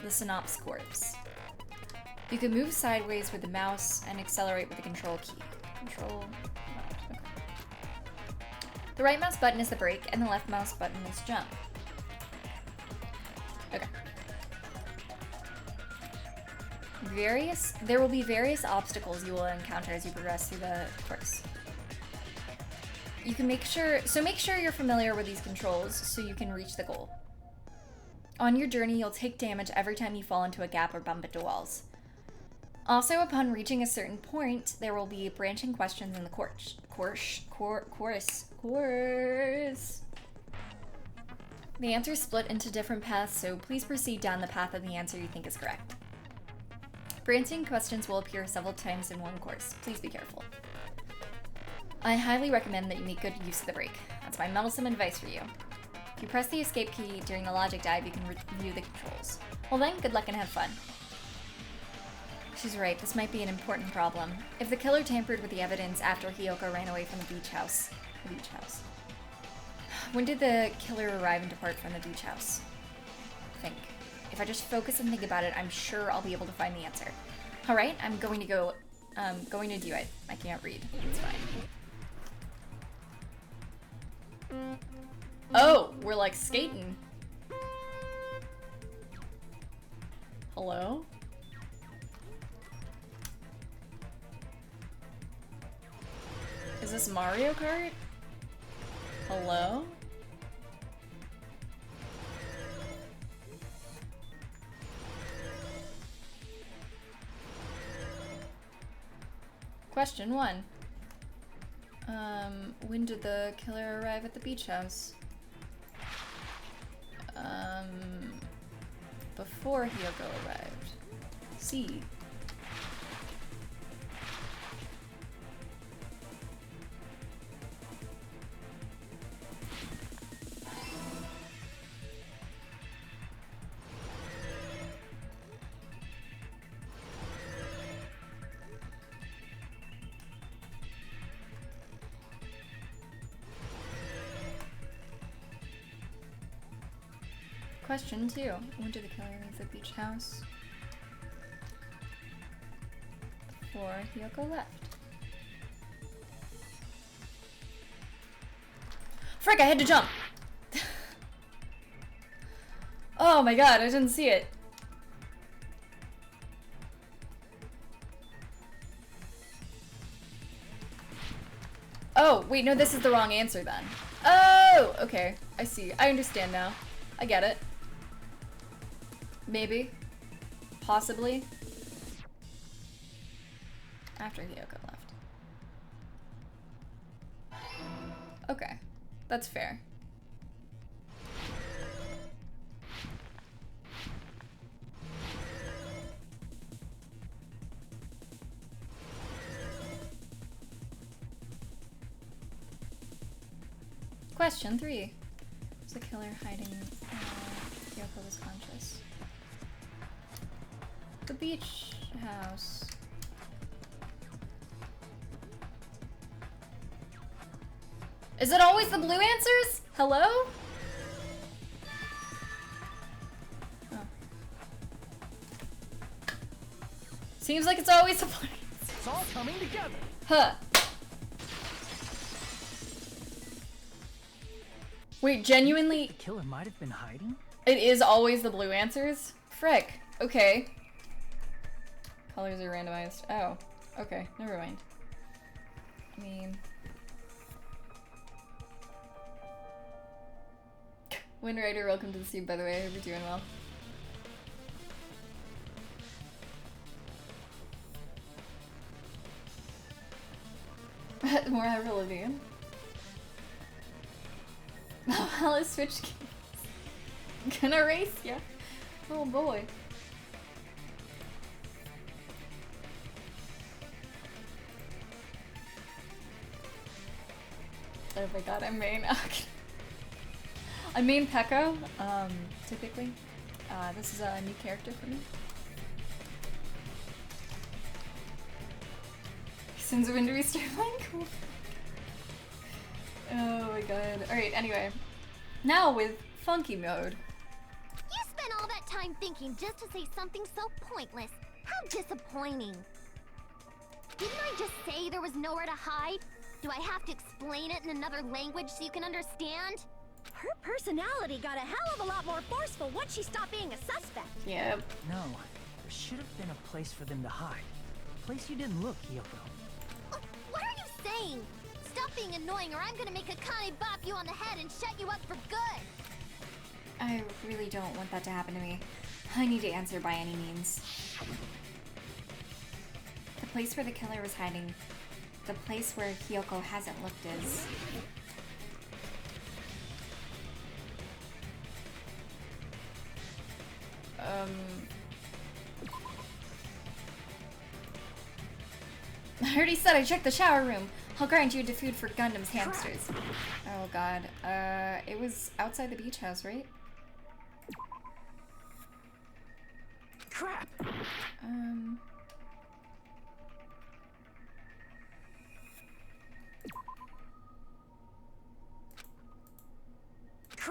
the synopsis corpse. You can move sideways with the mouse and accelerate with the control key. Control. Okay. The right mouse button is the brake, and the left mouse button is jump. Okay. There will be various obstacles you will encounter as you progress through the course. You can make sure you're familiar with these controls so you can reach the goal. On your journey, you'll take damage every time you fall into a gap or bump into walls. Also, upon reaching a certain point, there will be branching questions in the course. The answer is split into different paths, so please proceed down the path of the answer you think is correct. Branching questions will appear several times in one course. Please be careful. I highly recommend that you make good use of the break. That's my meddlesome advice for you. If you press the escape key during the logic dive, you can review the controls. Well then, good luck and have fun. She's right, this might be an important problem. If the killer tampered with the evidence after Hiyoko ran away from the beach house. When did the killer arrive and depart from the beach house? Think. If I just focus and think about it, I'm sure I'll be able to find the answer. Alright, I'm going to do it. I can't read. It's fine. Oh, we're like skating. Hello? Is this Mario Kart? Hello? Question 1. When did the killer arrive at the beach house? Before Hiyoko arrived. C. Question 2. When did the killer leave the beach house? Before Hiyoko left. Frick, I had to jump! Oh my god, I didn't see it. Oh, wait, no, this is the wrong answer then. Oh, okay. I see. I understand now. I get it. Maybe. Possibly. After Hiyoko left. Okay. That's fair. Question 3. Was the killer hiding Hiyoko was conscious? The beach house. Is it always the blue answers? Hello? Oh. Seems like it's always the blue answers. It's all coming together. Huh. Wait, genuinely? The killer might have been hiding? It is always the blue answers? Frick. Okay. Colors are randomized. Oh. Okay, never mind. I mean... Windrider, welcome to the stream, by the way. I hope you're doing well. More Avril Lavigne. Valhalla Switch games. Gonna race ya. Oh boy. Oh my god, I'm main. I'm main Pekko, typically. This is a new character for me. Since when do we start playing? Cool. Oh my god. Alright, anyway. Now with funky mode. You spent all that time thinking just to say something so pointless. How disappointing. Didn't I just say there was nowhere to hide? Do I have to explain it in another language so you can understand? Her personality got a hell of a lot more forceful once she stopped being a suspect. Yep. No, there should have been a place for them to hide. A place you didn't look, Hiyoko. What are you saying? Stop being annoying or I'm gonna make Akane bop you on the head and shut you up for good. I really don't want that to happen to me. I need to answer by any means. The place where the killer was hiding. The place where Hiyoko hasn't looked is... I already said I checked the shower room. I'll grind you into food for Gundam's hamsters. Oh god. It was outside the beach house, right? Crap!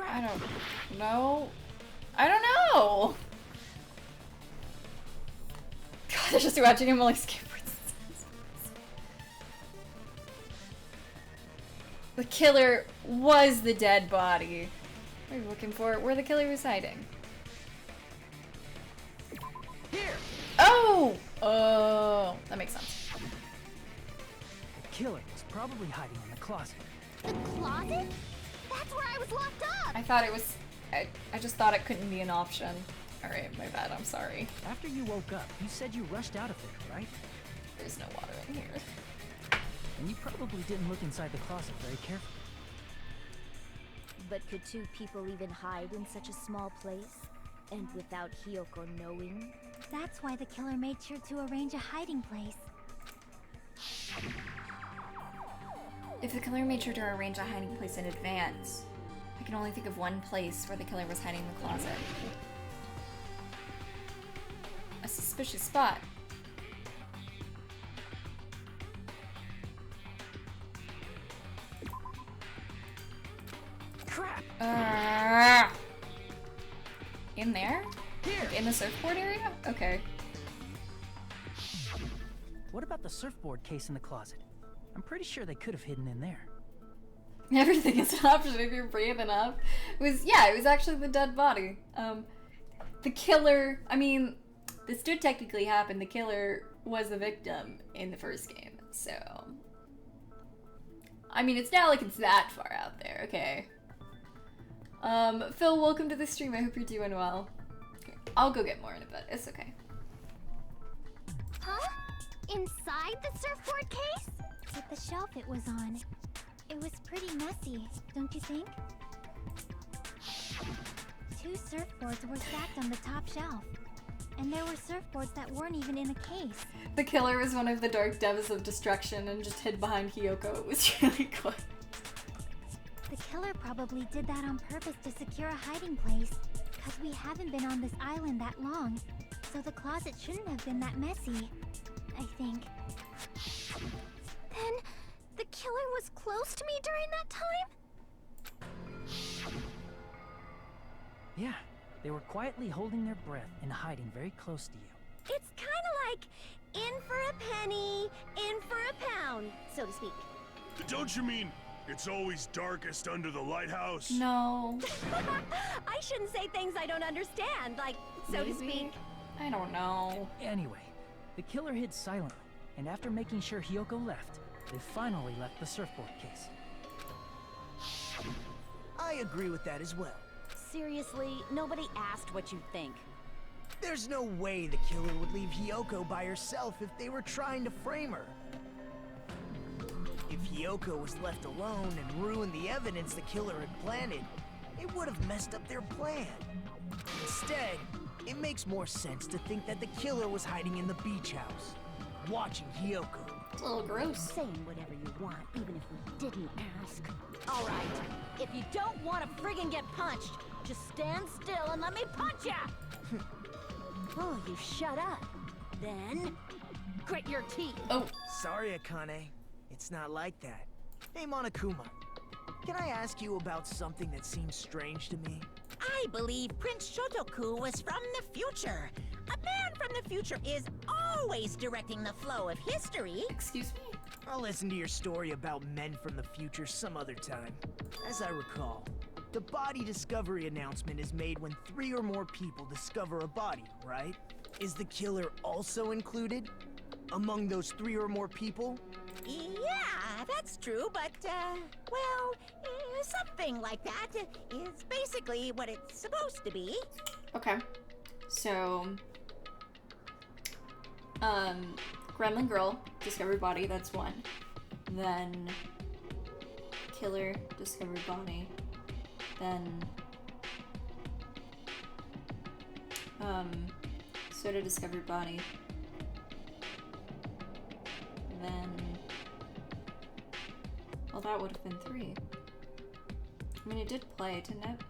I don't know. I don't know! God, they're just watching him like skateboards. The killer was the dead body. What are you looking for? Where the killer was hiding. Here! Oh! Oh, that makes sense. The killer was probably hiding in the closet. The closet? That's where I was locked up! I thought it was... I just thought it couldn't be an option. Alright, my bad, I'm sorry. After you woke up, you said you rushed out of there, right? There's no water in here. And you probably didn't look inside the closet very carefully. But could two people even hide in such a small place? And without Hiyoko knowing? That's why the killer made sure to arrange a hiding place. If the killer made sure to arrange a hiding place in advance, I can only think of one place where the killer was hiding in the closet. A suspicious spot. Crap! In there? Like in the surfboard area? Okay. What about the surfboard case in the closet? I'm pretty sure they could have hidden in there. Everything is an option if you're brave enough. It was actually the dead body. The killer, I mean, this did technically happen. The killer was the victim in the first game, so. I mean, it's not like it's that far out there, okay. Phil, welcome to the stream. I hope you're doing well. Okay, I'll go get more in a bit. It's okay. Huh? Inside the surfboard case? With the shelf it was on. It was pretty messy, don't you think? Two surfboards were stacked on the top shelf. And there were surfboards that weren't even in a case. The killer was one of the dark devils of destruction and just hid behind Hiyoko. It was really cool. The killer probably did that on purpose to secure a hiding place. Because we haven't been on this island that long. So the closet shouldn't have been that messy, I think. Then, the killer was close to me during that time? Yeah, they were quietly holding their breath and hiding very close to you. It's kind of like in for a penny, in for a pound, so to speak. Don't you mean it's always darkest under the lighthouse? No. I shouldn't say things I don't understand, like, so to speak. I don't know. Anyway, the killer hid silently, and after making sure Hiyoko left, they finally left the surfboard case. I agree with that as well. Seriously, nobody asked what you think. There's no way the killer would leave Hiyoko by herself if they were trying to frame her. If Hiyoko was left alone and ruined the evidence the killer had planted, it would have messed up their plan. Instead, it makes more sense to think that the killer was hiding in the beach house, watching Hiyoko. It's a little gross. Saying whatever you want, even if we didn't ask. All right, if you don't want to friggin' get punched, just stand still and let me punch ya! Oh, you shut up. Then, grit your teeth. Oh. Sorry, Akane. It's not like that. Hey, Monokuma. Can I ask you about something that seems strange to me? I believe Prince Shotoku was from the future. A man from the future is always directing the flow of history. Excuse me? I'll listen to your story about men from the future some other time. As I recall, the body discovery announcement is made when 3 or more people discover a body, right? Is the killer also included among those 3 or more people? Yeah, that's true, but, well, something like that is basically what it's supposed to be. Okay. So, Gremlin Girl, discovered body, that's 1. Then, killer, discovered body. Then, Soda discovered body. Then... Well, that would have been 3. I mean, it did play, didn't it?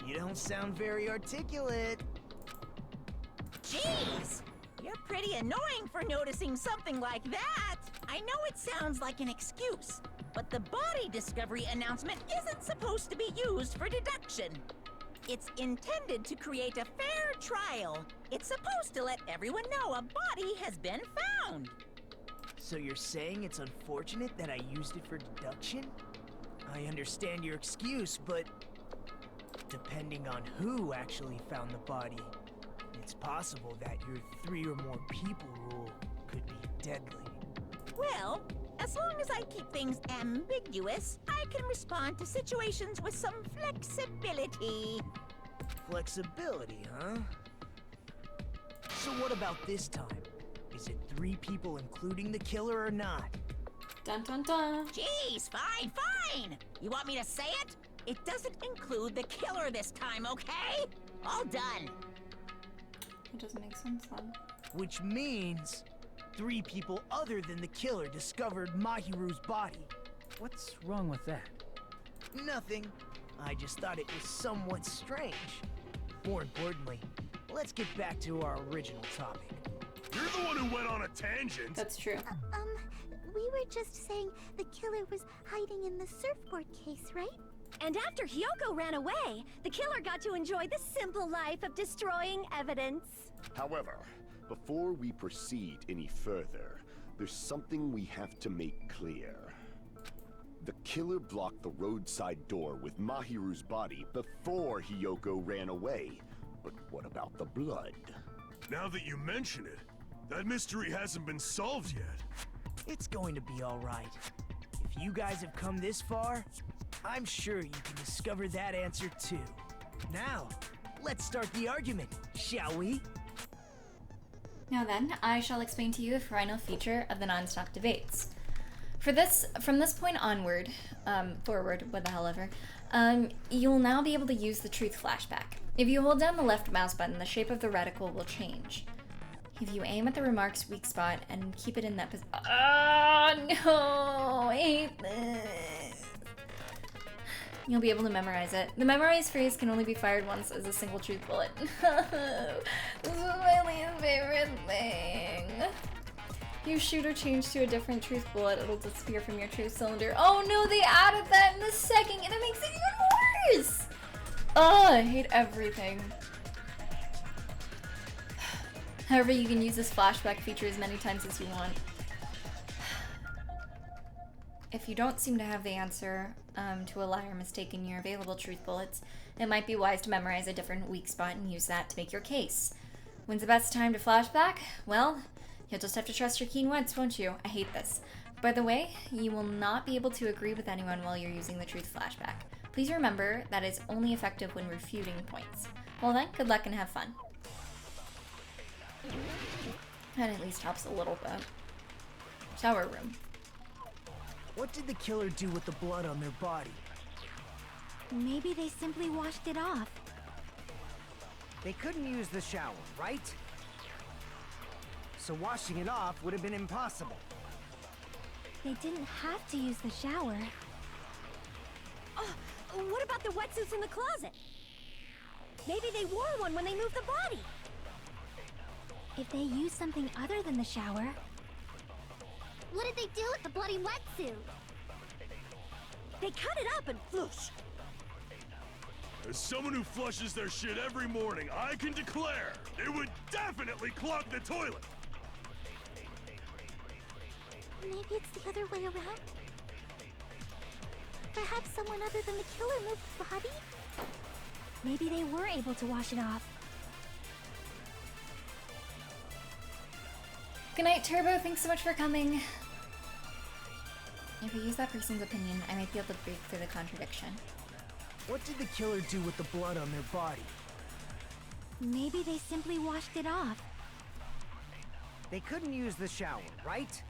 You don't sound very articulate. Jeez! You're pretty annoying for noticing something like that! I know it sounds like an excuse, but the body discovery announcement isn't supposed to be used for deduction. It's intended to create a fair trial. It's supposed to let everyone know a body has been found. So you're saying it's unfortunate that I used it for deduction? I understand your excuse, but depending on who actually found the body, it's possible that your 3 or more people rule could be deadly. Well, as long as I keep things ambiguous, I can respond to situations with some flexibility. Flexibility, huh? So what about this time? Is it 3 people including the killer or not? Dun dun dun. Jeez, fine, fine! You want me to say it? It doesn't include the killer this time, okay? All done. It doesn't make sense then. Which means 3 people other than the killer discovered Mahiru's body. What's wrong with that? Nothing. I just thought it was somewhat strange. More importantly, let's get back to our original topic. You're the one who went on a tangent. That's true. We were just saying the killer was hiding in the surfboard case, right? And after Hyoko ran away, the killer got to enjoy the simple life of destroying evidence. However, before we proceed any further, there's something we have to make clear. The killer blocked the roadside door with Mahiru's body before Hyoko ran away. But what about the blood? Now that you mention it, that mystery hasn't been solved yet. It's going to be all right. If you guys have come this far, I'm sure you can discover that answer too. Now, let's start the argument, shall we? Now then, I shall explain to you the final feature of the non-stop debates. From this point onward, forward, what the hell ever, you will now be able to use the truth flashback. If you hold down the left mouse button, the shape of the reticle will change. If you aim at the remark's weak spot and keep it in that position. Oh no, I hate this. You'll be able to memorize it. The memorized phrase can only be fired once as a single truth bullet. This is my least favorite thing. You shoot or change to a different truth bullet, it'll disappear from your truth cylinder. Oh no, they added that in the second, and it makes it even worse! Oh, I hate everything. However, you can use this flashback feature as many times as you want. If you don't seem to have the answer to a lie or mistake in your available truth bullets, it might be wise to memorize a different weak spot and use that to make your case. When's the best time to flashback? Well, you'll just have to trust your keen wits, won't you? I hate this. By the way, you will not be able to agree with anyone while you're using the truth flashback. Please remember that it's only effective when refuting points. Well then, good luck and have fun. That at least helps a little bit. Shower room. What did the killer do with the blood on their body? Maybe they simply washed it off. They couldn't use the shower, right? So washing it off would have been impossible. They didn't have to use the shower. Oh, what about the wetsuits in the closet? Maybe they wore one when they moved the body. If they used something other than the shower... What did they do with the bloody wetsuit? They cut it up and whoosh. As someone who flushes their shit every morning, I can declare it would definitely clog the toilet. Maybe it's the other way around? Perhaps someone other than the killer moved the body? Maybe they were able to wash it off. Good night, Turbo. Thanks so much for coming. If we use that person's opinion, I might be able to break through the contradiction. What did the killer do with the blood on their body? Maybe they simply washed it off. They couldn't use the shower, right?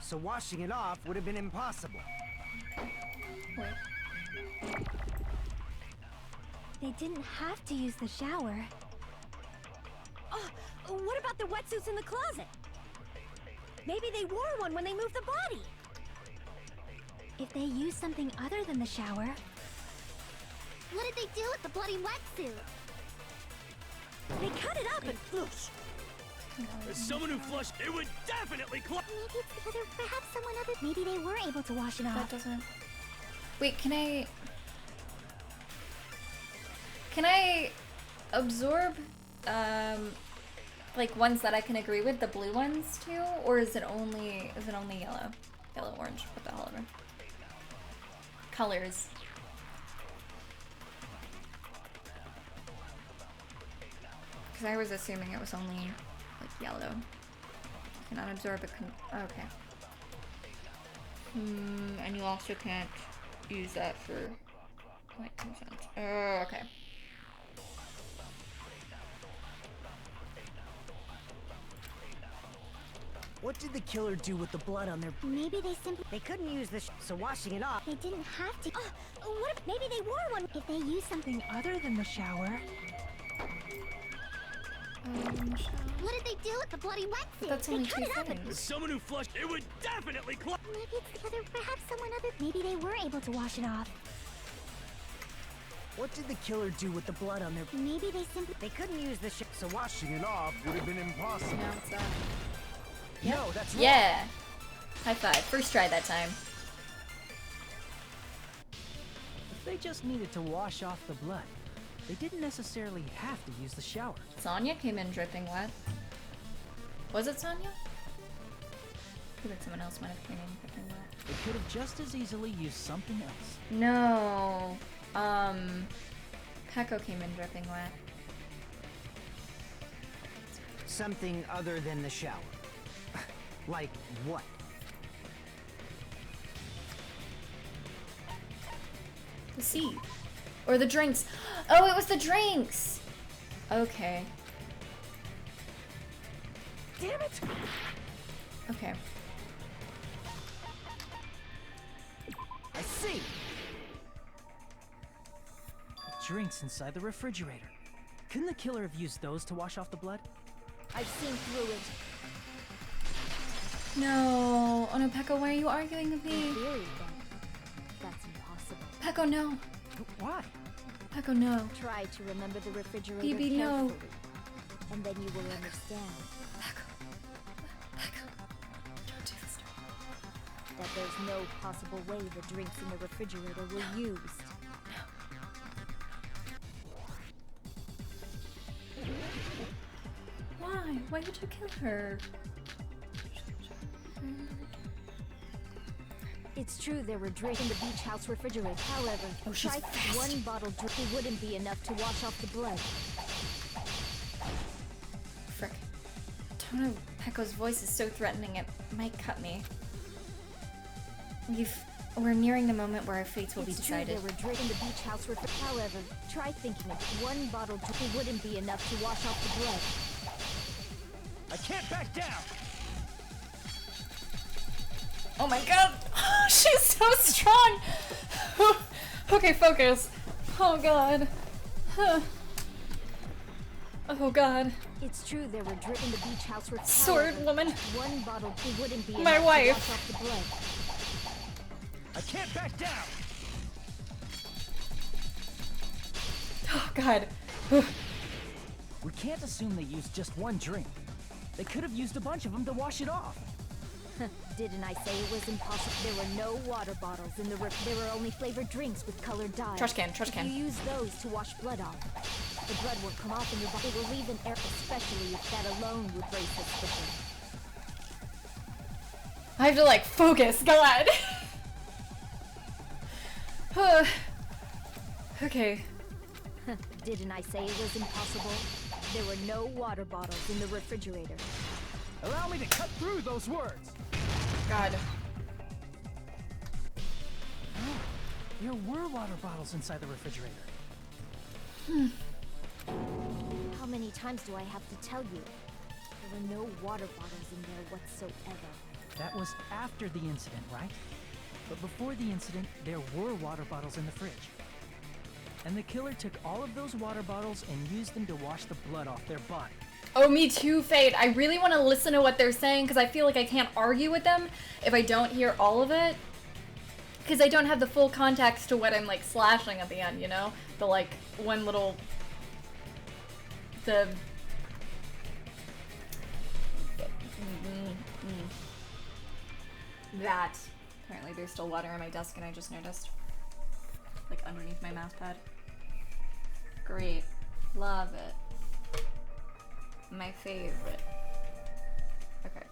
So washing it off would have been impossible. Wait. They didn't have to use the shower. Oh, what about the wetsuits in the closet? Maybe they wore one when they moved the body. If they used something other than the shower... What did they do with the bloody wetsuit? They cut it up and floosh. As someone who flushed, it would definitely Maybe it's because of perhaps someone other... Maybe they were able to wash it off. That doesn't... Wait, can I absorb, like ones that I can agree with, the blue ones too? Or is it only yellow? Yellow, orange, what the hell ever. Colors. Because I was assuming it was only, like, yellow. Cannot absorb a okay. And you also can't use that for, like, consent. Okay. What did the killer do with the blood on their... Maybe they simply... They couldn't use the so washing it off. They didn't have to... what if maybe they wore one? If they used something... Other than the shower... What did they do with the bloody wetsuit? That's only two things. As someone who flushed, it would definitely Maybe it's because of perhaps someone other... Maybe they were able to wash it off. What did the killer do with the blood on their... Maybe they simply... They couldn't use the So washing it off would have been impossible. Now it's that. No, that's wrong. Yeah! High five. First try that time. If they just needed to wash off the blood, they didn't necessarily have to use the shower. Sonya came in dripping wet. Was it Sonya? I feel like someone else might have came in dripping wet. They could have just as easily used something else. No. Peko came in dripping wet. Something other than the shower. Like what? The seed. Or the drinks. Oh, it was the drinks! Okay. Damn it! Okay. I see! Drinks inside the refrigerator. Couldn't the killer have used those to wash off the blood? I've seen through it. No. Oh no, Peko, why are you arguing with In me? theory, then, that's impossible. Peko, no. Why? Peko, no. Try to remember the refrigerator BB, no. carefully, and then you will understand Peko. Peko. Don't do this to me. that there's no possible way the drinks in the refrigerator were used. Why? Why did you kill her? It's true there were drinks in the beach house refrigerator. However, she's try fast. one bottle drink wouldn't be enough to wash off the blood. Frick. The tone of Peko's voice is so threatening it might cut me. We're nearing the moment where our fates will be It's true decided. there were drinks in the beach house refrigerator. However, try thinking of it. One bottle drink wouldn't be enough to wash off the blood. I can't back down! Oh my god! She's so strong! Okay, focus. Oh god. Oh god. It's true there were drinks in the beach house refrigerator. Sword However, woman. One bottle wouldn't be My enough wife. to wash off the blood. I can't back down! Oh god. We can't assume they used just one drink. They could have used a bunch of them to wash it off. Didn't I say it was impossible? There were no water bottles in the There were only flavored drinks with colored dyes. Trash can, trash If can. you use those to wash blood off, the blood will come off in your body. It will leave an air, especially if that alone would raise suspicion. I have to like focus, god. Okay. Didn't I say it was impossible? There were no water bottles in the refrigerator. Allow me to cut through those words! God. Oh, there were water bottles inside the refrigerator. How many times do I have to tell you? There were no water bottles in there whatsoever. That was after the incident, right? But before the incident, there were water bottles in the fridge. And the killer took all of those water bottles and used them to wash the blood off their body. Oh, me too, Fate. I really want to listen to what they're saying because I feel like I can't argue with them if I don't hear all of it. Because I don't have the full context to what I'm, like, slashing at the end, you know? The, like, one little... The... That. Apparently there's still water on my desk and I just noticed. Like, underneath my mouse pad. Great. Love it. My favorite. Okay.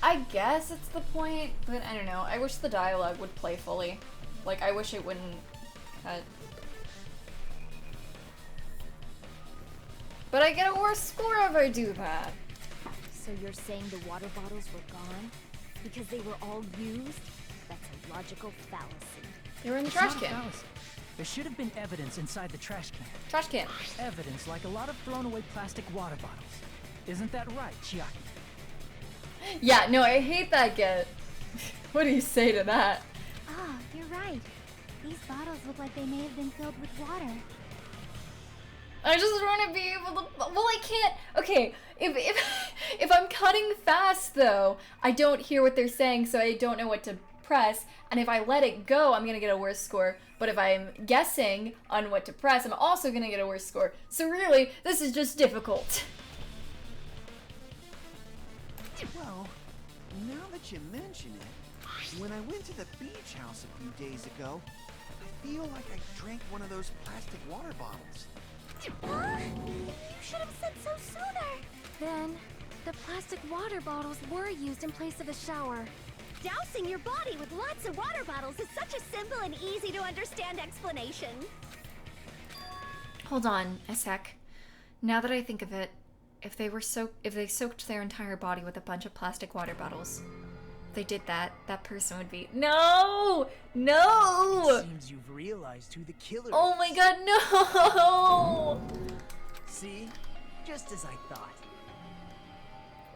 I guess it's the point, but I don't know. I wish the dialogue would play fully. Like, I wish it wouldn't cut. But I get a worse score if I do that. So you're saying the water bottles were gone? Because they were all used? That's a logical fallacy. They were in the It's trash not a can. fallacy. There should have been evidence inside the trash can. Trash can. Evidence like a lot of thrown away plastic water bottles. Isn't that right, Chiaki? Yeah, no, I hate that get. What do you say to that? Ah, you're right. These bottles look like they may have been filled with water. I just want to be able to. Well, I can't. Okay, if I'm cutting fast though, I don't hear what they're saying, so I don't know what to press. And if I let it go, I'm gonna get a worse score. But if I'm guessing on what to press, I'm also gonna get a worse score. So really, this is just difficult. Well, now that you mention it, when I went to the beach house a few days ago, I feel like I drank one of those plastic water bottles. You should have said so sooner. Then, the plastic water bottles were used in place of a shower. Dousing your body with lots of water bottles is such a simple and easy to understand explanation. Hold on a sec. Now that I think of it, if they soaked their entire body with a bunch of plastic water bottles, if they did that, that person would be No! It seems you've realized who the killer Oh is. my god, no! See? Just as I thought.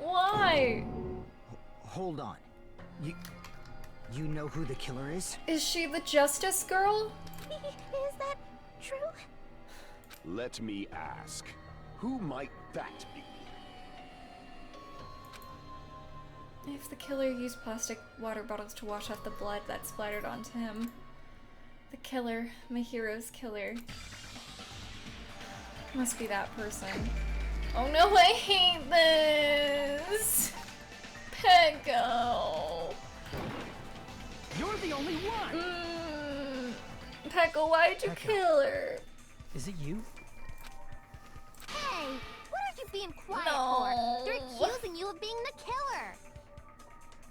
Why? Hold on. You know who the killer is? Is she the Justice Girl? Is that true? Let me ask. Who might that be? If the killer used plastic water bottles to wash off the blood that splattered onto him. The killer, my hero's killer. Must be that person. Oh no, I hate this! Pecco! You're the only one! Pecco, why'd you kill her? Is it you? Hey, what are you being quiet No. for? They're accusing you of being the killer.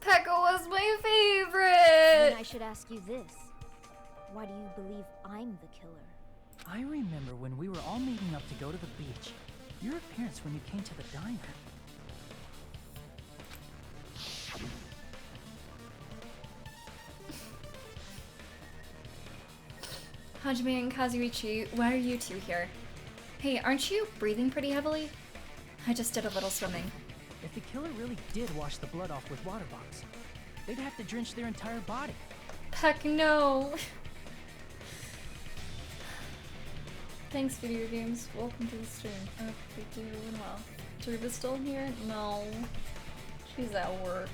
Pecco was my Then favorite! I should ask you this. Why do you believe I'm the killer? I remember when we were all meeting up to go to the beach. Your appearance when you came to the diner. Hajime and Kazuichi, why are you two here? Hey, aren't you breathing pretty heavily? I just did a little swimming. If the killer really did wash the blood off with water bottles, they'd have to drench their entire body. Heck no! Thanks, video games. Welcome to the stream. I hope you're doing well. Jurba's still here? No. She's at work.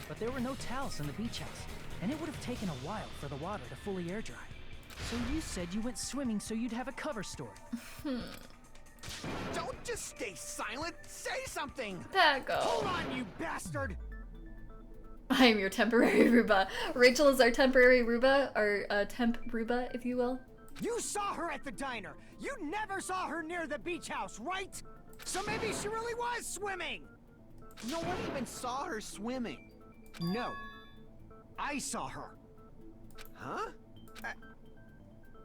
But there were no towels in the beach house, and it would have taken a while for the water to fully air dry. So you said you went swimming so you'd have a cover story. Don't just stay silent! Say something! Pecco. Hold on, you bastard! I am your temporary Ruba. Rachel is our temporary Ruba, our temp Ruba, if you will. You saw her at the diner! You never saw her near the beach house, right? So maybe she really was swimming! No one even saw her swimming. No. I saw her. Huh?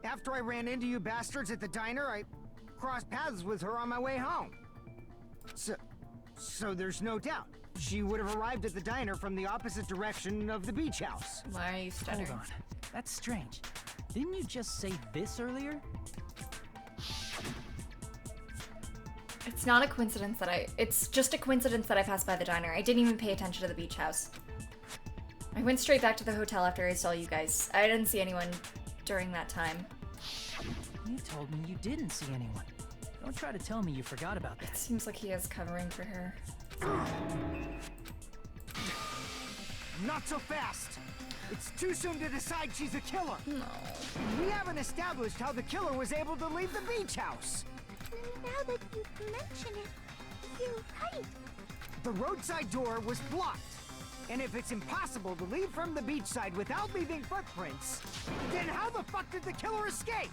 After I ran into you bastards at the diner, I crossed paths with her on my way home. So there's no doubt. She would have arrived at the diner from the opposite direction of the beach house. Why are you stuttering? Hold on. That's strange. Didn't you just say this earlier? It's not a coincidence that it's just a coincidence that I passed by the diner. I didn't even pay attention to the beach house. I went straight back to the hotel after I saw you guys. I didn't see anyone during that time. You told me you didn't see anyone. Don't try to tell me you forgot about that. It seems like he is covering for her. Not so fast! It's too soon to decide she's a killer! No. We haven't established how the killer was able to leave the beach house! Now that you mention it, you're right. The roadside door was blocked. And if it's impossible to leave from the beachside without leaving footprints, then how the fuck did the killer escape?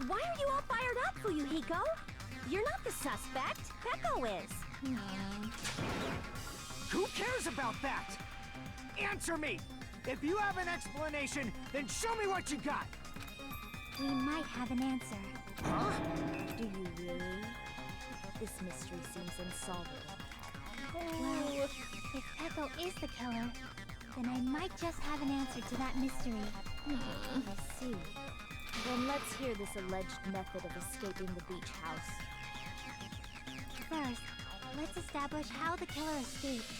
Why are you all fired up, Fuyuhiko? You're not the suspect. Peko is. Who cares about that? Answer me! If you have an explanation, then show me what you got! We might have an answer. Huh? Do you really? This mystery seems unsolvable. Well, if Peko is the killer, then I might just have an answer to that mystery. I see. Then let's hear this alleged method of escaping the beach house. First, let's establish how the killer escaped.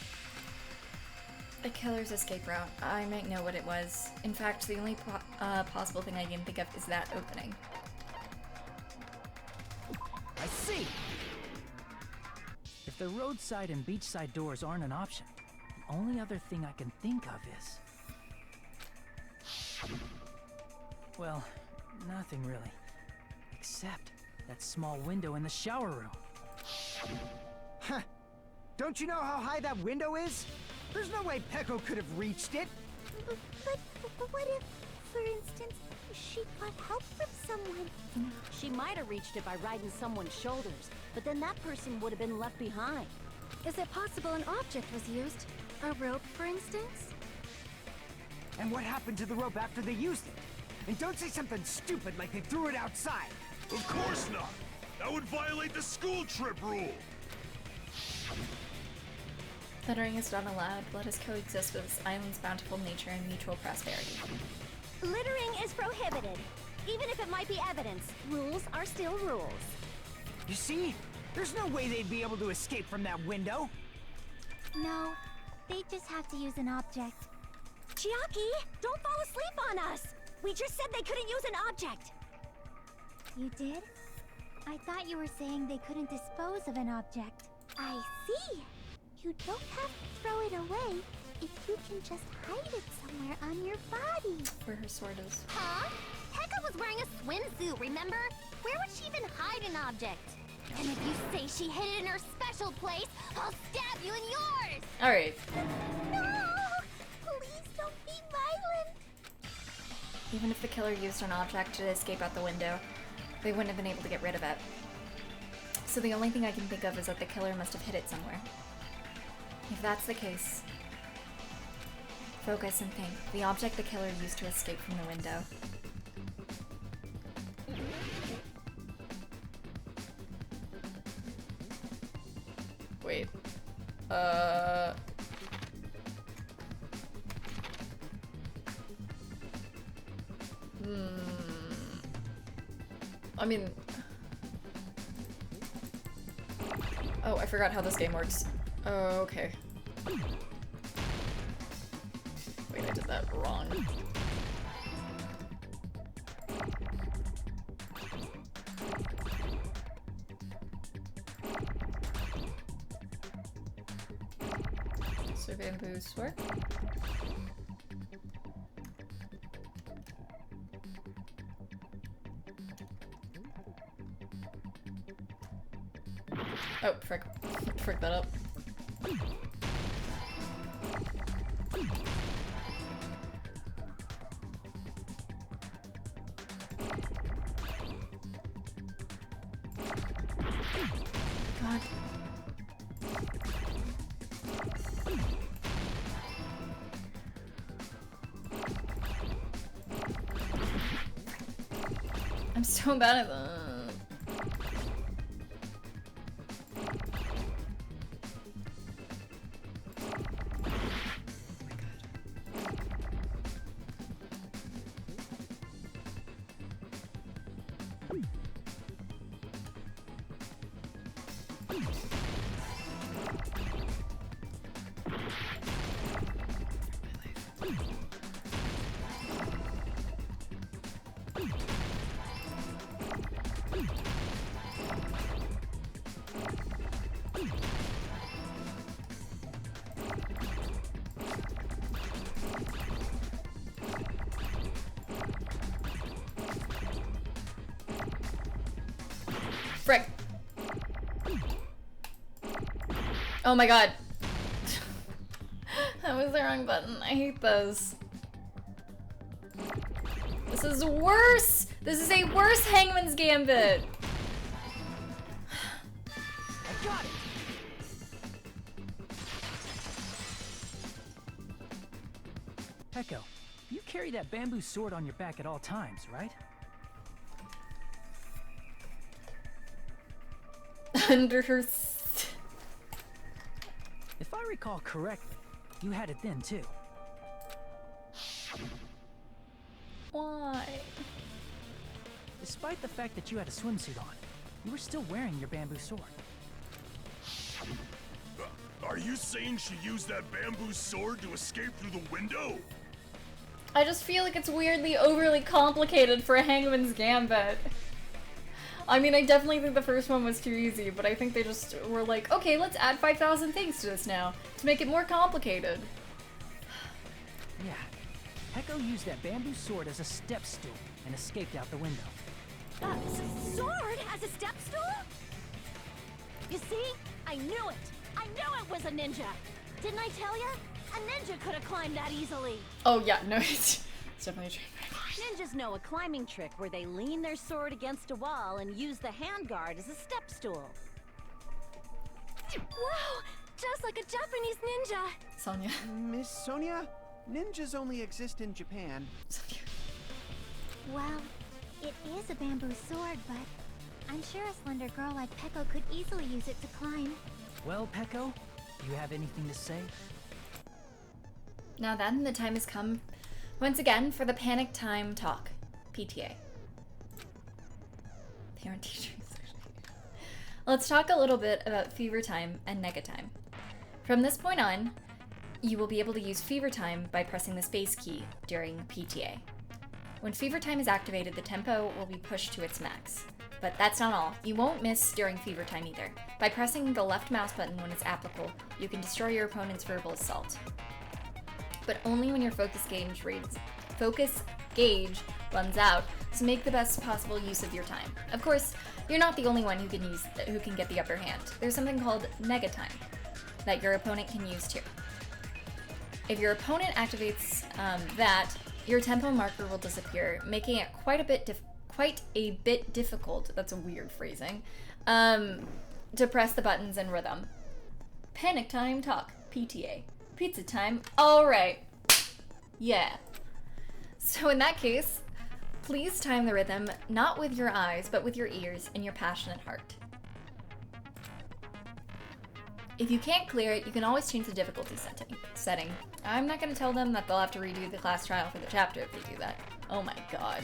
The killer's escape route. I might know what it was. In fact, the only possible thing I can think of is that opening. I see! If the roadside and beachside doors aren't an option, the only other thing I can think of is... well, nothing really. Except that small window in the shower room. Huh. Don't you know how high that window is? There's no way Peko could have reached it. But what if, for instance, she got help from someone? She might have reached it by riding someone's shoulders, but then that person would have been left behind. Is it possible an object was used? A rope, for instance? And what happened to the rope after they used it? And don't say something stupid like they threw it outside. Of course not! That would violate the school trip rule! Littering is not allowed. Let us coexist with this island's bountiful nature and mutual prosperity. Littering is prohibited. Even if it might be evidence, rules are still rules. You see? There's no way they'd be able to escape from that window. No, they just have to use an object. Chiaki, don't fall asleep on us! We just said they couldn't use an object! You did? I thought you were saying they couldn't dispose of an object. I see! You don't have to throw it away if you can just hide it somewhere on your body. Where her sword is. Huh? Pekka was wearing a swimsuit, remember? Where would she even hide an object? And if you say she hid it in her special place, I'll stab you in yours! Alright. No! Please don't be violent! Even if the killer used an object to escape out the window, they wouldn't have been able to get rid of it. So the only thing I can think of is that the killer must have hid it somewhere. If that's the case, focus and think. The object the killer used to escape from the window. Wait. I mean... Oh, I forgot how this game works. Oh, okay. Wait, I did that wrong. So bamboo's work. Oh, frick. Frick that up. God. I'm so bad at that. Frick. Oh my god. That was the wrong button. I hate those. This is worse! This is a worse Hangman's Gambit! I got it! Peko, you carry that bamboo sword on your back at all times, right? Under her... If I recall correctly, you had it then too. Why? Despite the fact that you had a swimsuit on, you were still wearing your bamboo sword. Are you saying she used that bamboo sword to escape through the window? I just feel like it's weirdly overly complicated for a Hangman's Gambit. I mean, I definitely think the first one was too easy, but I think they just were like, okay, let's add 5,000 things to this now to make it more complicated. Yeah, Peko used that bamboo sword as a step stool and escaped out the window. Sword as a step stool? You see? I knew it! I knew it was a ninja! Didn't I tell ya? A ninja could have climbed that easily! Oh yeah, no, it's definitely true. Ninjas know a climbing trick where they lean their sword against a wall and use the handguard as a step stool. Wow! Just like a Japanese ninja! Sonia. Miss Sonia, ninjas only exist in Japan. Well, it is a bamboo sword, but I'm sure a slender girl like Peko could easily use it to climb. Well, Peko, do you have anything to say? Now then, the time has come once again for the Panic Time Talk, PTA. Parent-teacher association. Let's talk a little bit about Fever Time and Nega Time. From this point on, you will be able to use Fever Time by pressing the space key during PTA. When Fever Time is activated, the tempo will be pushed to its max. But that's not all. You won't miss during Fever Time either. By pressing the left mouse button when it's applicable, you can destroy your opponent's verbal assault. But only when your focus gauge runs out, so make the best possible use of your time. Of course, you're not the only one who can get the upper hand. There's something called Nega Time that your opponent can use too. If your opponent activates that, your tempo marker will disappear, making it quite a bit difficult, that's a weird phrasing, to press the buttons in rhythm. Panic Time Talk, PTA. Pizza time, alright. Yeah. So in that case, please time the rhythm not with your eyes, but with your ears and your passionate heart. If you can't clear it, you can always change the difficulty setting. I'm not going to tell them that they'll have to redo the class trial for the chapter if they do that. Oh my god.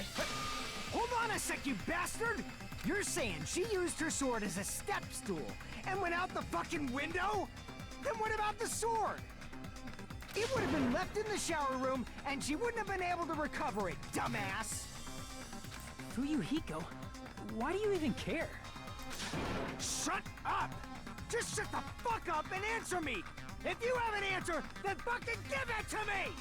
Hold on a sec, you bastard! You're saying she used her sword as a step stool and went out the fucking window? Then what about the sword? It would have been left in the shower room and she wouldn't have been able to recover it, dumbass! Fuyuhiko, why do you even care? Shut up! Just shut the fuck up and answer me! If you have an answer, then fucking give it to me!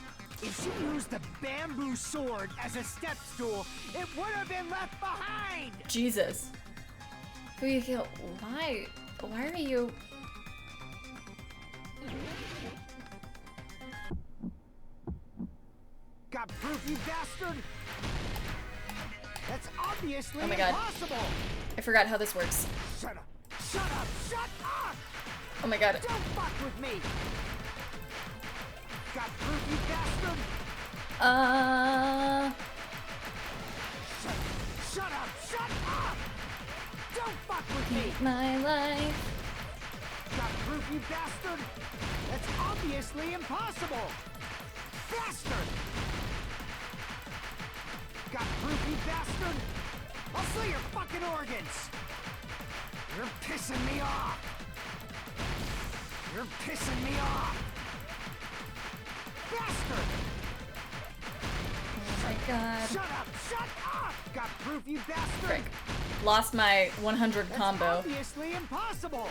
If she used the bamboo sword as a step stool, it would have been left behind! Jesus. Fuyuhiko, why? Why are you... Got proof, you bastard? That's obviously Oh my god. impossible! I forgot how this works. Shut up! Shut up! Shut up! Oh my god. Don't fuck with me! Got proof, you bastard? Shut up! Shut up! Don't fuck with me! My life. Got proof, you bastard? That's obviously impossible! Bastard! Got proof, you bastard? I'll sell your fucking organs! You're pissing me off! You're pissing me off! Bastard! God. Shut up! Shut up! Got proof, you bastard! Frick. Lost my 100 combo. That's obviously impossible!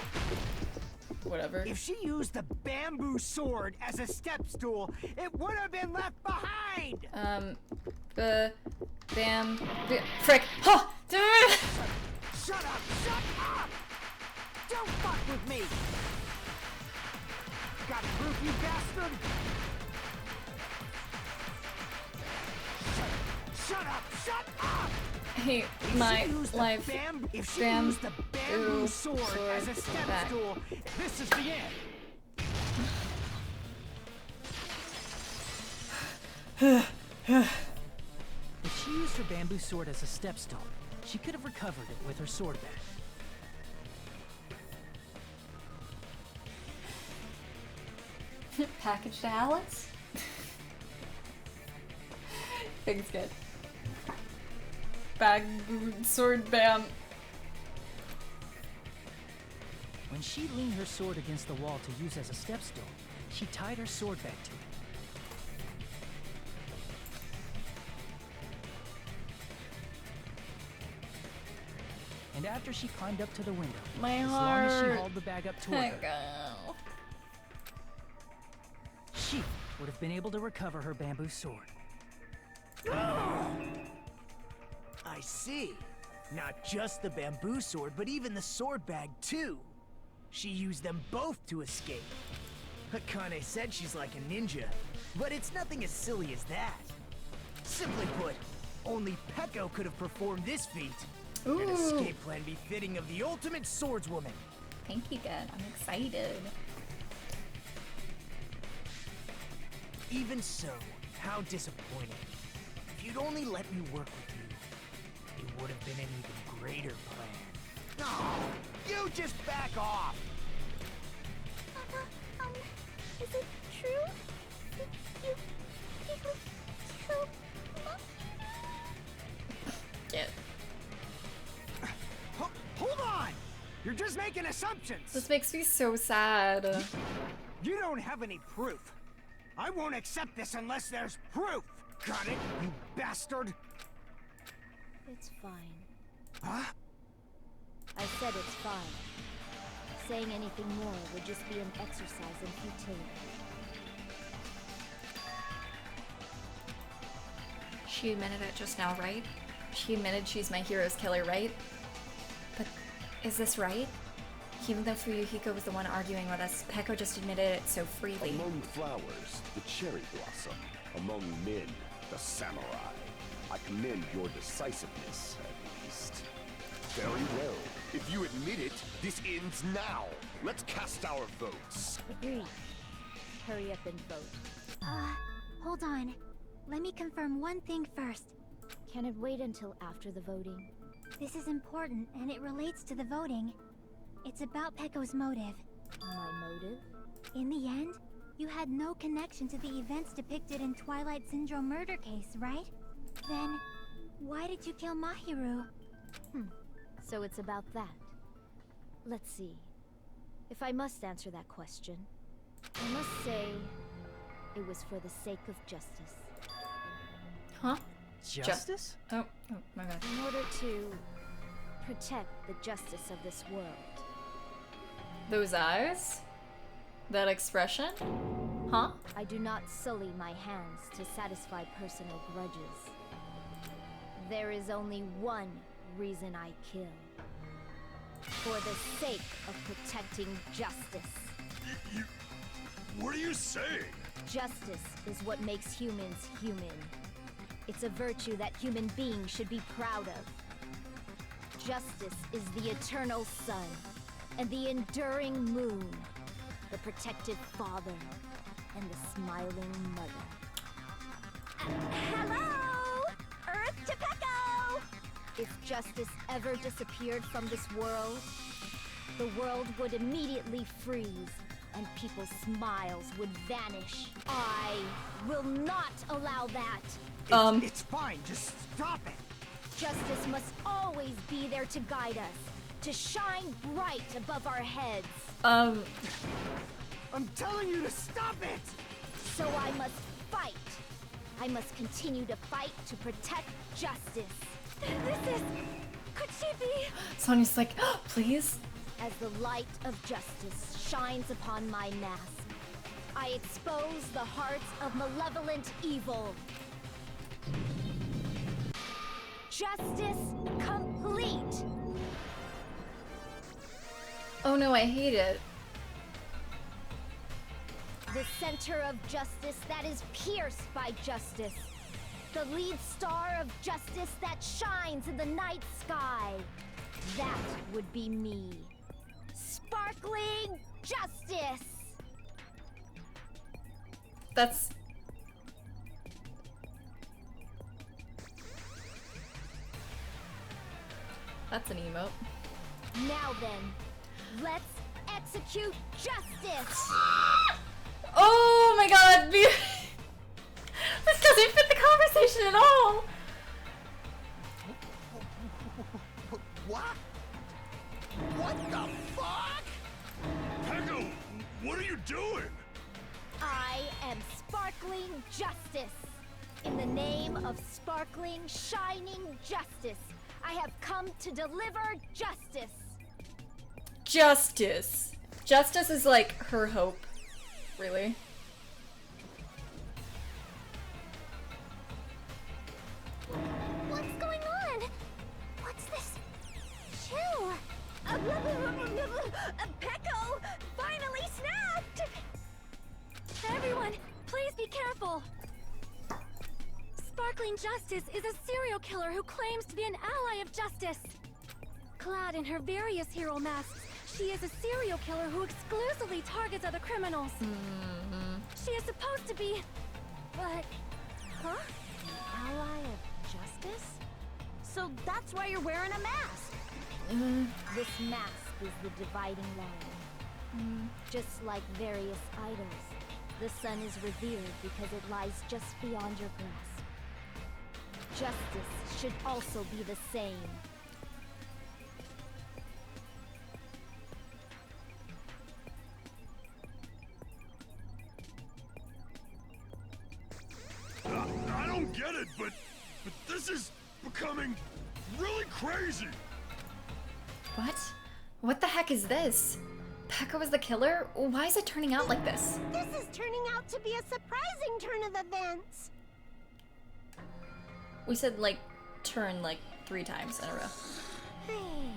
Whatever. If she used the bamboo sword as a step stool, it would have been left behind! Frick. Huh! Shut up! Shut up! Don't fuck with me! Got proof, you bastard? Shut up! Shut up! Hey, my life. If she used the bamboo sword as a step stool, this is the end. If she used her bamboo sword as a step stool, she could have recovered it with her sword bag. Package to Alex? Things good. Bag, sword, bam. When she leaned her sword against the wall to use as a step stool, she tied her sword back to it. And after she climbed up to the window, My as heart. long as she hauled the bag up toward her, Go. she would have been able to recover her bamboo sword. I see. Not just the bamboo sword, but even the sword bag too. She used them both to escape. Akane said she's like a ninja, but it's nothing as silly as that. Simply put, only Peko could have performed this feat. Ooh. An escape plan befitting of the ultimate swordswoman. Thank you, good. I'm excited. Even so, how disappointing. If you'd only let me work with you, it would have been an even greater plan. No, you just back off! Is it true? You killed Get. Hold on! You're just making assumptions! This makes me so sad. You don't have any proof. I won't accept this unless there's proof! Got it, you bastard? It's fine. Huh? I said it's fine. Saying anything more would just be an exercise in futility. She admitted it just now, right? She admitted she's my hero's killer, right? But is this right? Even though Fuyuhiko was the one arguing with us, Peko just admitted it so freely. Among flowers, the cherry blossom. Among men, the samurai. I commend your decisiveness, at least. Very well. If you admit it, this ends now. Let's cast our votes. Agreed. Hurry up and vote. hold on. Let me confirm one thing first. Can it wait until after the voting? This is important, and it relates to the voting. It's about Peko's motive. My motive? In the end, you had no connection to the events depicted in Twilight Syndrome murder case, right? Then, why did you kill Mahiru? So it's about that. Let's see. If I must answer that question, I must say it was for the sake of justice. Huh? Justice? Oh, my bad. In order to protect the justice of this world. Those eyes? That expression? Huh? I do not sully my hands to satisfy personal grudges. There is only one reason I kill. For the sake of protecting justice. What are you saying? Justice is what makes humans human. It's a virtue that human beings should be proud of. Justice is the eternal sun and the enduring moon, the protective father and the smiling mother. Hello! Earth to Peko! If justice ever disappeared from this world, the world would immediately freeze and people's smiles would vanish. I will not allow that. It's fine, just stop it. Justice must always be there to guide us, to shine bright above our heads. I'm telling you to stop it! So I must fight. I must continue to fight to protect justice. This is... Could she be... Sonya's like, oh, please? As the light of justice shines upon my mask, I expose the hearts of malevolent evil. Justice complete! Oh no, I hate it. The center of justice that is pierced by justice. The lead star of justice that shines in the night sky. That would be me. Sparkling justice! That's... That's an emote. Now then, let's execute justice! Oh my god! This doesn't fit the conversation at all! What? What the fuck? Peko, what are you doing? I am sparkling justice. In the name of sparkling, shining justice, I have come to deliver justice. Justice. Justice is like her hope. Really? What's going on? What's this? Chill. Peko finally snapped! Everyone, please be careful. Sparkling Justice is a serial killer who claims to be an ally of justice. Clad in her various hero masks, she is a serial killer who exclusively targets other criminals. She is supposed to be... but... Huh? Ally of justice? So that's why you're wearing a mask. This mask is the dividing line. Just like various idols, the sun is revered because it lies just beyond your grasp. Justice should also be the same. I don't get it, but this is becoming really crazy. What? What the heck is this? Peko is the killer? Why is it turning out like this? This is turning out to be a surprising turn of events. We said like turn like 3 times in a row. Hey!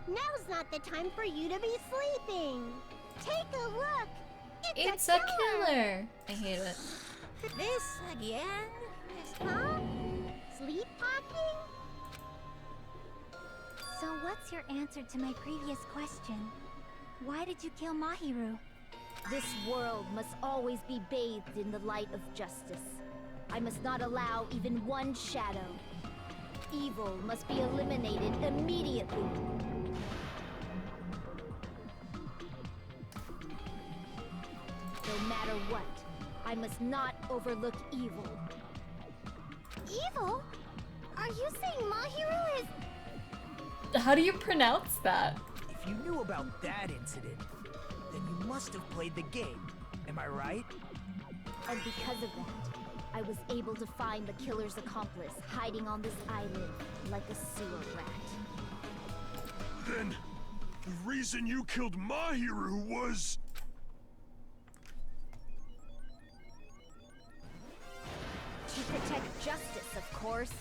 Now's not the time for you to be sleeping. Take a look. It's a killer! I hate it. This again? Huh? Sleepwalking? So what's your answer to my previous question? Why did you kill Mahiru? This world must always be bathed in the light of justice. I must not allow even one shadow. Evil must be eliminated immediately. No matter what, I must not overlook evil. Evil? Are you saying Mahiru is... How do you pronounce that? If you knew about that incident, then you must have played the game. Am I right? And because of that, I was able to find the killer's accomplice hiding on this island like a sewer rat. Then, the reason you killed Mahiru was... To protect justice, of course.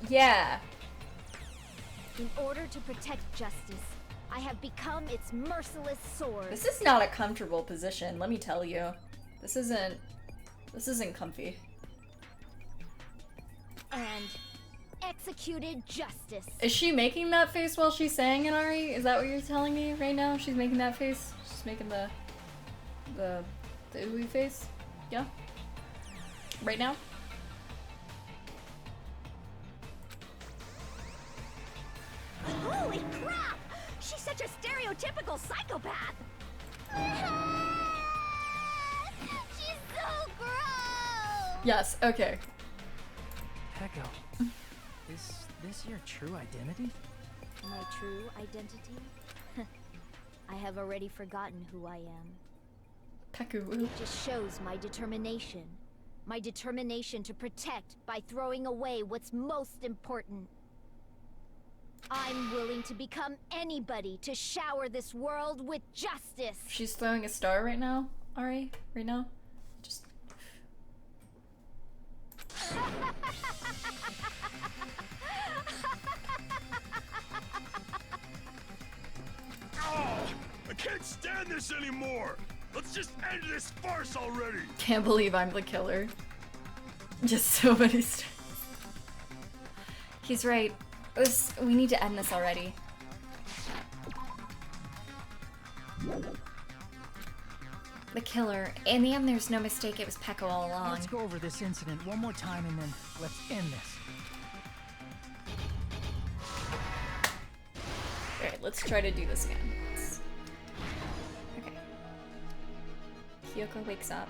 Yeah. In order to protect justice, I have become its merciless sword. This is not a comfortable position, let me tell you. This isn't comfy. And executed justice. Is she making that face while she's saying it, Ari? Is that what you're telling me right now? She's making that face? She's making the ooey face? Yeah? Right now? Holy crap! She's such a stereotypical psychopath! She's so gross! Yes, okay. Peko, is this your true identity? My true identity? I have already forgotten who I am. Pekuwu. It just shows my determination. My determination to protect by throwing away what's most important. I'm willing to become anybody to shower this world with justice. She's throwing a star right now, Ari? Right now? Just... Oh, I can't stand this anymore! Let's just end this farce already! Can't believe I'm the killer. Just so many stars. He's right. We need to end this already. The killer. In the end, there's no mistake, it was Peko all along. Let's go over this incident one more time and then let's end this. Alright, let's try to do this again. Okay. Kyoko wakes up.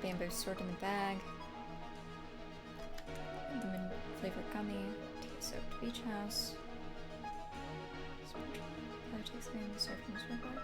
Bamboo's sword in the bag. Lemon flavored gummy. Tea soaked beach house. Powder takes in the sword from the sword bag.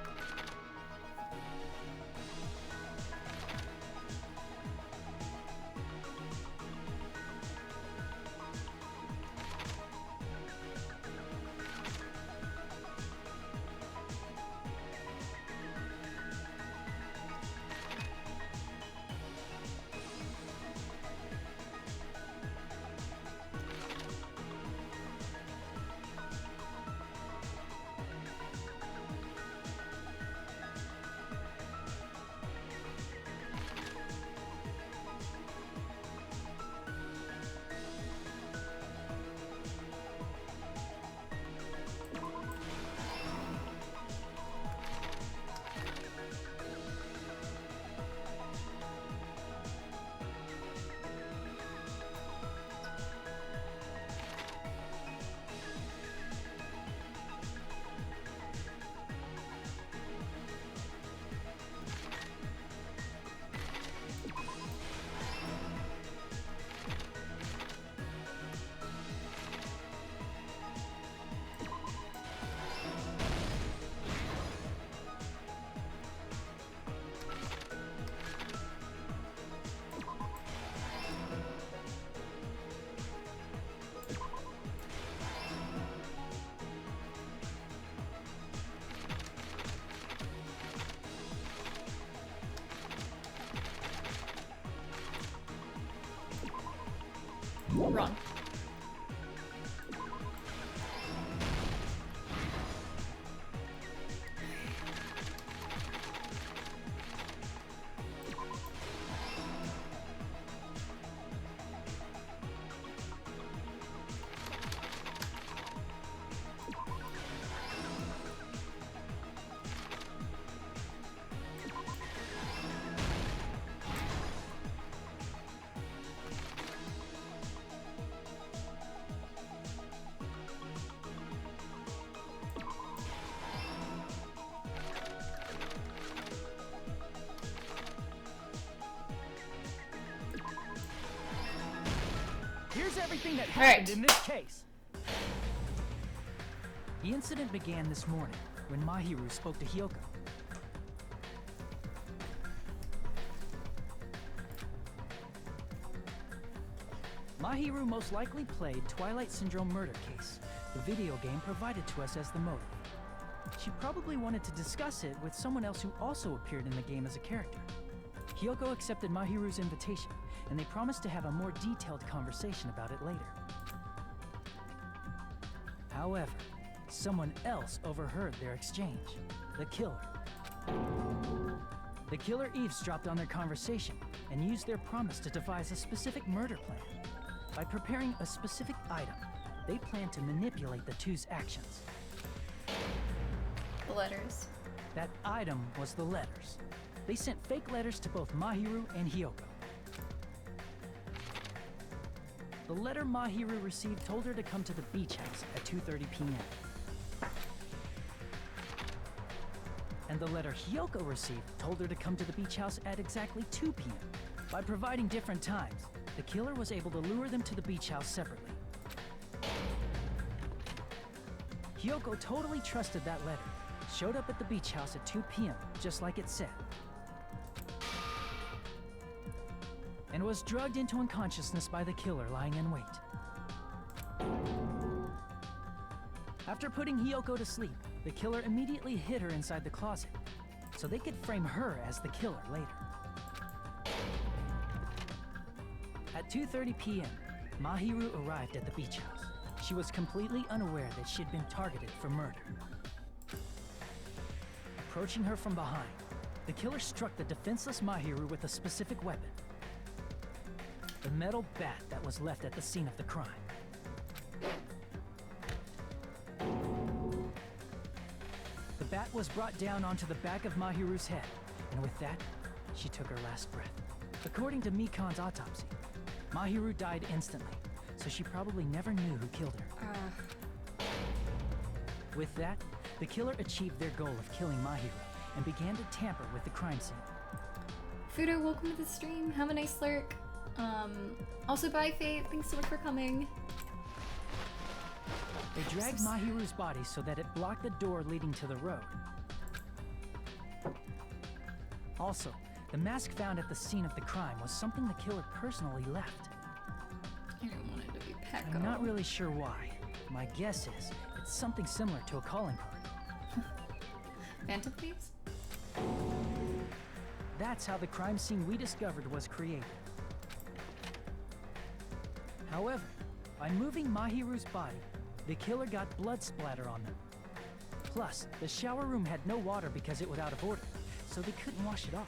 Wrong. Here's everything that happened in this case. The incident began this morning when Mahiru spoke to Hyoko. Mahiru most likely played Twilight Syndrome Murder Case, the video game provided to us as the motive. She probably wanted to discuss it with someone else who also appeared in the game as a character. Hyoko accepted Mahiru's invitation, and they promised to have a more detailed conversation about it later. However, someone else overheard their exchange. The killer. The killer eavesdropped on their conversation and used their promise to devise a specific murder plan. By preparing a specific item, they planned to manipulate the two's actions. The letters. That item was the letters. They sent fake letters to both Mahiru and Hyoko. The letter Mahiru received told her to come to the beach house at 2:30 p.m. And the letter Hyoko received told her to come to the beach house at exactly 2 p.m. By providing different times, the killer was able to lure them to the beach house separately. Hyoko totally trusted that letter, showed up at the beach house at 2 p.m., just like it said, and was drugged into unconsciousness by the killer lying in wait. After putting Hiyoko to sleep, the killer immediately hid her inside the closet, so they could frame her as the killer later. At 2:30 p.m., Mahiru arrived at the beach house. She was completely unaware that she'd been targeted for murder. Approaching her from behind, the killer struck the defenseless Mahiru with a specific weapon. The metal bat that was left at the scene of the crime. The bat was brought down onto the back of Mahiru's head, and with that, she took her last breath. According to Mikan's autopsy, Mahiru died instantly, so she probably never knew who killed her. With that, the killer achieved their goal of killing Mahiru and began to tamper with the crime scene. Fudo, welcome to the stream. Have a nice lurk. Also, bye, Fate. Thanks so much for coming. They dragged Mahiru's body so that it blocked the door leading to the road. Also, the mask found at the scene of the crime was something the killer personally left. I don't want it to be Pekko. I'm not really sure why. My guess is it's something similar to a calling card. Phantom Thieves? That's how the crime scene we discovered was created. However, by moving Mahiru's body, the killer got blood splatter on them. Plus, the shower room had no water because it was out of order, so they couldn't wash it off.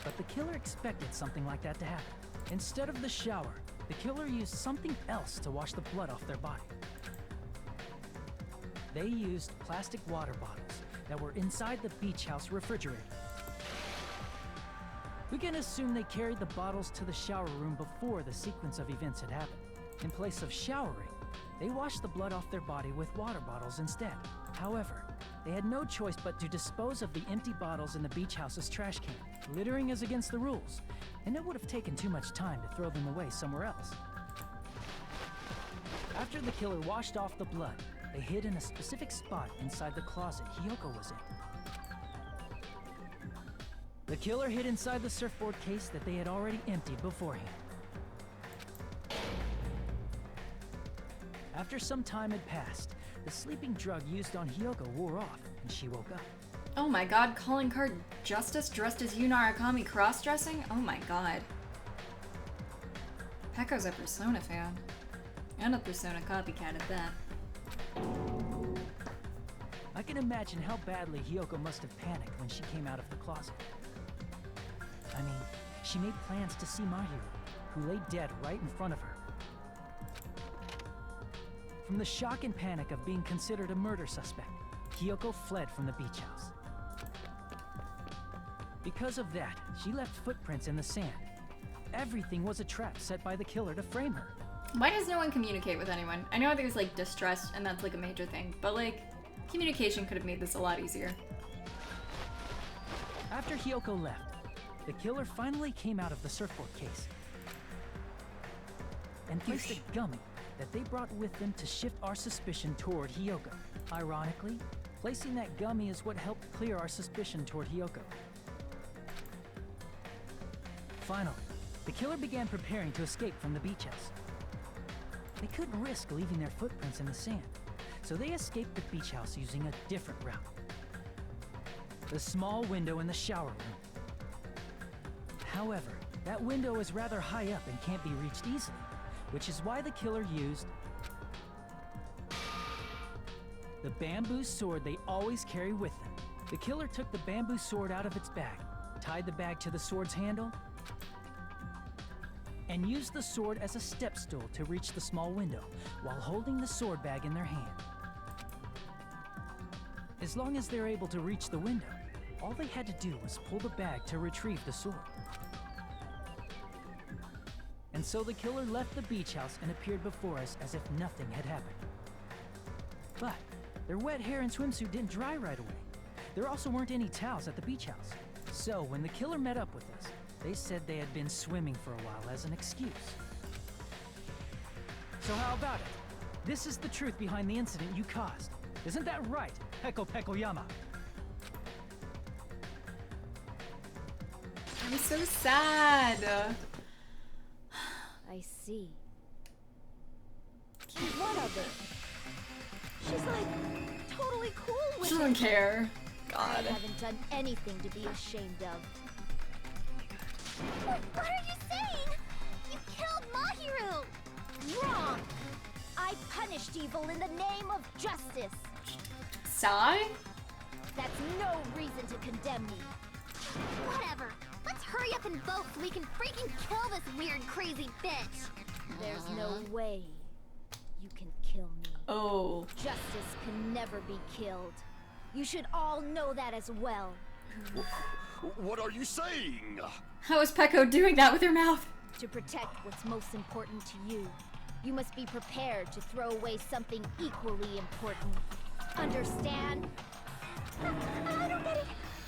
But the killer expected something like that to happen. Instead of the shower, the killer used something else to wash the blood off their body. They used plastic water bottles that were inside the beach house refrigerator. We can assume they carried the bottles to the shower room before the sequence of events had happened. In place of showering, they washed the blood off their body with water bottles instead. However, they had no choice but to dispose of the empty bottles in the beach house's trash can. Littering is against the rules, and it would have taken too much time to throw them away somewhere else. After the killer washed off the blood, they hid in a specific spot inside the closet Hiyoko was in. The killer hid inside the surfboard case that they had already emptied beforehand. After some time had passed, the sleeping drug used on Hiyoko wore off, and she woke up. Oh my god, calling card Justice dressed as Yu Narukami cross-dressing? Oh my god. Pekko's a Persona fan. And a Persona copycat at that. I can imagine how badly Hiyoko must have panicked when she came out of the closet. I mean, she made plans to see Mahiru, who lay dead right in front of her. From the shock and panic of being considered a murder suspect, Hiyoko fled from the beach house. Because of that, she left footprints in the sand. Everything was a trap set by the killer to frame her. Why does no one communicate with anyone? I know there's like distrust and that's like a major thing, but like communication could have made this a lot easier. After Hiyoko left, the killer finally came out of the surfboard case and placed a gummy that they brought with them to shift our suspicion toward Hiyoko. Ironically, placing that gummy is what helped clear our suspicion toward Hiyoko. Finally, the killer began preparing to escape from the beach house. They couldn't risk leaving their footprints in the sand, so they escaped the beach house using a different route. The small window in the shower room. However, that window is rather high up and can't be reached easily, which is why the killer used the bamboo sword they always carry with them. The killer took the bamboo sword out of its bag, tied the bag to the sword's handle, and used the sword as a step stool to reach the small window while holding the sword bag in their hand. As long as they're able to reach the window, all they had to do was pull the bag to retrieve the sword. And so the killer left the beach house and appeared before us as if nothing had happened. But their wet hair and swimsuit didn't dry right away. There also weren't any towels at the beach house. So when the killer met up with us, they said they had been swimming for a while as an excuse. So how about it? This is the truth behind the incident you caused. Isn't that right? Peko Pekoyama. I'm so sad. I see. What of it? She's like totally cool with She doesn't care. I God. haven't done anything to be ashamed of. What are you saying? You killed Mahiru! Wrong! I punished evil in the name of justice. Sai? That's no reason to condemn me. Whatever. Let's hurry up and vote so we can freaking kill this weird, crazy bitch. There's no way you can kill me. Oh. Justice can never be killed. You should all know that as well. What are you saying? How is Peko doing that with her mouth? To protect what's most important to you, you must be prepared to throw away something equally important. Understand? I don't get it.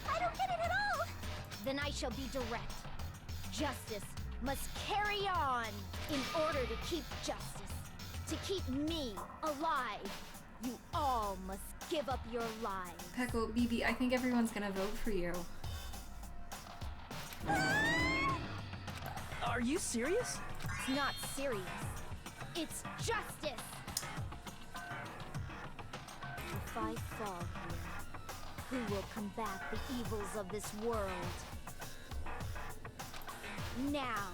I don't get it at all. Then I shall be direct. Justice must carry on in order to keep justice. To keep me alive, you all must give up your lives. Peko, BB, I think everyone's gonna vote for you. Are you serious? It's not serious. It's justice. If I fall here, who will combat the evils of this world? Now,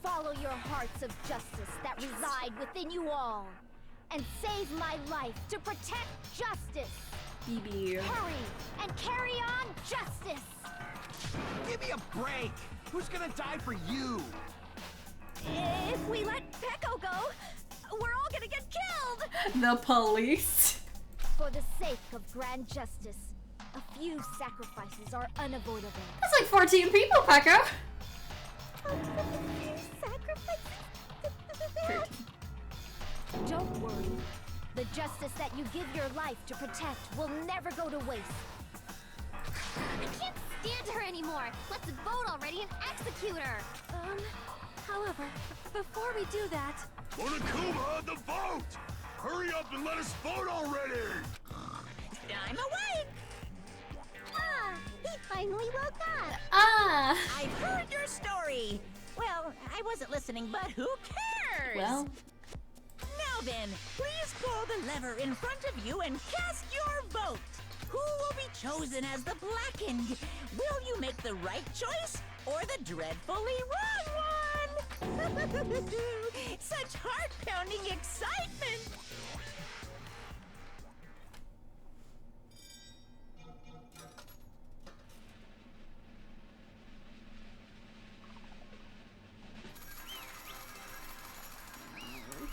follow your hearts of justice that reside within you all, and save my life to protect justice. BB. Hurry and carry on justice. Give me a break! Who's gonna die for you? If we let Peko go, we're all gonna get killed! The police. For the sake of grand justice, a few sacrifices are unavoidable. That's like 14 people, Peko. Don't worry. The justice that you give your life to protect will never go to waste. I can't stand her anymore. Let's vote already and execute her. However, before we do that... Monokuma, the vote! Hurry up and let us vote already! I'm awake! Ah, he finally woke up. Ah. I've heard your story! Well, I wasn't listening, but who cares? Well. Now then, please pull the lever in front of you and cast your vote! Who will be chosen as the Blackened? Will you make the right choice or the dreadfully wrong one? Such heart-pounding excitement!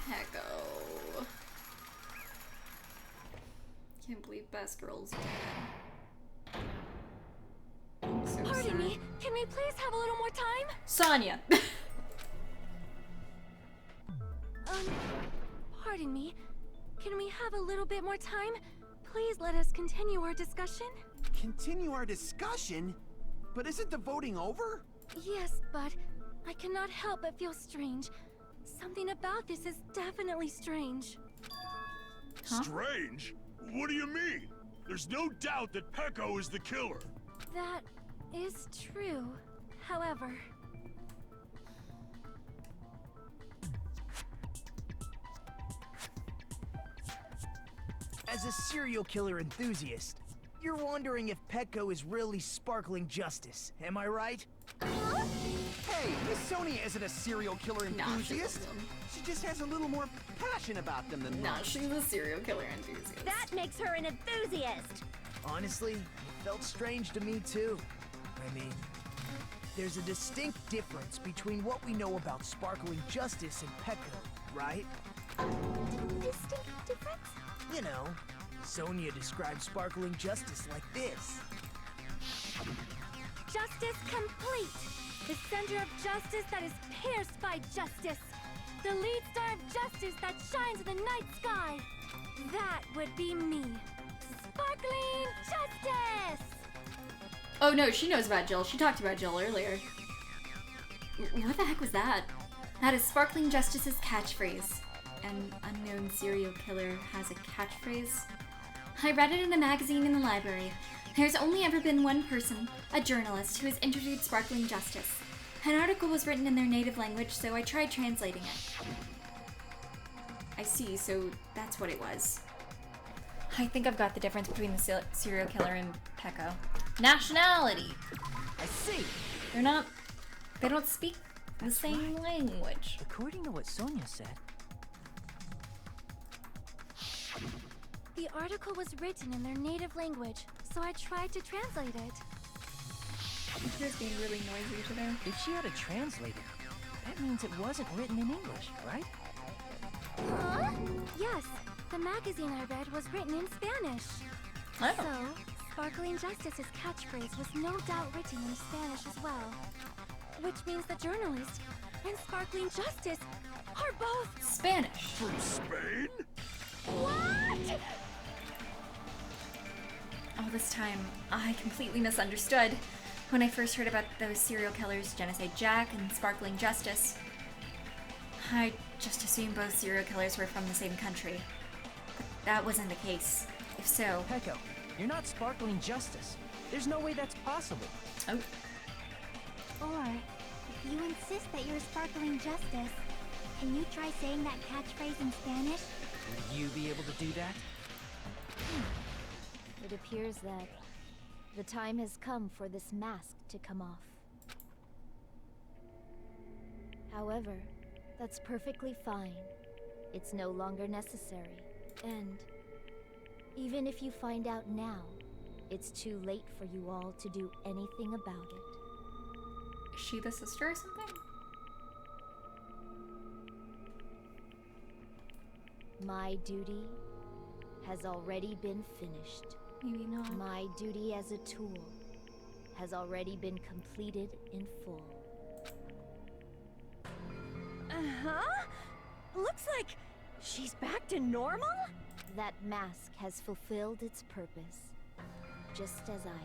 Peko. Can't believe Best Girl's dead. I'm so Pardon sad. me, can we please have a little more time? Sonia. Pardon me. Can we have a little bit more time? Please let us continue our discussion. Continue our discussion? But isn't the voting over? Yes, but I cannot help but feel strange. Something about this is definitely strange. Huh? Strange? What do you mean? There's no doubt that Peko is the killer. That is true. However... As a serial killer enthusiast, you're wondering if Peko is really sparkling justice, am I right? Hey, Miss Sonia isn't a serial killer enthusiast. She just has a little more passion about them than No, most. she's a serial killer enthusiast. That makes her an enthusiast! Honestly, it felt strange to me too. I mean, there's a distinct difference between what we know about sparkling justice and Peko, right? Distinct difference? You know, Sonia describes sparkling justice like this. Justice complete! The center of justice that is pierced by justice! The lead star of justice that shines in the night sky! That would be me! Sparkling justice! Oh no, she knows about Jill. She talked about Jill earlier. What the heck was that? That is Sparkling Justice's catchphrase. An unknown serial killer has a catchphrase. I read it in a magazine in the library. There's only ever been one person, a journalist, who has interviewed Sparkling Justice. An article was written in their native language, so I tried translating it. I see, so that's what it was. I think I've got the difference between the serial killer and Peko. Nationality! I see! They don't speak the same language. According to what Sonia said. The article was written in their native language, so I tried to translate it. It's just being really noisy today. If she had a translator, that means it wasn't written in English, right? Huh? Yes, the magazine I read was written in Spanish. Oh. So, Sparkling Justice's catchphrase was no doubt written in Spanish as well. Which means the journalist and Sparkling Justice are both Spanish. From Spain? What? All this time, I completely misunderstood. When I first heard about those serial killers, Genocide Jack and Sparkling Justice, I just assumed both serial killers were from the same country. But that wasn't the case. If so... Peko, you're not Sparkling Justice. There's no way that's possible. Oh. Or, if you insist that you're Sparkling Justice, can you try saying that catchphrase in Spanish? Would you be able to do that? It appears that the time has come for this mask to come off. However, that's perfectly fine. It's no longer necessary. And even if you find out now, it's too late for you all to do anything about it. Is she the sister or something? My duty has already been finished. Maybe not. My duty as a tool has already been completed in full. Uh-huh? Looks like she's back to normal? That mask has fulfilled its purpose, just as I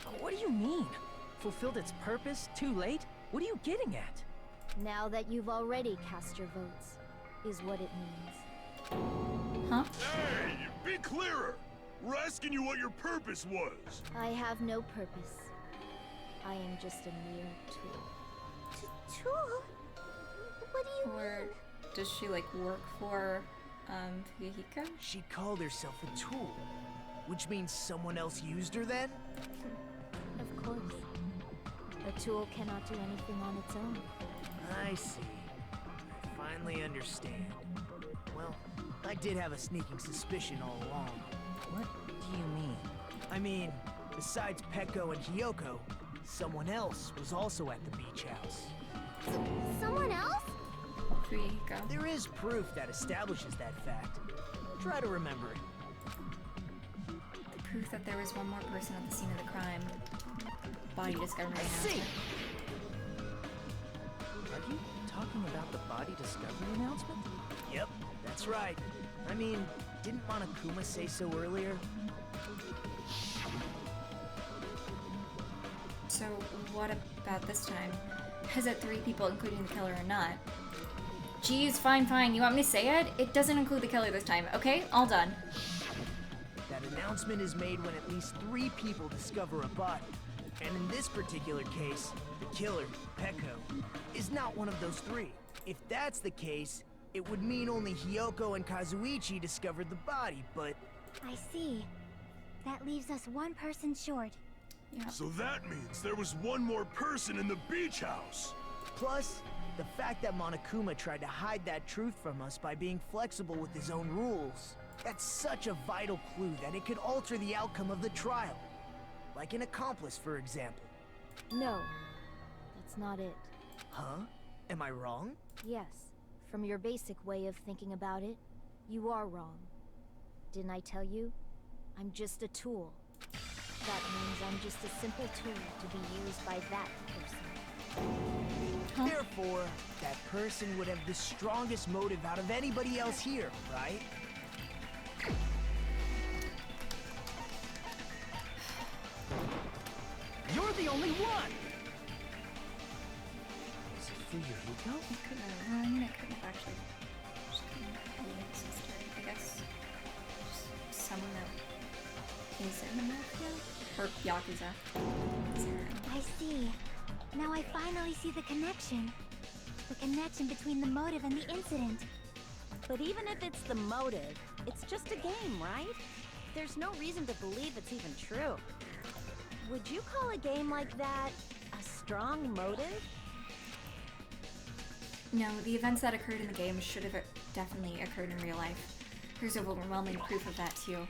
have. What do you mean? Fulfilled its purpose? Too late? What are you getting at? Now that you've already cast your votes, is what it means. Huh? Hey, be clearer! We're asking you what your purpose was. I have no purpose. I am just a mere tool. Tool? What do you Or does she, like, work for, Fuyuhiko? She called herself a tool, which means someone else used her then? Of course. A tool cannot do anything on its own. I see. I finally understand. Well, I did have a sneaking suspicion all along. What do you mean? I mean, besides Peko and Hiyoko, someone else was also at the beach house. Someone else? Fuyuhiko. There is proof that establishes that fact. Try to remember it. The proof that there was one more person at the scene of the crime. Body discovery See! announcement. Are you talking about the body discovery announcement? Yep, that's right. I mean, didn't Monokuma say so earlier? So, what about this time? Is it 3 people, including the killer, or not? Geez, fine. You want me to say it? It doesn't include the killer this time, okay? All done. That announcement is made when at least 3 people discover a body. And in this particular case, the killer, Peko, is not one of those 3. If that's the case, it would mean only Hiyoko and Kazuichi discovered the body, but... I see. That leaves us one person short. Yeah. So that means there was one more person in the beach house. Plus, the fact that Monokuma tried to hide that truth from us by being flexible with his own rules. That's such a vital clue that it could alter the outcome of the trial. Like an accomplice, for example. No, that's not it. Huh? Am I wrong? Yes, from your basic way of thinking about it, you are wrong. Didn't I tell you? I'm just a tool. That means I'm just a simple tool to be used by that person. Therefore, that person would have the strongest motive out of anybody else here, right? You're the only one! Is it Fuyuhiko? It couldn't have run. It couldn't have actually. Just couldn't have been his sister, I guess. Just someone in Mafia? Or Yakuza. I see. Now I finally see the connection. The connection between the motive and the incident. But even if it's the motive, it's just a game, right? There's no reason to believe it's even true. Would you call a game like that a strong motive? No, the events that occurred in the game should have definitely occurred in real life. There's overwhelming proof of that too.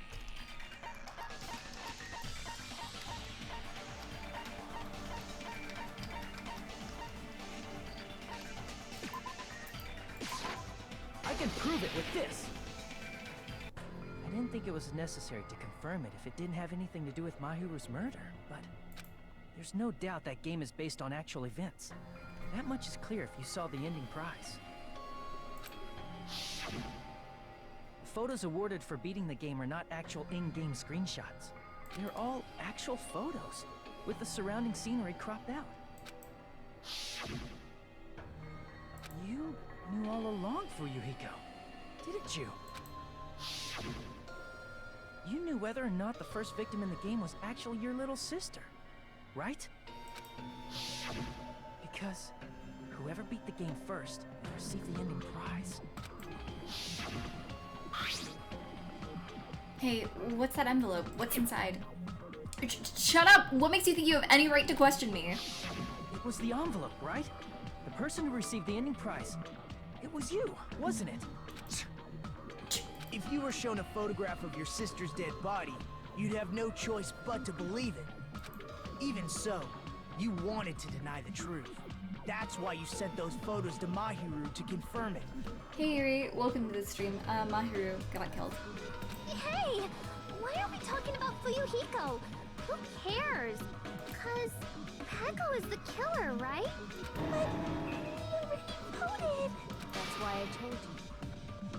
I can prove it with this! I didn't think it was necessary to confirm it if it didn't have anything to do with Mahiru's murder, but there's no doubt that game is based on actual events. That much is clear if you saw the ending prize. The photos awarded for beating the game are not actual in-game screenshots. They're all actual photos, with the surrounding scenery cropped out. You knew all along, Fuyuhiko, didn't you? You knew whether or not the first victim in the game was actually your little sister, right? Because whoever beat the game first will receive the ending prize. Hey, what's that envelope? What's inside? Shut up! What makes you think you have any right to question me? It was the envelope, right? The person who received the ending prize. It was you, wasn't it? If you were shown a photograph of your sister's dead body, you'd have no choice but to believe it. Even so, you wanted to deny the truth. That's why you sent those photos to Mahiru to confirm it. Hey Yuri, welcome to the stream. Mahiru got killed. Hey! Why are we talking about Fuyuhiko? Who cares? Cause Peko is the killer, right? But we already voted! That's why I told you.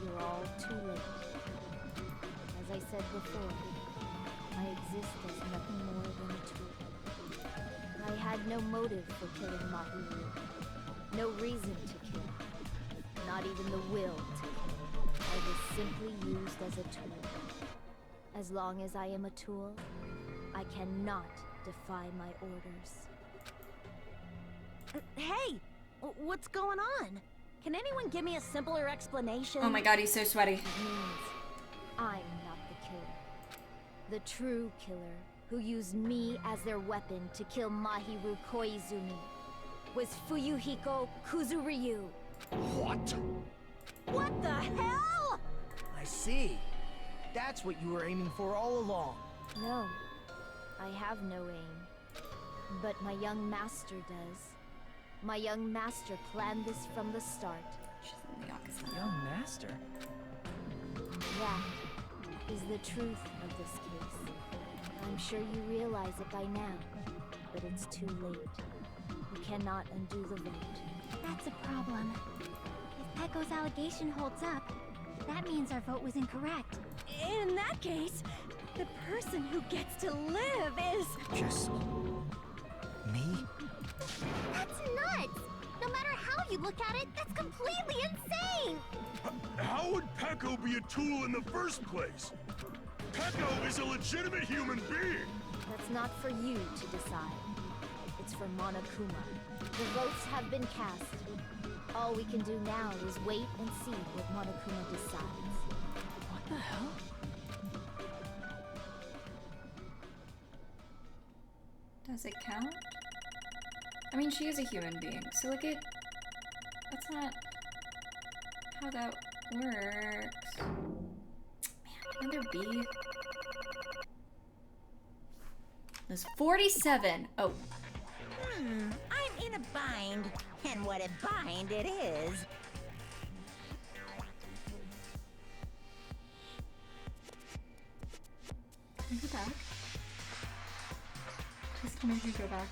You're all too late. As I said before, I exist as nothing more than a tool. I had no motive for killing Mahiru. No reason to kill. Not even the will to kill. I was simply used as a tool. As long as I am a tool, I cannot defy my orders. Hey! What's going on? Can anyone give me a simpler explanation? Oh my god, he's so sweaty. It means I'm not the killer. The true killer, who used me as their weapon to kill Mahiru Koizumi, was Fuyuhiko Kuzuryu. What? What the hell? I see. That's what you were aiming for all along. No, I have no aim. But my young master does. My young master planned this from the start. She's in the Yakuza. Young master? That is the truth of this case. I'm sure you realize it by now, but it's too late. You cannot undo the vote. That's a problem. If Peko's allegation holds up, that means our vote was incorrect. In that case, the person who gets to live is... Just... me? That's nuts! No matter how you look at it, that's completely insane! How would Peko be a tool in the first place? Peko is a legitimate human being! That's not for you to decide. It's for Monokuma. The votes have been cast. All we can do now is wait and see what Monokuma decides. What the hell? Does it count? I mean, she is a human being, so look at... That's not how that works. Man, can there be... There's 47! Oh. I'm in a bind. And what a bind it is. Can I go back? Please tell me I can go back.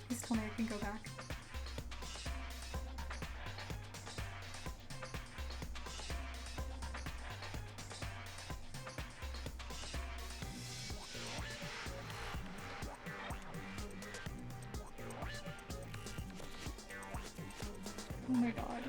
Please tell me I can go back. Oh my god.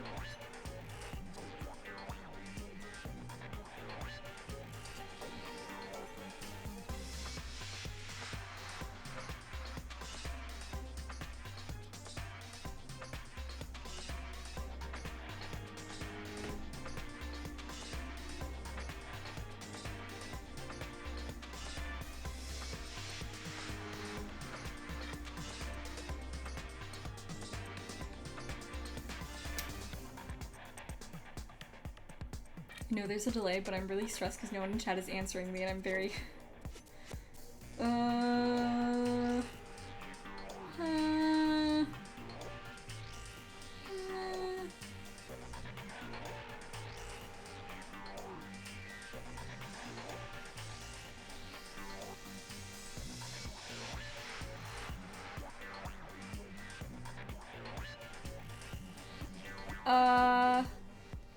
No, there's a delay, but I'm really stressed because no one in chat is answering me, and I'm very...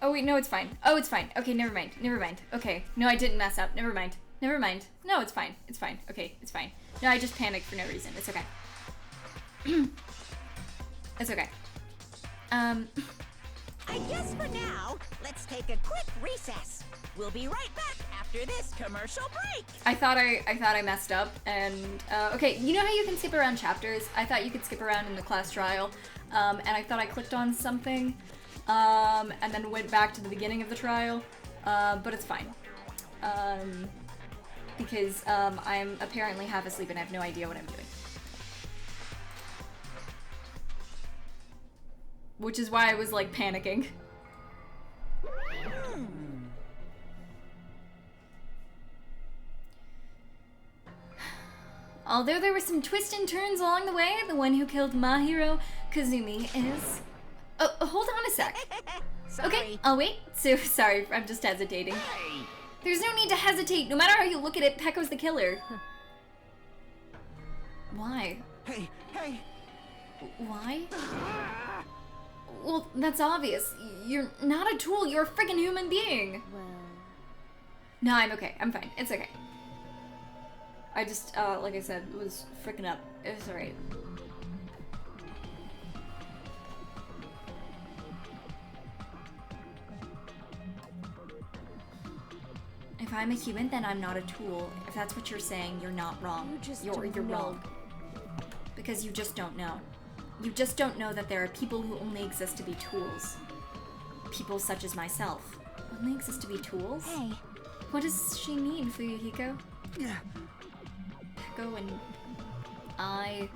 Oh wait, no, it's fine. Oh, it's fine. Okay, never mind. Never mind. Okay. No, I didn't mess up. Never mind. Never mind. No, it's fine. It's fine. Okay, it's fine. No, I just panicked for no reason. It's okay. It's okay. I guess for now, let's take a quick recess. We'll be right back after this commercial break. I thought I messed up, and okay, you know how you can skip around chapters? I thought you could skip around in the class trial, and I thought I clicked on something, and then went back to the beginning of the trial, but it's fine, because I'm apparently half asleep and I have no idea what I'm doing. Which is why I was like panicking. Although there were some twists and turns along the way, the one who killed Mahiro Kazumi is... Oh, hold on a sec. Okay, I'll wait. So, sorry, I'm just hesitating. Hey. There's no need to hesitate. No matter how you look at it, Pekko's the killer. Why? Hey, hey! Why? Well, that's obvious. You're not a tool, you're a friggin' human being. Well... No, I'm okay. I'm fine. It's okay. I just, like I said, was freaking up. It was alright. If I'm a human, then I'm not a tool. If that's what you're saying, you're not wrong. You're wrong. Because you just don't know. You just don't know that there are people who only exist to be tools. People such as myself. Only exist to be tools? Hey. What does she mean, Fuyuhiko? Pekko and I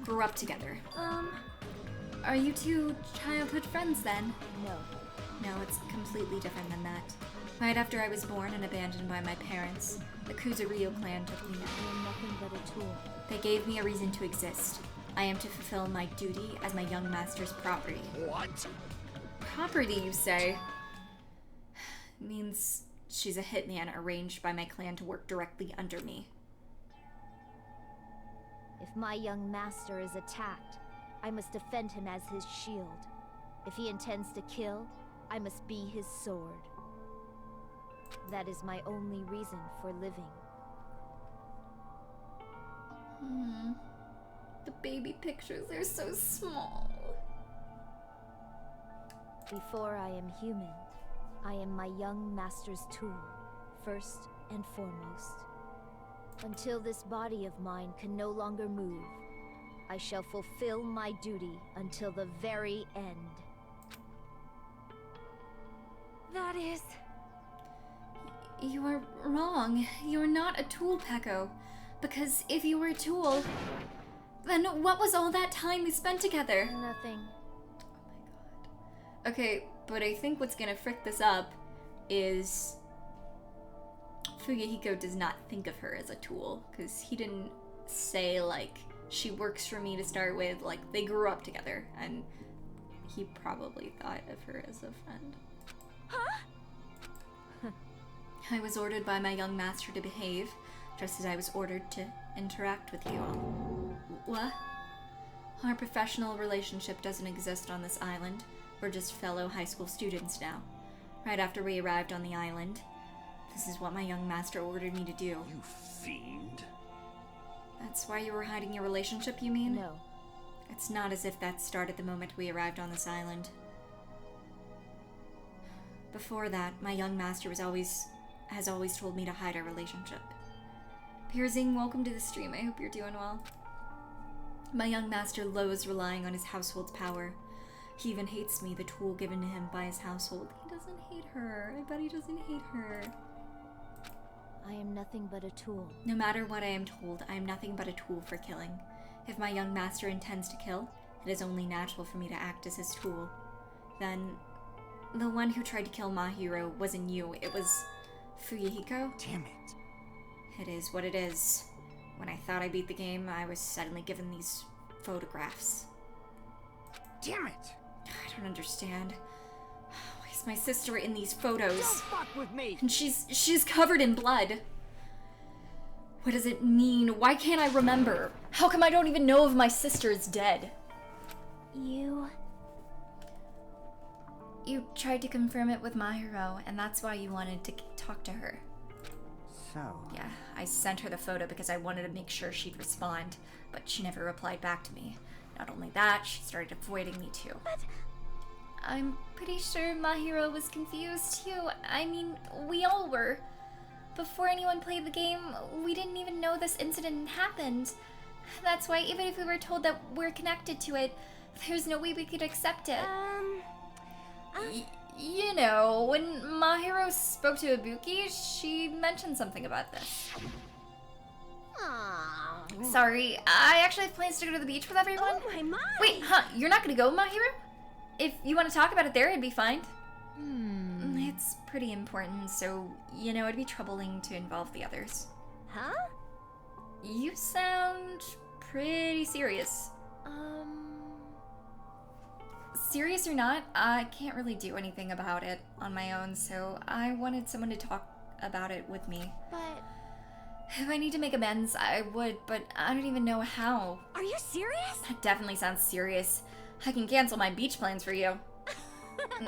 grew up together. Are you two childhood friends then? No. No, it's completely different than that. Right after I was born and abandoned by my parents, the Kuzuryo clan took me in. I am nothing but a tool. They gave me a reason to exist. I am to fulfill my duty as my young master's property. What? Property, you say? Means she's a hitman arranged by my clan to work directly under me. If my young master is attacked, I must defend him as his shield. If he intends to kill, I must be his sword. That is my only reason for living. The baby pictures are so small. Before I am human, I am my young master's tool, first and foremost. Until this body of mine can no longer move, I shall fulfill my duty until the very end. That is... You are wrong. You are not a tool, Pekko. Because if you were a tool, then what was all that time we spent together? Nothing. Okay, but I think what's gonna frick this up is Fuyuhiko does not think of her as a tool, because he didn't say, like, she works for me to start with. Like, they grew up together, and he probably thought of her as a friend. Huh? I was ordered by my young master to behave, just as I was ordered to interact with you all. What? Our professional relationship doesn't exist on this island. We're just fellow high school students now. Right after we arrived on the island, this is what my young master ordered me to do. You fiend. That's why you were hiding your relationship, you mean? No. It's not as if that started the moment we arrived on this island. Before that, my young master has always told me to hide our relationship. Pierzing, welcome to the stream. I hope you're doing well. My young master loathes relying on his household's power. He even hates me, the tool given to him by his household. He doesn't hate her. I bet he doesn't hate her. I am nothing but a tool. No matter what I am told, I am nothing but a tool for killing. If my young master intends to kill, it is only natural for me to act as his tool. Then, The one who tried to kill Mahiro wasn't you, it was Fuyuhiko. Damn it. It is what it is. When I thought I beat the game, I was suddenly given these photographs. Damn it. I don't understand. Why is my sister in these photos? Don't fuck with me! And she's covered in blood. What does it mean? Why can't I remember? How come I don't even know if my sister is dead? You tried to confirm it with Mahiro, and that's why you wanted to talk to her. So... Yeah, I sent her the photo because I wanted to make sure she'd respond, but she never replied back to me. Not only that, she started avoiding me too. But I'm pretty sure Mahiro was confused too. I mean, we all were. Before anyone played the game, we didn't even know this incident happened. That's why even if we were told that we're connected to it, there's no way we could accept it. You know, when Mahiro spoke to Ibuki, she mentioned something about this. Sorry, I actually have plans to go to the beach with everyone. Oh my. Wait, you're not gonna go, Mahiro? If you want to talk about it there, it'd be fine. It's pretty important, so, you know, it'd be troubling to involve the others. Huh? You sound pretty serious. Serious or not, I can't really do anything about it on my own, so I wanted someone to talk about it with me. but If I need to make amends, I would, but I don't even know how. Are you serious? That definitely sounds serious. I can cancel my beach plans for you.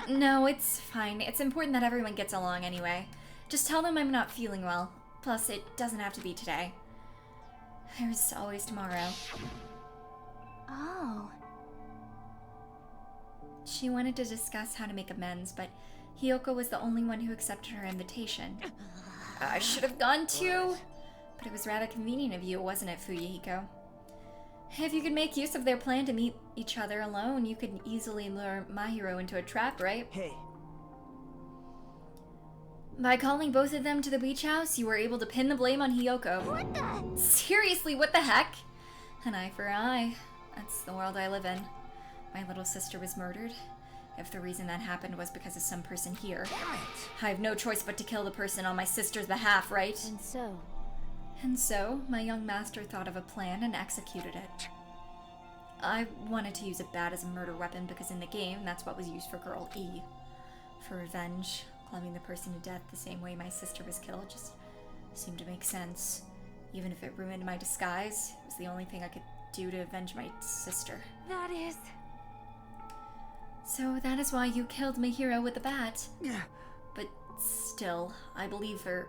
No, it's fine. It's important that everyone gets along anyway. Just tell them I'm not feeling well. Plus, it doesn't have to be today. There's always tomorrow. oh, She wanted to discuss how to make amends, but Hiyoko was the only one who accepted her invitation. I should have gone too, but it was rather convenient of you, wasn't it, Fuyuhiko? If you could make use of their plan to meet each other alone, you could easily lure Mahiro into a trap, right? Hey. By calling both of them to the beach house, you were able to pin the blame on Hiyoko. what the? Seriously, what the heck? An eye for an eye. That's the world I live in. My little sister was murdered. If the reason that happened was because of some person here, I have no choice but to kill the person on my sister's behalf, right? And so, my young master thought of a plan and executed it. I wanted to use a bat as a murder weapon because in the game, that's what was used for Girl E. For revenge, clubbing the person to death the same way my sister was killed just seemed to make sense. Even if it ruined my disguise, it was the only thing I could do to avenge my sister. That is. So that is why you killed Mahiro with the bat. But still, I believed her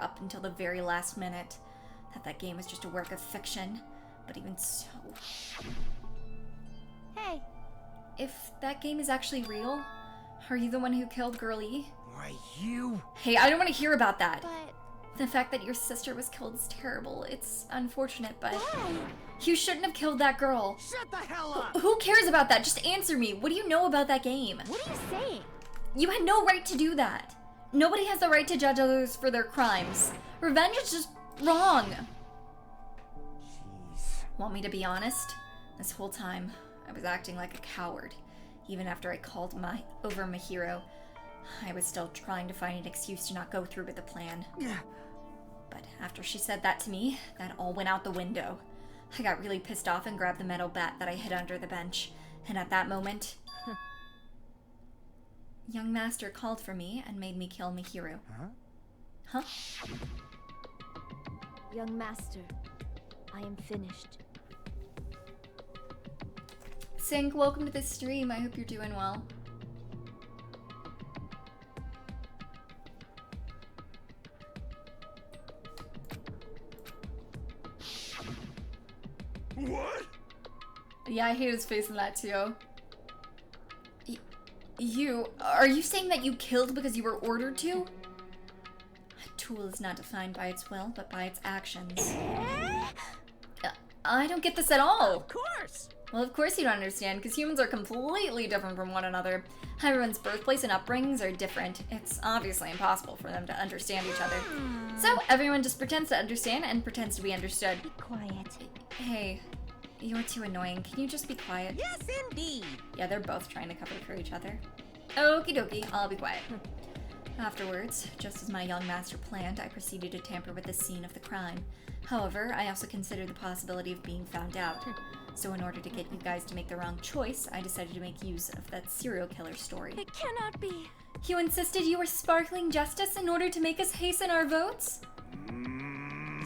up until the very last minute. That game was just a work of fiction. But even so... Hey, If that game is actually real, are you the one who killed Girl E? Why, you... Hey, I don't want to hear about that. but The fact that your sister was killed is terrible. It's unfortunate, but... why? You shouldn't have killed that girl. Shut the hell up! Who cares about that? Just answer me. What do you know about that game? What are you saying? You had no right to do that. Nobody has the right to judge others for their crimes. Revenge is just wrong. Jeez. Want me to be honest? This whole time, I was acting like a coward. Even after I called over Mahiro, I was still trying to find an excuse to not go through with the plan. But after she said that to me, that all went out the window. I got really pissed off and grabbed the metal bat that I hid under the bench. And at that moment, young master called for me and made me kill Mahiro. Huh? Young master, I am finished. Sync, welcome to the stream. I hope you're doing well. What? Yeah, I hate his face in that too. Are you saying that you killed because you were ordered to? A tool is not defined by its will, but by its actions. I don't get this at all. Of course! Well, of course you don't understand, because humans are completely different from one another. Everyone's birthplace and upbringings are different. It's obviously impossible for them to understand each other. So, everyone just pretends to understand and pretends to be understood. Be quiet. Hey, you're too annoying. Can you just be quiet? Yes, indeed! Yeah, they're both trying to cover for each other. Okie dokie, I'll be quiet. Afterwards, just as my young master planned, I proceeded to tamper with the scene of the crime. However, I also considered the possibility of being found out. So in order to get you guys to make the wrong choice, I decided to make use of that serial killer story. It cannot be. You insisted you were sparkling justice in order to make us hasten our votes?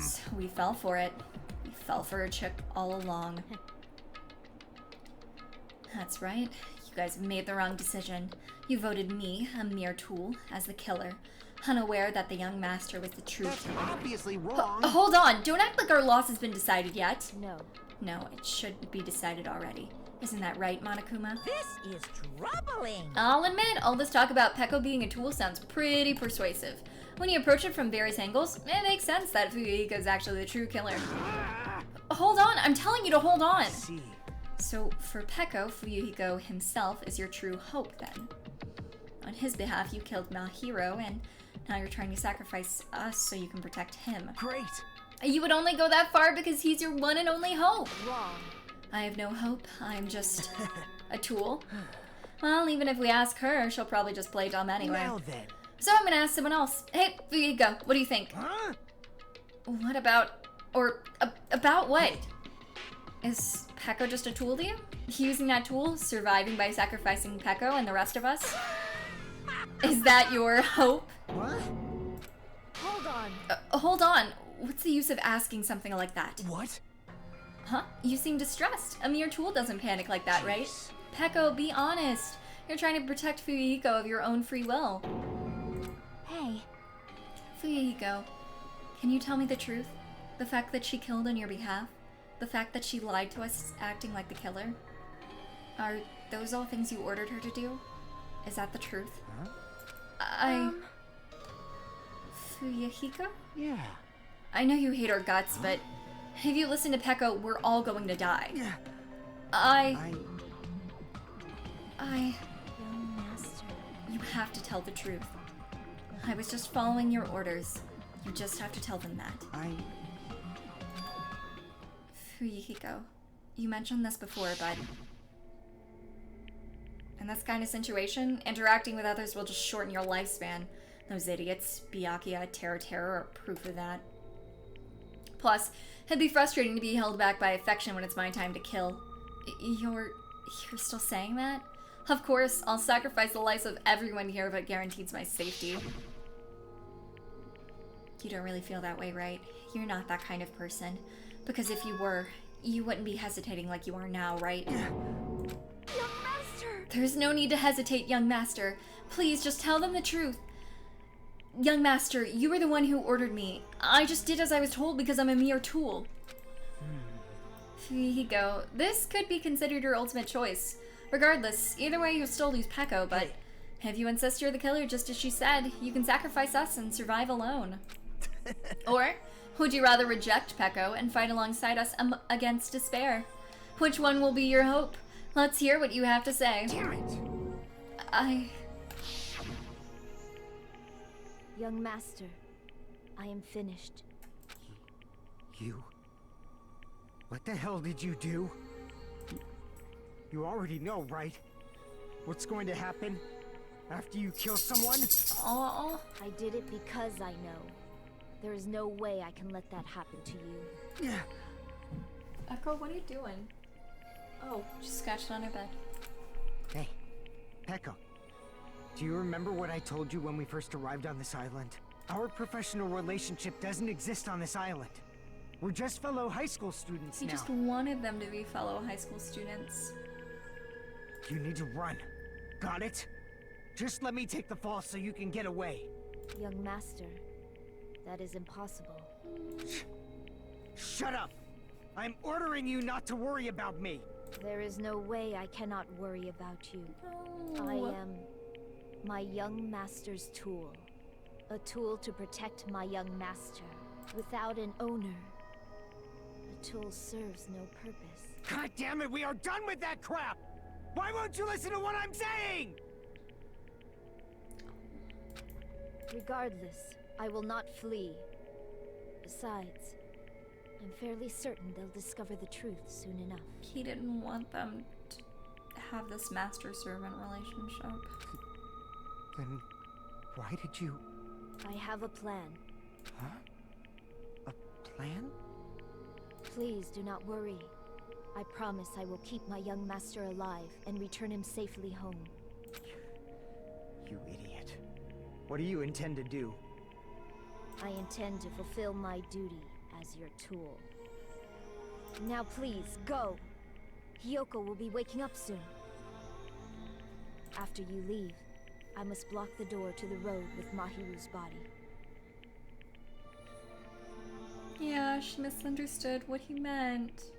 So we fell for it. We fell for a trick all along. That's right. You guys have made the wrong decision. You voted me, a mere tool, as the killer, unaware that the young master was the true killer. That's obviously wrong. Hold on! Don't act like our loss has been decided yet. No. No, it should be decided already. Isn't that right, Monokuma? This is troubling. I'll admit, all this talk about Peko being a tool sounds pretty persuasive. When you approach it from various angles, it makes sense that Fuyuhiko is actually the true killer. Hold on! I'm telling you to hold on! See. So, for Peko, Fuyuhiko himself is your true hope, then. On his behalf, you killed Mahiro, and now you're trying to sacrifice us so you can protect him. Great. You would only go that far because he's your one and only hope. Wrong. I have no hope. I'm just a tool. Well, even if we ask her, she'll probably just play dumb anyway. Now then. So I'm gonna ask someone else. Hey, Fuyuhiko, what do you think? Huh? What about... or... about what? Is Peko just a tool to you? Using that tool, surviving by sacrificing Peko and the rest of us? Is that your hope? What? Hold on. Hold on. What's the use of asking something like that? What? Huh? You seem distressed. A mere tool doesn't panic like that, right? Peko, be honest. You're trying to protect Fuyuhiko of your own free will. Hey, Fuyuhiko, can you tell me the truth? The fact that she killed on your behalf? The fact that she lied to us acting like the killer? Are those all things you ordered her to do? Is that the truth? Huh? Fuyuhiko? Yeah. I know you hate our guts, but if you listen to Peko, we're all going to die. Yeah. Young master. You have to tell the truth. I was just following your orders. You just have to tell them that. Fuyuhiko, you mentioned this before, but in this kind of situation, interacting with others will just shorten your lifespan. Those idiots, Byakuya, Terra are proof of that. Plus, it'd be frustrating to be held back by affection when it's my time to kill. You're still saying that? Of course, I'll sacrifice the lives of everyone here if it guarantees my safety. You don't really feel that way, right? You're not that kind of person. Because if you were, you wouldn't be hesitating like you are now, right? young master! There's no need to hesitate, young master. Please, just tell them the truth. Young master, you were the one who ordered me. I just did as I was told because I'm a mere tool. Fuyuhiko, this could be considered your ultimate choice. Regardless, either way you'll still lose Peko, but if you insist you're the killer just as she said, you can sacrifice us and survive alone. Or would you rather reject Peko and fight alongside us against despair? Which one will be your hope? Let's hear what you have to say. Damn it! Young master, I am finished. You? What the hell did you do? You already know, right? What's going to happen after you kill someone? Aww. I did it because I know. There is no way I can let that happen to you. Yeah. Echo, what are you doing? Oh, she scratched on her bed. Hey, Peko. Do you remember what I told you when we first arrived on this island? Our professional relationship doesn't exist on this island. We're just fellow high school students He now. just wanted them to be fellow high school students. You need to run. Got it? Just let me take the fall so you can get away. Young master, that is impossible. Shut up! I'm ordering you not to worry about me. There is no way I cannot worry about you. No. I am my young master's tool. A tool to protect my young master. Without an owner, the tool serves no purpose. God damn it, we are done with that crap! Why won't you listen to what I'm saying? Regardless, I will not flee. Besides, I'm fairly certain they'll discover the truth soon enough. He didn't want them to have this master-servant relationship. Then why did you... I have a plan. Huh? A plan? Please do not worry. I promise I will keep my young master alive and return him safely home. You idiot. What do you intend to do? I intend to fulfill my duty as your tool. Now please, go! Hiyoko will be waking up soon. After you leave, I must block the door to the road with Mahiru's body. Yeah, she misunderstood what he meant.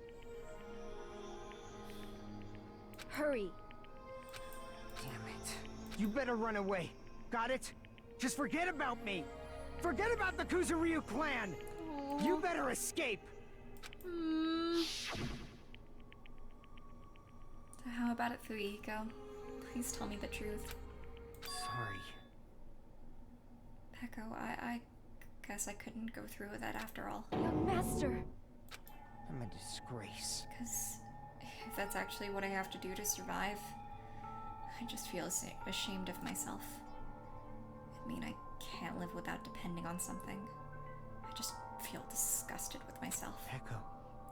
Hurry! Damn it. You better run away. Got it? Just forget about me! Forget about the Kuzuryu clan! Aww. You better escape! So how about it, Fuyuhiko? Please tell me the truth. Sorry. Peko, I guess I couldn't go through with that after all. Young master! I'm a disgrace. Because if that's actually what I have to do to survive, I just feel ashamed of myself. I mean, I can't live without depending on something. I just feel disgusted with myself. Peko.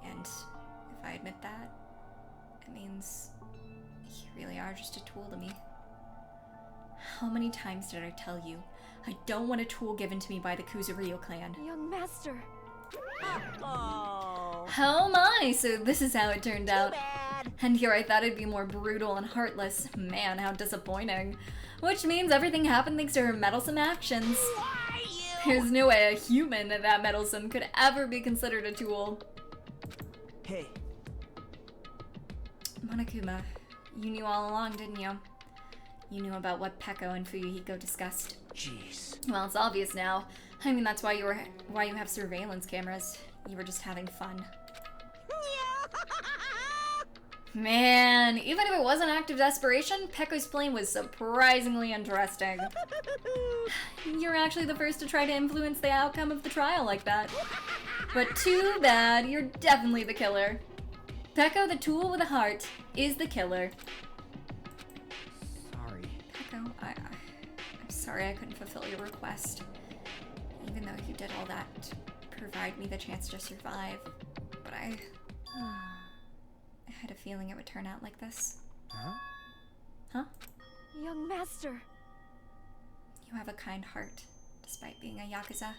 And if I admit that, it means you really are just a tool to me. How many times did I tell you I don't want a tool given to me by the Kuzuryu clan? Young master! Oh. Oh my, so this is how it turned out. Bad. And here I thought it'd be more brutal and heartless. Man, how disappointing. Which means everything happened thanks to her meddlesome actions. Why you? There's no way a human that meddlesome could ever be considered a tool. Hey. Monokuma, you knew all along, didn't you? You knew about what Peko and Fuyuhiko discussed. Jeez. Well, it's obvious now. I mean, that's why you have surveillance cameras. You were just having fun. Man, even if it was an act of desperation, Peko's plan was surprisingly interesting. You're actually the first to try to influence the outcome of the trial like that. But too bad, you're definitely the killer. Peko, the tool with a heart, is the killer. Sorry. Peko, I'm sorry I couldn't fulfill your request. Even though you did all that to provide me the chance to survive. But I had a feeling it would turn out like this. Huh? Huh? Young master! You have a kind heart, despite being a Yakuza.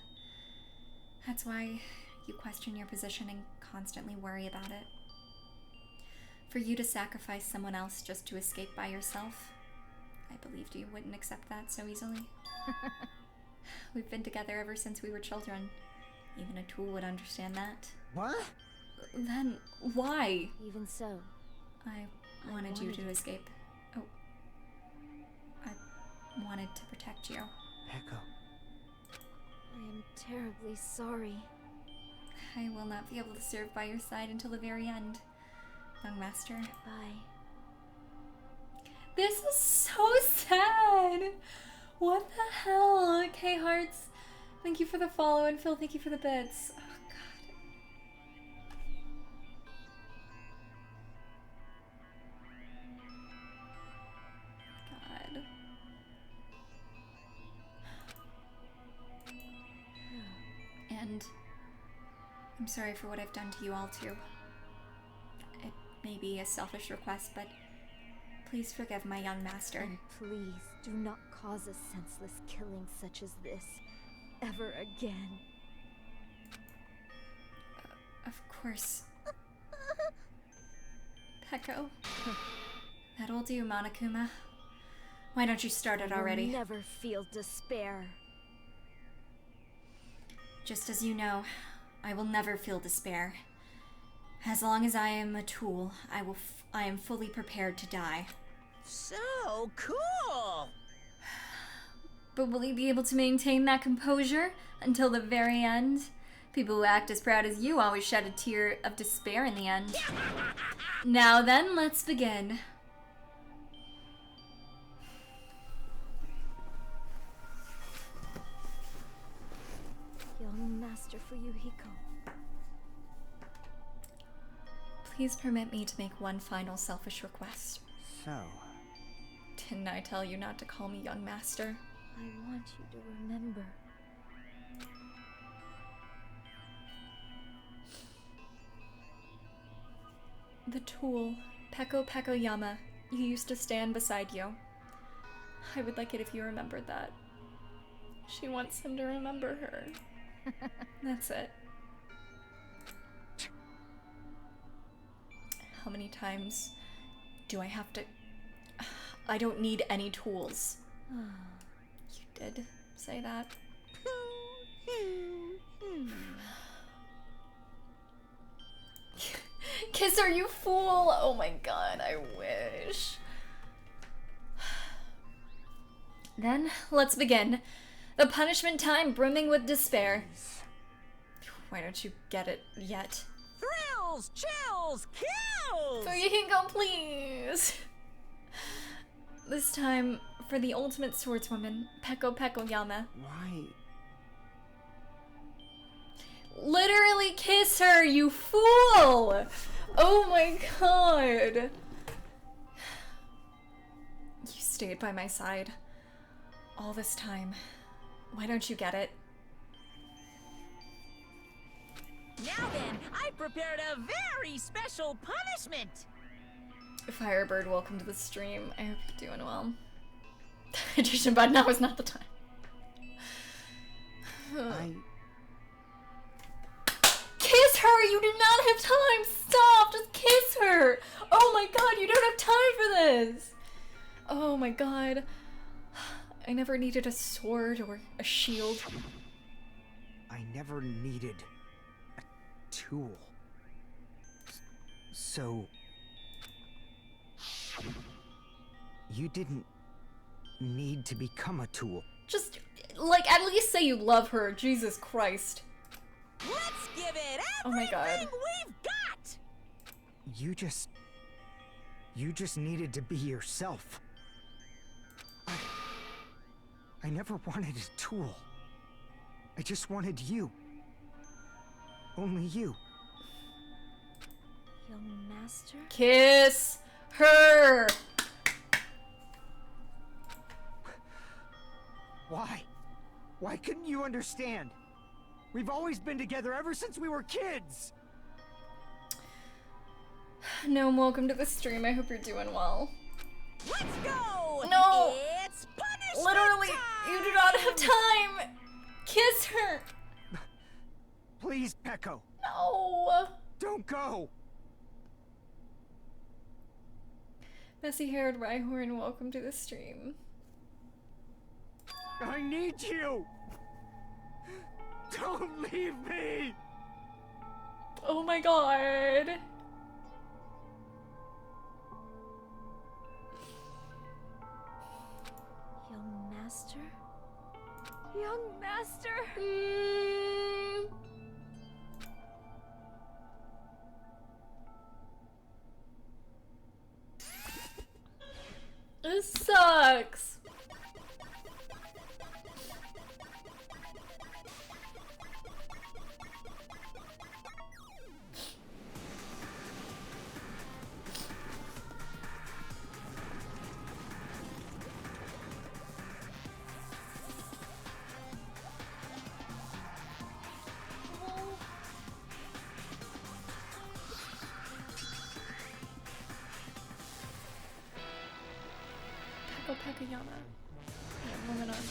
That's why you question your position and constantly worry about it. For you to sacrifice someone else just to escape by yourself, I believed you wouldn't accept that so easily. We've been together ever since we were children. Even a tool would understand that. What? Then why? Even so, I wanted you to escape. Oh. I wanted to protect you. Peko. I am terribly sorry. I will not be able to serve by your side until the very end, young master. Bye. This is so sad! What the hell? Okay, hearts. Thank you for the follow, and Phil, thank you for the bits. Oh, God. God. And I'm sorry for what I've done to you all, too. It may be a selfish request, but please forgive my young master. And please do not cause a senseless killing such as this ever again. Of course. Peko. That'll do, Monokuma. Why don't you start it already? You'll never feel despair. Just as you know, I will never feel despair. As long as I am a tool, I am fully prepared to die. So cool! But will you be able to maintain that composure until the very end? People who act as proud as you always shed a tear of despair in the end. Now then, let's begin. Young Master Fuyuhiko. Please permit me to make one final selfish request. So, Didn't I tell you not to call me young master? I want you to remember. The tool, Peko Yama, you used to stand beside you. I would like it if you remembered that. She wants him to remember her. That's it. How many times do I have to... I don't need any tools. You did say that. Kiss her, you fool! Oh my god, I wish. Then, let's begin. The punishment time brimming with despair. Why don't you get it yet? Thrills, chills, kills! So you can go, please! This time, for the ultimate swordswoman, Peko Yama. Why? Literally kiss her, you fool! Oh my god! You stayed by my side all this time. Why don't you get it? Now then, I prepared a very special punishment! Firebird, welcome to the stream. I hope you're doing well. Hydration, but now is not the time. Kiss her! You do not have time! Stop! Just kiss her! Oh my god, you don't have time for this! Oh my god. I never needed a sword or a shield. I never needed a tool. So... you didn't need to become a tool. Just, like, at least say you love her. Jesus Christ. Let's give it oh my god. everything we've got! You just needed to be yourself. I never wanted a tool. I just wanted you. Only you. Young master? Kiss her! Why? Why couldn't you understand? We've always been together ever since we were kids! Gnome, welcome to the stream. I hope you're doing well. Let's go! No! It's punishment Literally, time! you do not have time! Kiss her! Please, Peko. No! Don't go! Messy-haired Rhyhorn, welcome to the stream. I need you! Don't leave me! Oh my god. Young master? Young master? This sucks. Yama. Yeah, woman army.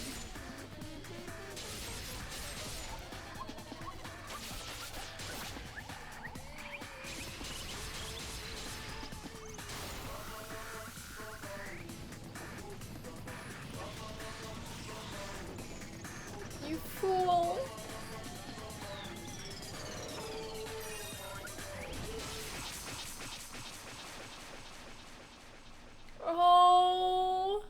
You fool. Oh.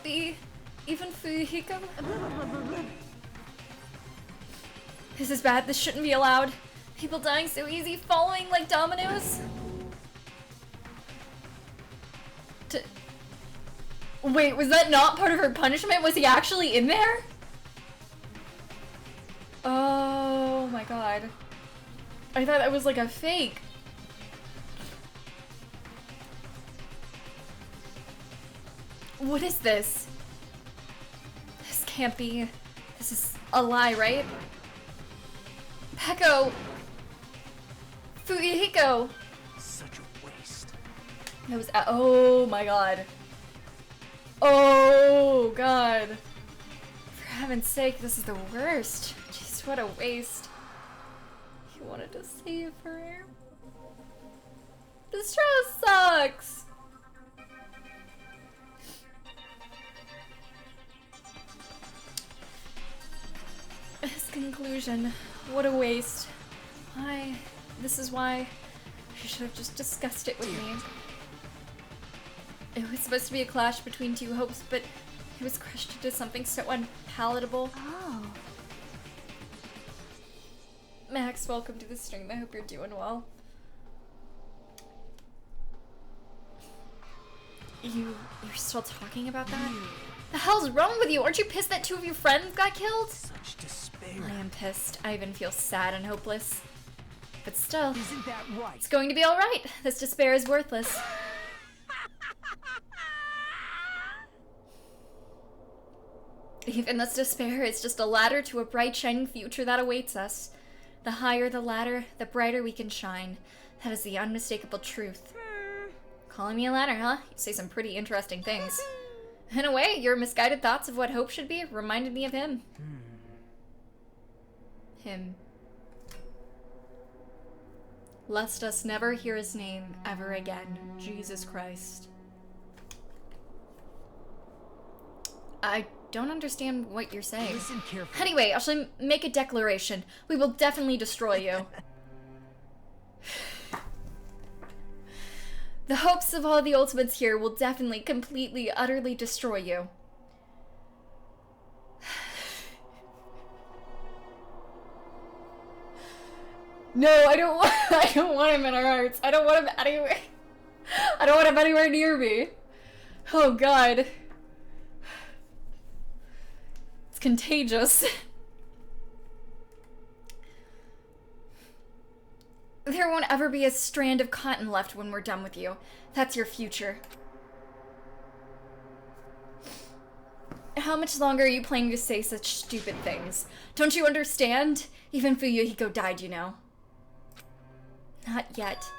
be even Fuyuhiko? This is bad. This shouldn't be allowed. People dying so easy, following like dominoes. Wait, was that not part of her punishment? Was he actually in there? Oh my god. I thought that was like a fake. What is this? This can't be. This is a lie, right? Peko! Fuyuhiko! Such a waste. That was. Oh my god. Oh god. For heaven's sake, this is the worst. Jeez, what a waste. He wanted to save her. This show sucks! His conclusion. What a waste. This is why you should have just discussed it with me. It was supposed to be a clash between two hopes, but it was crushed into something so unpalatable. Oh. Max, welcome to the stream. I hope you're doing well. You're still talking about that? The hell's wrong with you? Aren't you pissed that two of your friends got killed? Such despair. I am pissed. I even feel sad and hopeless. But still, Isn't that right? it's going to be alright. This despair is worthless. Even this despair is just a ladder to a bright, shining future that awaits us. The higher the ladder, the brighter we can shine. That is the unmistakable truth. Calling me a ladder, huh? You say some pretty interesting things. In a way, your misguided thoughts of what hope should be reminded me of him. Him. Lest us never hear his name ever again. Jesus Christ. I don't understand what you're saying. Listen carefully. Anyway, I shall make a declaration. We will definitely destroy you. The hopes of all the ultimates here will definitely, completely, utterly destroy you. No, I don't want him in our hearts. I don't want him anywhere. I don't want him anywhere near me. Oh god. It's contagious. There won't ever be a strand of cotton left when we're done with you. That's your future. How much longer are you planning to say such stupid things? Don't you understand? Even Fuyuhiko died, you know. Not yet.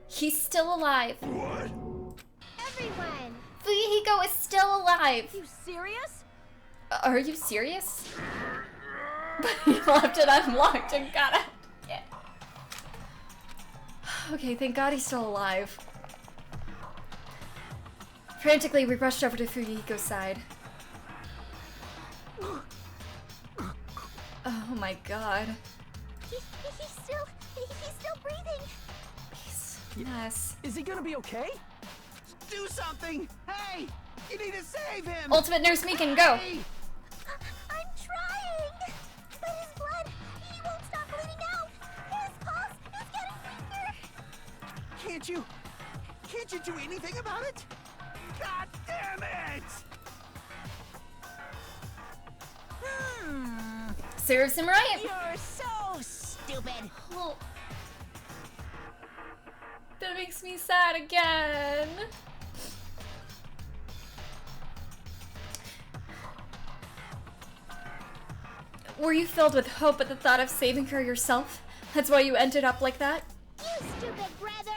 He's still alive. What? Everyone! Fuyuhiko is still alive. You serious? Are you serious? But he left it unlocked and got out. Yeah. Okay, thank God he's still alive. Frantically, we rushed over to Fuyuhiko's side. Oh my god. He's still breathing. Yes. Is he gonna be okay? Do something! Hey! You need to save him! Ultimate Nurse Meekin, go! Hey! I'm trying! But his blood, he won't stop bleeding out! His pulse is getting weaker! Can't you do anything about it? God damn it! Serve some right. You're so stupid. Oh. That makes me sad again. Were you filled with hope at the thought of saving her yourself? That's why you ended up like that? You stupid brother!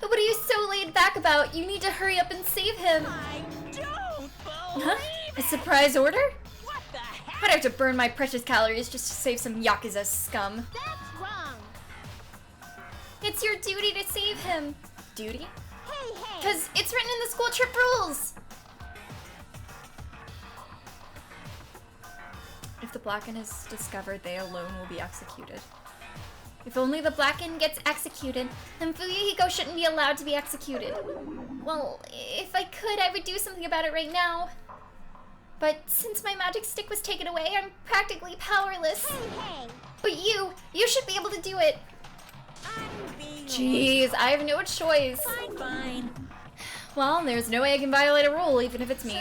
What are you so laid back about? You need to hurry up and save him. I don't believe Huh? A surprise order? What the heck? I'd have to burn my precious calories just to save some Yakuza scum. That's wrong! It's your duty to save him. Duty? Hey! Because it's written in the school trip rules. If the Blacken is discovered, they alone will be executed. If only the Blacken gets executed, then Fuyuhiko shouldn't be allowed to be executed. Well, if I could, I would do something about it right now. But since my magic stick was taken away, I'm practically powerless. Hey! But you should be able to do it. Jeez, I have no choice. Fine. Well, there's no way I can violate a rule, even if it's me.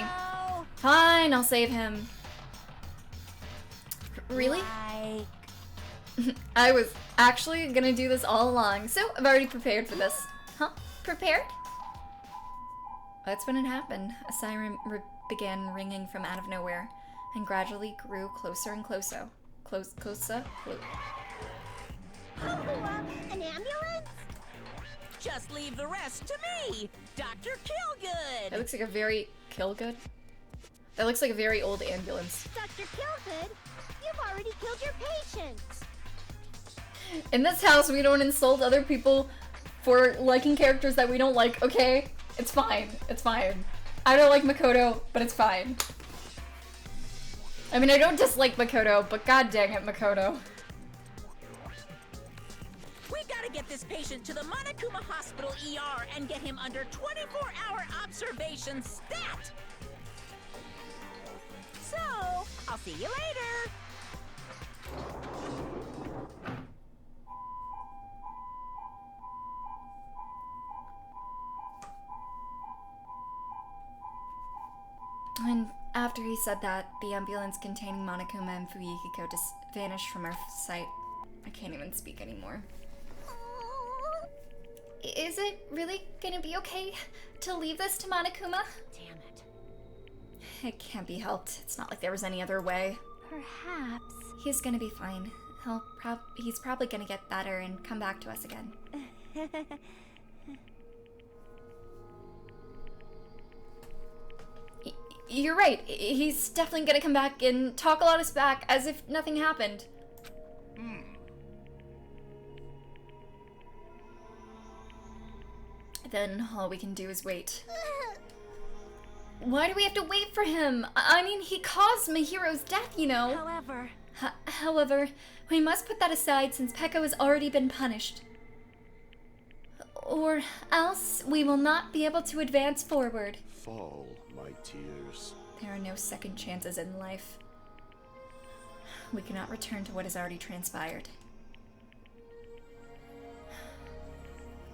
Fine, I'll save him. Really? I was actually gonna do this all along, so I've already prepared for this. Huh? Prepared? That's when it happened. A siren began ringing from out of nowhere, and gradually grew closer and closer. Closer? An ambulance? Just leave the rest to me, Dr. Killgood. That looks like a very Killgood? That looks like a very old ambulance. Dr. Killgood, you've already killed your patient. In this house, we don't insult other people for liking characters that we don't like, okay? It's fine. It's fine. I don't like Makoto, but it's fine. I mean, I don't dislike Makoto, but god dang it, Makoto. We gotta get this patient to the Monokuma Hospital ER and get him under 24-hour observation stat! So, I'll see you later! And after he said that, the ambulance containing Monokuma and Fuyuhiko just vanished from our sight. I can't even speak anymore. Is it really gonna be okay to leave this to Monokuma? Damn it. It can't be helped. It's not like there was any other way. Perhaps. He's gonna be fine. He's probably gonna get better and come back to us again. You're right. He's definitely gonna come back and talk a lot of smack as if nothing happened. Then all we can do is wait. Why do we have to wait for him? I mean, he caused Mahiro's death, you know. However, we must put that aside since Pekka has already been punished. Or else we will not be able to advance forward. Fall, my tears. There are no second chances in life. We cannot return to what has already transpired.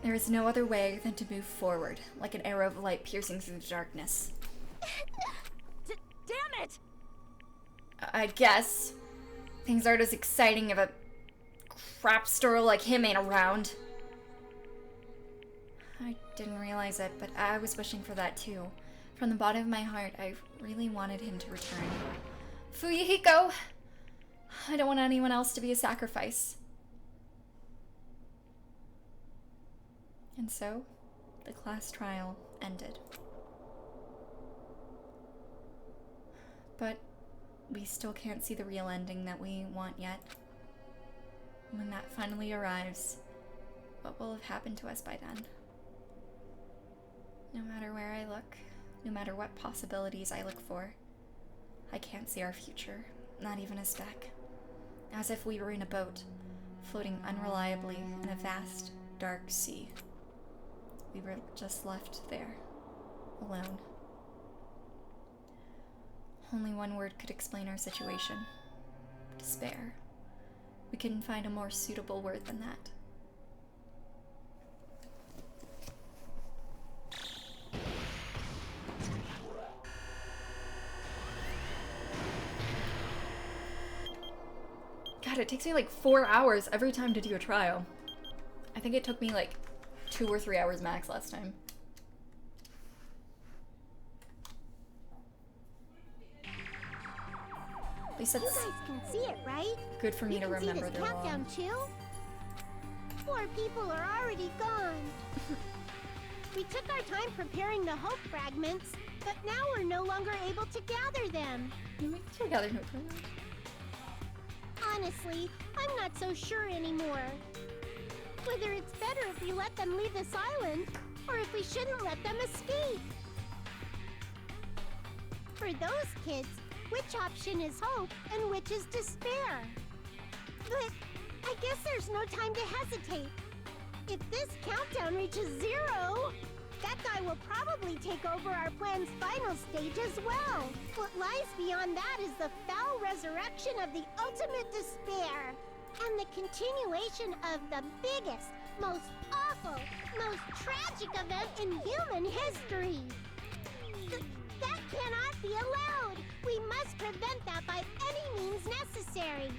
There is no other way than to move forward, like an arrow of light piercing through the darkness. Damn it! I guess. Things aren't as exciting if a crap store like him ain't around. I didn't realize it, but I was wishing for that too. From the bottom of my heart, I really wanted him to return. Fuyuhiko! I don't want anyone else to be a sacrifice. And so, the class trial ended. But we still can't see the real ending that we want yet. When that finally arrives, what will have happened to us by then? No matter where I look, no matter what possibilities I look for, I can't see our future, not even a speck. As if we were in a boat, floating unreliably in a vast, dark sea. We were just left there, alone. Only one word could explain our situation. Despair. We couldn't find a more suitable word than that. God, it takes me like 4 hours every time to do a trial. I think it took me like 2 or 3 hours max last time. At least You that's guys can see it, right? good for me to remember this they're countdown long. too? 4 people are already gone. We took our time preparing the hope fragments, but now we're no longer able to gather them. Honestly, I'm not so sure anymore. Whether it's better if we let them leave this island, or if we shouldn't let them escape. For those kids, which option is hope and which is despair? But I guess there's no time to hesitate. If this countdown reaches 0, that guy will probably take over our plan's final stage as well. What lies beyond that is the foul resurrection of the ultimate despair, and the continuation of the biggest, most awful, most tragic event in human history. That cannot be allowed. We must prevent that by any means necessary.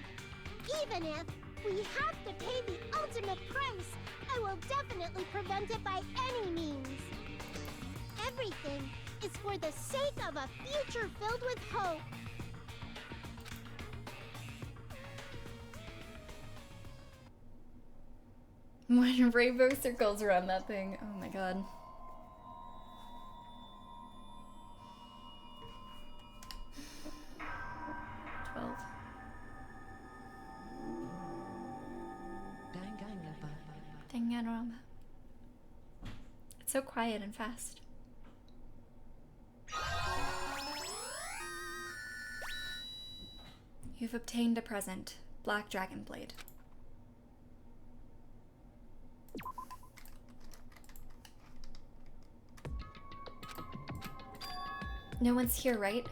Even if we have to pay the ultimate price, I will definitely prevent it by any means. Everything is for the sake of a future filled with hope. When rainbow circles around that thing, oh my god. Danganronpa. It's so quiet and fast. You've obtained a present, Black Dragon Blade. No one's here, right?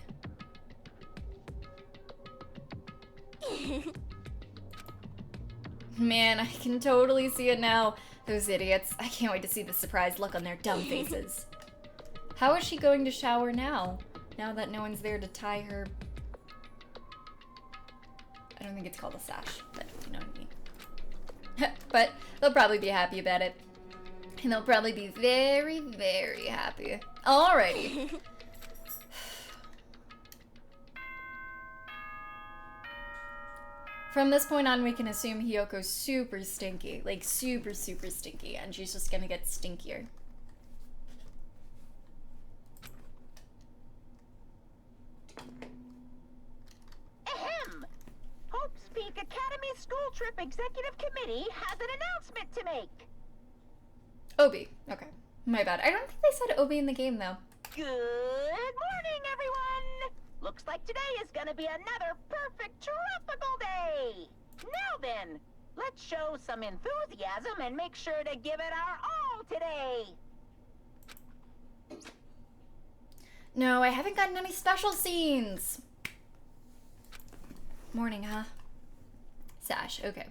Man, I can totally see it now. Those idiots. I can't wait to see the surprised look on their dumb faces. How is she going to shower now? Now that no one's there to tie her... I don't think it's called a sash, but you know what I mean. But they'll probably be happy about it. And they'll probably be very, very happy. Alrighty. From this point on, we can assume Hiyoko's super stinky. Like, super, super stinky. And she's just gonna get stinkier. Ahem! Hope's Peak Academy School Trip Executive Committee has an announcement to make. Obi. Okay. My bad. I don't think they said Obi in the game, though. Good morning, everyone! Looks like today is gonna be another perfect tropical day! Now then, let's show some enthusiasm and make sure to give it our all today! No, I haven't gotten any special scenes! Morning, huh? Sash, okay.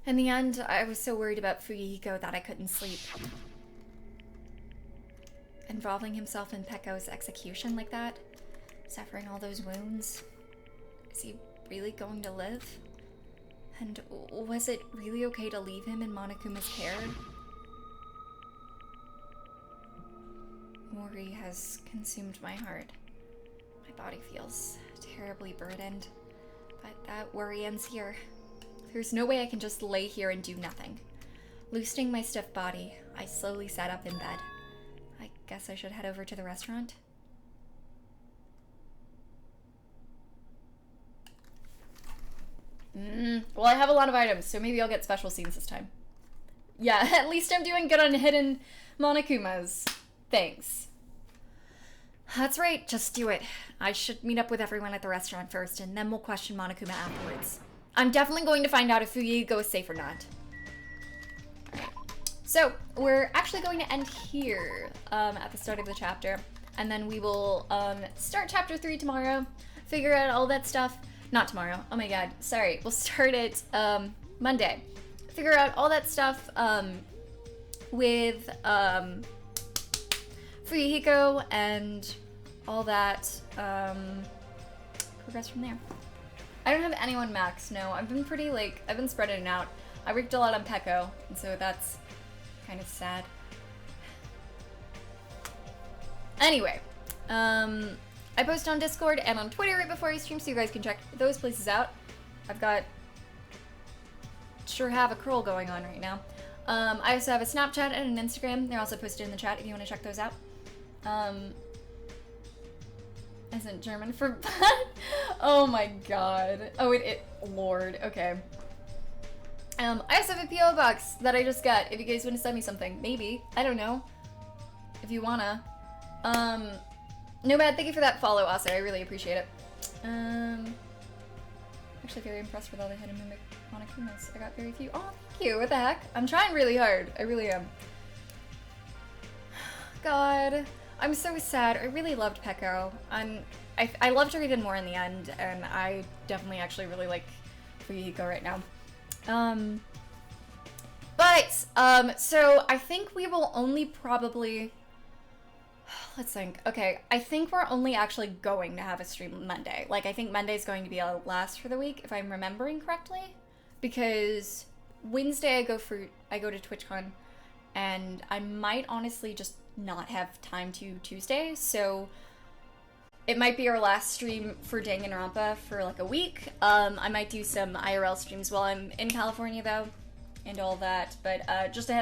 In the end, I was so worried about Fuyuhiko that I couldn't sleep. Involving himself in Pekko's execution like that? Suffering all those wounds? Is he really going to live? And was it really okay to leave him in Monokuma's care? Worry has consumed my heart. My body feels terribly burdened. But that worry ends here. There's no way I can just lay here and do nothing. Loosening my stiff body, I slowly sat up in bed. I guess I should head over to the restaurant. Well, I have a lot of items, so maybe I'll get special scenes this time. Yeah, at least I'm doing good on hidden Monokumas. Thanks. That's right, just do it. I should meet up with everyone at the restaurant first, and then we'll question Monokuma afterwards. I'm definitely going to find out if Fuyuhiko is safe or not. Alright. So, we're actually going to end here at the start of the chapter. And then we will start chapter 3 tomorrow, figure out all that stuff. Not tomorrow. Oh my god. Sorry. We'll start it Monday. Figure out all that stuff with Fuyuhiko and all that. Progress from there. I don't have anyone max. No, I've been pretty I've been spreading it out. I worked a lot on Pekko, and so that's kind of sad. Anyway, I post on Discord and on Twitter right before I stream, so you guys can check those places out. I've got... sure have a curl going on right now. I also have a Snapchat and an Instagram. They're also posted in the chat if you want to check those out. Isn't German for bad? Oh my god. Oh, Lord. Okay. I also have a P.O. box that I just got if you guys want to send me something. Maybe. I don't know. If you wanna. No bad, thank you for that follow also. I really appreciate it. Actually very impressed with all the hidden mimic Monokumas. I got very few. Oh, thank you. What the heck? I'm trying really hard. I really am. God. I'm so sad. I really loved Peko. I loved her even more in the end, and I definitely actually really like Fuyuhiko right now. So I think we will only probably... Let's think. Okay, I think we're only actually going to have a stream Monday. Like, I think Monday's going to be our last for the week, if I'm remembering correctly. Because Wednesday I go to TwitchCon, and I might honestly just not have time to Tuesday, so it might be our last stream for Danganronpa for like a week. I might do some IRL streams while I'm in California though, and all that, but just a